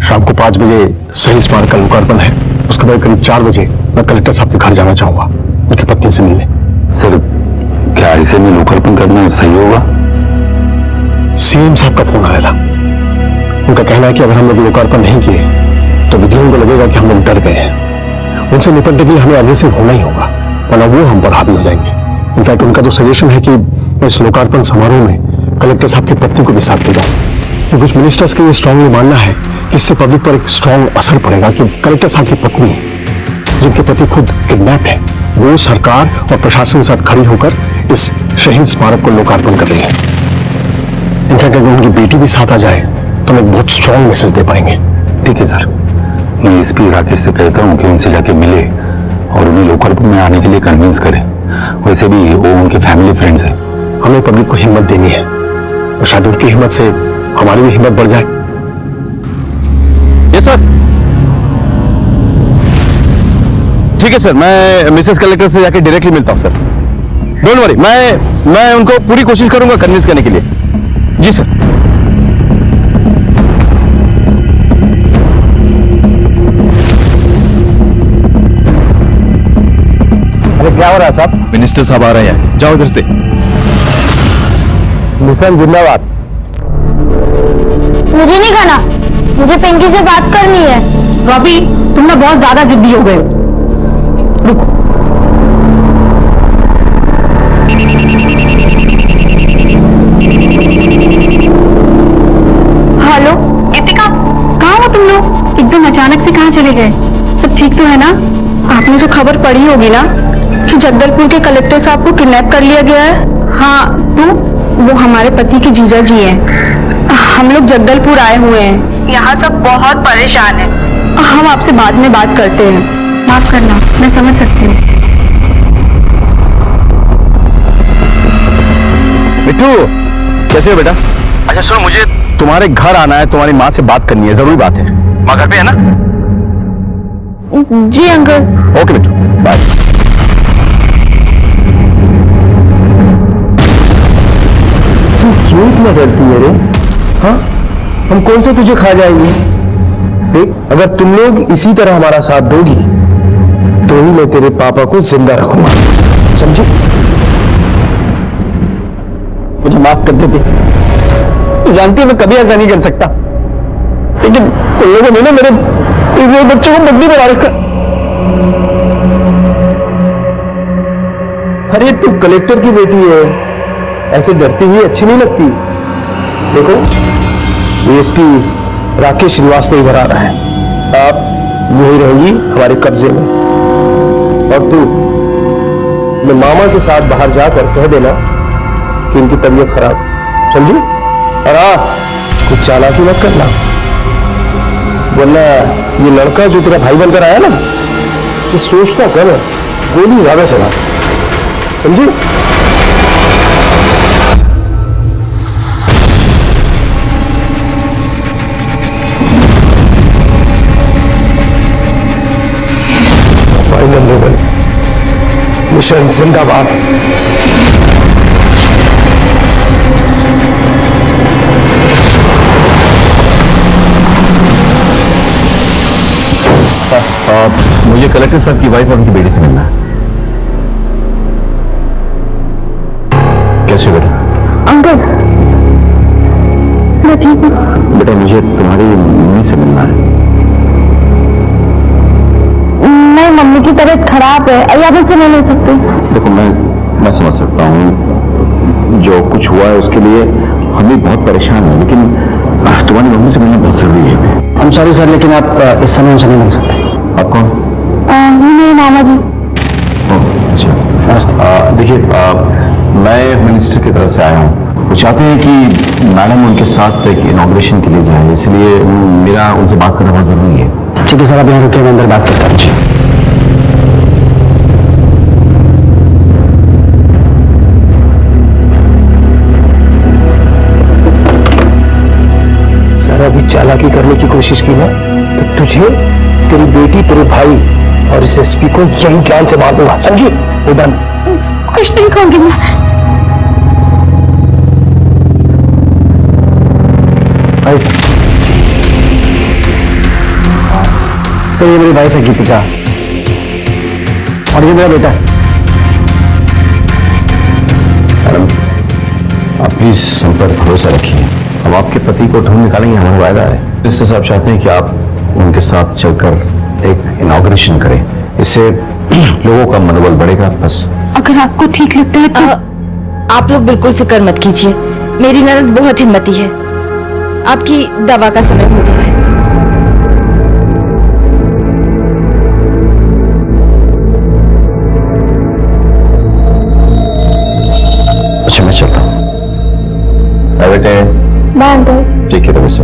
शाम को 5 बजे सही स्मारक का लोकार्पण है। उसके बाद करीब 4 बजे मैं कलेक्टर साहब के घर जाना चाहूंगा, उनकी पत्नी से मिलने। सर, क्या ऐसे में लोकार्पण करना सही होगा? सीएम साहब का फोन आया था। उनका कहना है कि अगर हम लोग लोकार्पण नहीं किए तो विद्रोहियों को लगेगा कि हम लोग डर गए हैं। उनसे निपटने के लिए हमें अग्रेसिव होना ही होगा, वरना वो हम पर हावी हो जाएंगे। इनफैक्ट उनका तो सजेशन है कि मैं इस लोकार्पण समारोह में कलेक्टर साहब की पत्नी को भी साथ ले जाऊं। कुछ मिनिस्टर्स का ये स्ट्रांगली मानना है कि इससे पब्लिक पर एक स्ट्रांग असर पड़ेगा कि कलेक्टर साहब की पत्नी, जिनके पति खुद किडनैप है, वो सरकार और प्रशासन के साथ खड़ी होकर इस शहीद स्मारक को लोकार्पण कर रही है। इनफैक्ट अगर उनकी बेटी भी साथ आ जाए तो हम एक बहुत स्ट्रांग मैसेज दे पाएंगे। ठीक है सर, मैं एसपी राकेश से कहता हूँ कि उनसे जाके मिले और उन्हें लोकार्पण में आने के लिए कन्विंस करें। वैसे भी वो उनके फैमिली फ्रेंड्स हैं। हमें पब्लिक को हिम्मत देनी है और शायद उनकी हिम्मत से हमारी भी हिम्मत बढ़ जाए। Yes sir. ठीक है सर, मैं मिसेस कलेक्टर से जाके डायरेक्टली मिलता हूं सर। डोंट वरी, मैं उनको पूरी कोशिश करूंगा कन्विंस करने के लिए। जी सर। अरे क्या हो रहा है साहब? मिनिस्टर साहब आ रहे हैं, जाओ इधर से। मिशन जिंदाबाद। मुझे नहीं खाना, मुझे पिंकी से बात करनी है। रॉबी, तुम ना बहुत ज्यादा जिद्दी हो गए हो। रुको। हेलो गीतिका, कहाँ हो तुम लोग? एकदम अचानक से कहाँ चले गए? सब ठीक तो है ना? आपने जो खबर पढ़ी होगी ना कि जगदलपुर के कलेक्टर साहब को किडनैप कर लिया गया है। हाँ, तू? वो हमारे पति के जीजा जी हैं। हम लोग जगदलपुर आए हुए हैं, यहाँ सब बहुत परेशान हैं। हम आपसे बाद में बात करते हैं। माफ करना, मैं समझ सकती हूँ। मिट्टू, कैसे हो बेटा? अच्छा सुनो, मुझे तुम्हारे घर आना है, तुम्हारी माँ से बात करनी है, जरूरी बात है। माँ घर पे है ना? जी अंकल। ओके मिट्टू, बाय। तू क्यों इतना डरती है रे? हाँ, हम कौन से तुझे खा जाएंगे? देख, अगर तुम लोग इसी तरह हमारा साथ दोगी तो ही मैं तेरे पापा को जिंदा रखूंगा, समझी? मुझे माफ कर दे। तू जानती है मैं कभी ऐसा नहीं कर सकता, लेकिन उन लोगों ने ना मेरे बच्चों को बंदी बना रखा। अरे तू कलेक्टर की बेटी है, ऐसे डरती हुई अच्छी नहीं लगती। देखो, एसपी राकेश श्रीवास्तव इधर आ रहा है, आप यही रहेंगी हमारे कब्जे में। और तू मैं मामा के साथ बाहर जाकर कह देना कि इनकी तबीयत खराब है, समझी? और कुछ चालाकी मत करना, वरना ये लड़का जो तेरा भाई बनकर आया ना, ये सोचता कम है, गोली ज्यादा चला, समझी? फाइनल लेवल मिशन जिंदाबाद। मुझे कलेक्टर साहब की वाइफ और उनकी बेटी से मिलना है। कैसे हो बेटा? अंकल, मैं ठीक हूँ। बेटा मुझे तुम्हारी मम्मी से मिलना है। नहीं, मम्मी की तबीयत खराब है, अयाबत से नहीं मिल सकती। देखो मैं समझ सकता हूँ, जो कुछ हुआ है उसके लिए हम भी बहुत परेशान हैं, लेकिन तुम्हारी मम्मी से मिलना बहुत जरूरी है। हम सॉरी सर, लेकिन आप इस समय उनसे नहीं मिल सकते। आप कौन? मेरे मामा जी। अच्छा, देखिए मैं मिनिस्टर की तरफ से आया हूँ। वो चाहते हैं कि मैडम उनके साथ एक इनॉग्रेशन के लिए जाए, इसलिए मेरा उनसे बात करना बहुत जरूरी है। ठीक है सर, आप यहाँ रुकिए, मैं अंदर बात करता हूँ। सर, अभी चालाकी करने की कोशिश की ना तो तुझे, तेरी बेटी, तेरे भाई और इस एसपी को यही जान से मार दूंगा, समझी? वो डन। कुछ नहीं खाऊंगी मैं। सर, ये मेरी वाइफ है गीतिका और ये मेरा बेटा है। मैडम आप प्लीज हम पर भरोसा रखिए, हम आपके पति को ढूंढ निकालेंगे, हमारा वायदा है। मिनिस्टर साहब चाहते हैं कि आप उनके साथ चलकर एक इनॉग्रेशन करें, इससे लोगों का मनोबल बढ़ेगा। बस अगर आपको ठीक लगता है तो आप लोग बिल्कुल फिक्र मत कीजिए, मेरी ननद बहुत हिम्मती है। आपकी दवा का समय हो गया है। अच्छा मैं चलता हूँ। बेटे बाय अंकल। ठीक है रवि सर।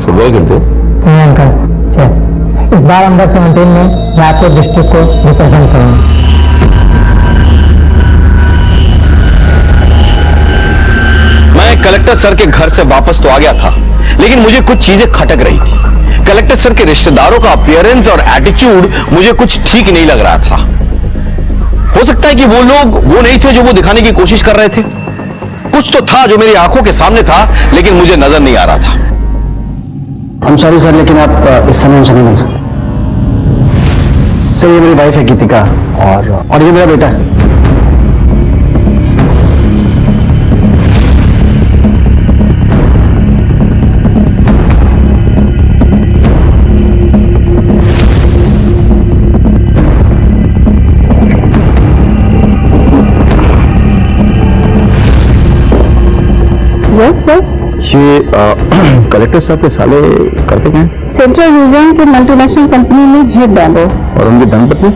फुटबॉल खेलते हो? नहीं अंकल, चेस। इस बार अंडर 17 में मैं आपके डिस्ट्रिक्ट को रिप्रेजेंट करूंगा। मैं कलेक्टर सर के घर से वापस तो आ गया था, लेकिन मुझे कुछ चीजें खटक रही थी। कलेक्टर सर के रिश्तेदारों का अपीयरेंस और एटीट्यूड मुझे कुछ ठीक नहीं लग रहा था। हो सकता है कि वो लोग वो नहीं थे जो वो दिखाने की कोशिश कर रहे थे। कुछ तो था जो मेरी आंखों के सामने था, लेकिन मुझे नजर नहीं आ रहा था। हम सॉरी सर, लेकिन आप इस समय हमसे नहीं मिल सकते। सर ये मेरी वाइफ है गीतिका, और ये मेरा बेटा है। Yes sir. ये कलेक्टर साहब के साले करते क्या हैं? सेंट्रल रीजन के मल्टीनेशनल कंपनी में हेड है वो। और उनकी धर्मपत्नी?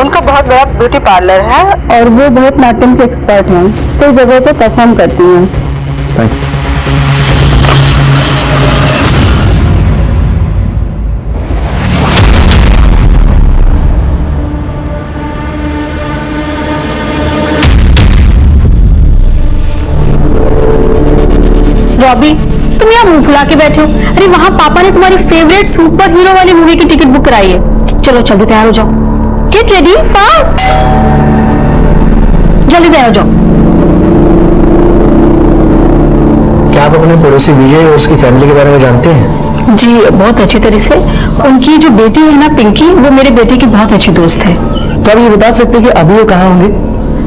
उनका बहुत बड़ा ब्यूटी पार्लर है और वो बहुत नाट्यम के एक्सपर्ट हैं, कई जगह पे परफॉर्म करती हैं। Thank you. रॉबी, तुम यहाँ मुंह फुला के बैठे हो? अरे वहाँ पापा ने तुम्हारी फेवरेट सुपर हीरो वाली मूवी की टिकट बुक कराई है। चलो जल्दी तैयार हो जाओ। गेट रेडी फास्ट, जल्दी तैयार हो जाओ। क्या आप अपने पड़ोसी विजय और उसकी फैमिली के बारे में जानते हैं? जी बहुत अच्छी तरह से। उनकी जो बेटी है ना पिंकी, वो मेरे बेटे की बहुत अच्छी दोस्त है। तो आप ये बता सकते हैं कि अभी वो कहाँ होंगे?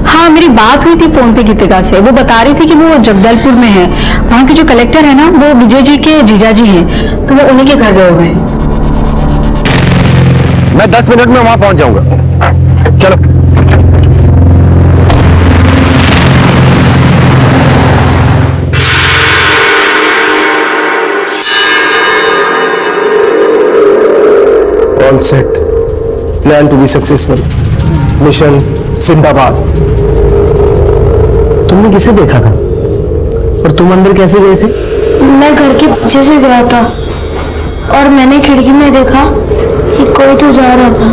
हाँ, मेरी बात हुई थी फोन पे गीतिका से। वो बता रही थी कि वो जगदलपुर में है। वहाँ के जो कलेक्टर है ना, वो विजय जी के जीजा जी हैं, तो वो उन्हीं के घर गए हुए हैं। मैं 10 मिनट में वहां पहुंच जाऊंगा। चलो। All set, plan to be successful, mission जिंदाबाद। तुमने किसे देखा था और तुम अंदर कैसे गए थे? मैं घर के पीछे से गया था और मैंने खिड़की में देखा कि कोई तो जा रहा था।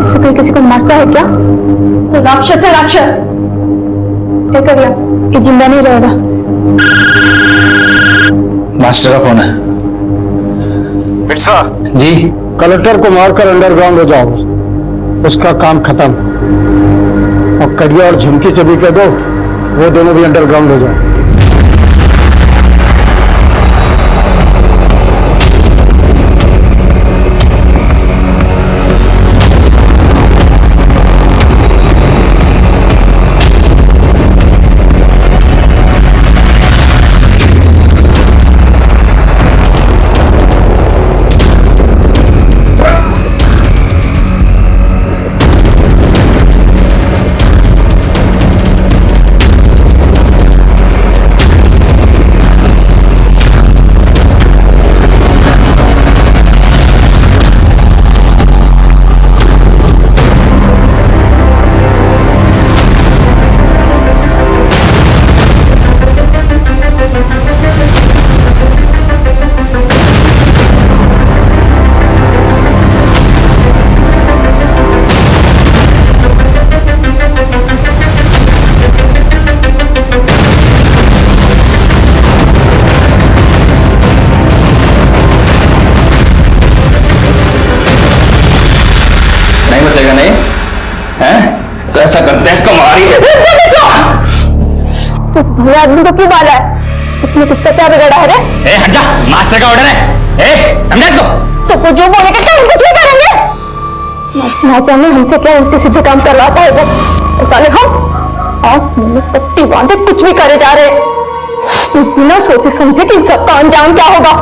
ऐसे कोई किसी को मारता है क्या? तो राक्षस है, राक्षस। क्या कर लिया कि जिंदा नहीं रहेगा? मास्टर का फोन है। मिर्जा जी। कलेक्टर को मारकर अंडरग्राउंड हो जाओ, उसका काम खत्म। और कड़िया और झुमकी से भी कह दो वो दोनों भी अंडरग्राउंड हो जाए। बचेगा नहीं है? तो ऐसा करते हैं, इसको मारिए। उस भैया आदमी को क्यों मारा है? उसने किसका क्या बिगाड़ा है रे? हट जा, मास्टर का ऑर्डर है। समझा इसको? तो वो जो बोलेगा क्या हम कुछ नहीं करेंगे। ना जाने हमसे क्या उल्टे सीधे काम करवाता है वो साले। हम आंख में पट्टी बांधे कुछ भी करे जा रहे, बिना सोचे समझे कि इन सबका अंजाम क्या होगा।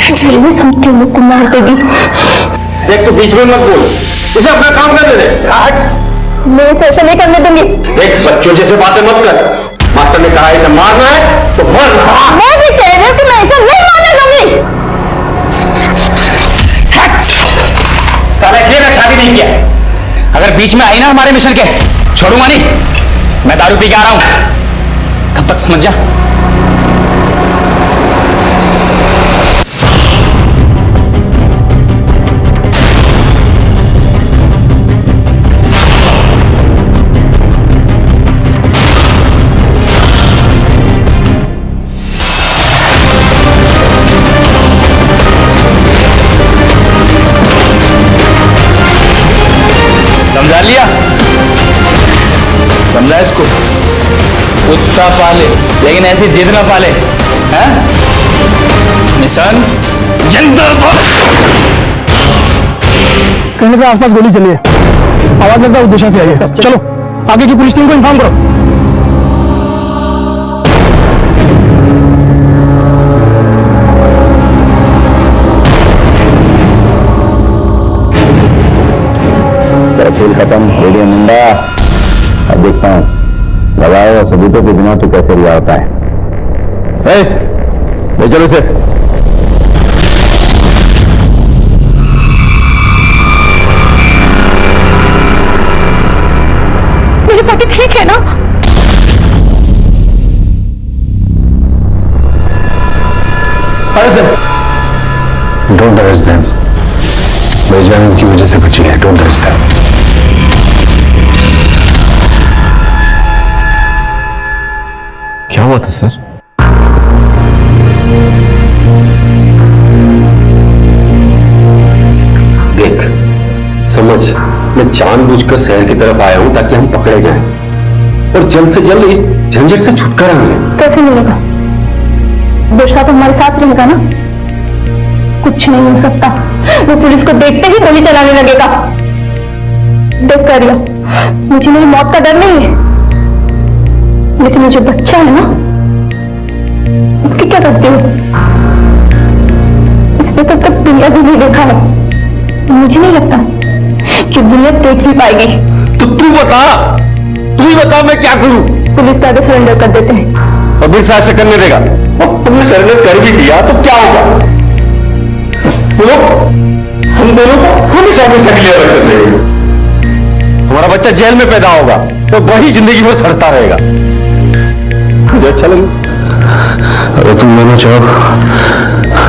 जैसे समझती लोग को मार देगी। देख तो बीच में मत बोल, इसे अपना काम करने दे। हट। मैं इसे ऐसा नहीं करने दूंगी। देख बच्चों जैसे बातें मत कर, मास्टर ने कहा इसे मारना है तो मार। मैं भी कह रही हूँ कि मैं इसे नहीं मारने दूंगी। साला इसलिए मैं शादी नहीं किया, अगर बीच में आई ना हमारे मिशन के, छोड़ूंगा नहीं। मैं दारू पी के आ रहा हूं, तब तक समझ जा। समझा लिया? समझा इसको? कुत्ता पाले लेकिन ऐसी जिद ना पाले, हैं? मिशन जिंदाबाद। कहने के आसपास गोली चली है, आवाज लगता है उस दिशा से आई है। चलो आगे की पुलिस टीम को इन्फॉर्म करो। खेल खत्म हो गया मुंडा। अब देखता हूँ दवाओं और सबूतों के बिना तो कैसे रिहा होता है। ले चलो इसे। मेरे पति ठीक है ना? Don't arrest them. बेजान की वजह से बची है। Don't arrest them. क्या हुआ था सर? देख समझ, मैं जानबूझकर शहर की तरफ आया हूं ताकि हम पकड़े जाएं और जल्द से जल्द इस झंझट से छुटकारा मिले। कैसे मिलेगा? बेशा तो हमारे साथ रहेगा ना? कुछ नहीं हो सकता, वो पुलिस को देखते ही गोली चलाने लगेगा। देख कर लिया, मुझे मेरी मौत का डर नहीं है, लेकिन ये जो बच्चा है ना, इसकी क्या करती हो? इसने तब तक दुनिया भी नहीं देखा है। मुझे नहीं लगता कि दुनिया देख भी पाएगी। तो तू ही बता मैं क्या करूं? पुलिस का आगे सरेंडर कर देते हैं। और फिर से करने देगा? पुलिस सरेंडर कर भी दिया तो क्या होगा? बोलो, हम दोनों को हमेशा क्लियर कर देंगे। हमारा बच्चा जेल में पैदा होगा तो वही जिंदगी भर सड़ता रहेगा। मुझे अच्छा लगे। अगर तुम दोनों चाहो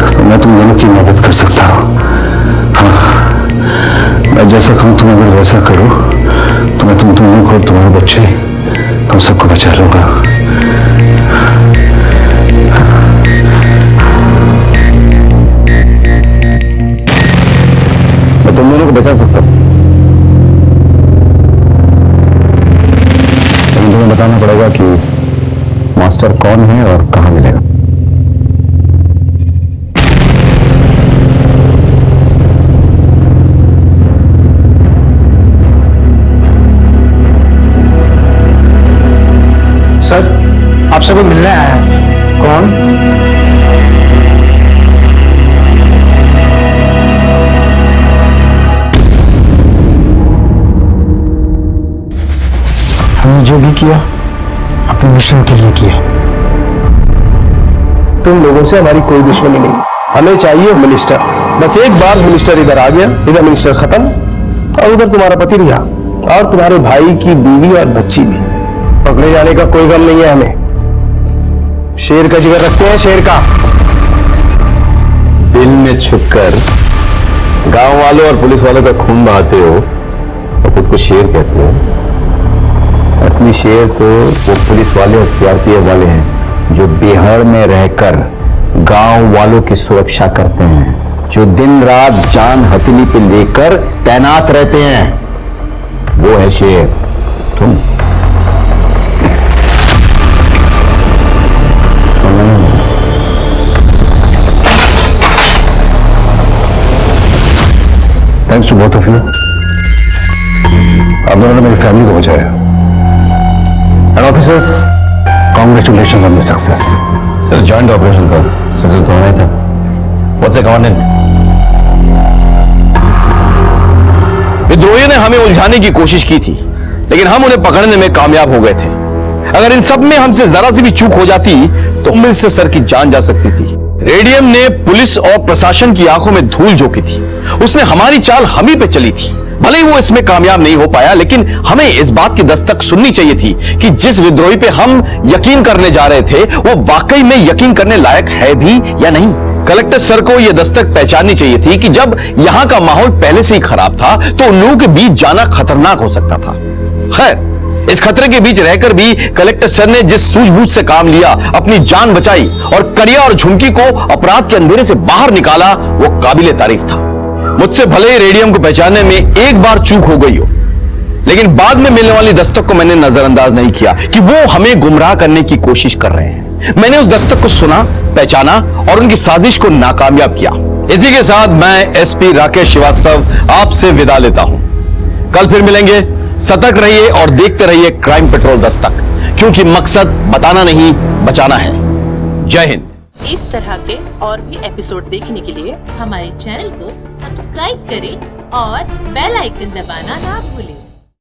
तो मैं तुम दोनों की मदद कर सकता हूँ। हाँ, मैं जैसा कहूँ तुम अगर वैसा करो तो मैं तुम दोनों को, तुम्हारे बच्चे, तुम सबको बचा लूंगा। मैं तुम दोनों को बचा सकता हूँ, लेकिन तुम्हें बताना पड़ेगा कि मास्टर कौन है और कहां मिलेगा। सर आपसे कोई मिलने आया है। कौन? हमने जो भी किया अपने मिशन के लिए किया। तुम लोगों से हमारी कोई दुश्मनी नहीं, हमें चाहिए मिनिस्टर। बस एक बार मिनिस्टर इधर आ गया, इधर मिनिस्टर खत्म और उधर तुम्हारा पति रिहा और तुम्हारे भाई की बीवी और बच्ची भी। पकड़े जाने का कोई गम नहीं है हमें। शेर का जिगर रखते हैं, शेर का। दिल में छुपकर गांव वालों और पुलिस वालों का खून बहाते हो और खुद को शेर कहते हो। असली शेर तो वो पुलिस वाले और सीआरपीएफ वाले हैं जो बिहार में रहकर गांव वालों की सुरक्षा करते हैं, जो दिन रात जान हथेली पे लेकर तैनात रहते हैं। वो है शेर। तुम thanks to both of you, आप दोनों ने मेरी फैमिली को बचाया। And officers, congratulation on your success. Sir joint operation का सक्सेस तो होना ही था। What's the commandant? विद्रोहियों ने हमें उलझाने की कोशिश की थी, लेकिन हम उन्हें पकड़ने में कामयाब हो गए थे। अगर इन सब में हमसे जरा सी भी चूक हो जाती तो मिल से सर की जान जा सकती थी। रेडियम ने पुलिस और प्रशासन की आंखों में धूल झोंकी थी। उसने हमारी चाल हम ही पे चली थी। भले ही वो इसमें कामयाब नहीं हो पाया, लेकिन हमें इस बात की दस्तक सुननी चाहिए थी कि जिस विद्रोही पे हम यकीन करने जा रहे थे वो वाकई में यकीन करने लायक है भी या नहीं। कलेक्टर सर को यह दस्तक पहचाननी चाहिए थी कि जब यहां का माहौल पहले से ही खराब था तो उन लोगों के बीच जाना खतरनाक हो सकता था। खैर, इस खतरे के बीच रहकर भी कलेक्टर सर ने जिस सूझबूझ से काम लिया, अपनी जान बचाई और करिया और झुमकी को अपराध के अंधेरे से बाहर निकाला, वो काबिले तारीफ था। मुझसे भले ही रेडियम को पहचानने में एक बार चूक हो गई हो, लेकिन बाद में मिलने वाली दस्तक को मैंने नजरअंदाज नहीं किया कि वो हमें गुमराह करने की कोशिश कर रहे हैं। मैंने उस दस्तक को सुना, पहचाना और उनकी साजिश को नाकामयाब किया। इसी के साथ मैं एसपी राकेश श्रीवास्तव आपसे विदा लेता हूं। कल फिर मिलेंगे। सतर्क रहिए और देखते रहिए क्राइम पेट्रोल दस्तक, क्योंकि मकसद बताना नहीं, बचाना है। जय हिंद। इस तरह के और भी एपिसोड देखने के लिए हमारे चैनल को सब्सक्राइब करें और बेल आइकन दबाना ना भूलें।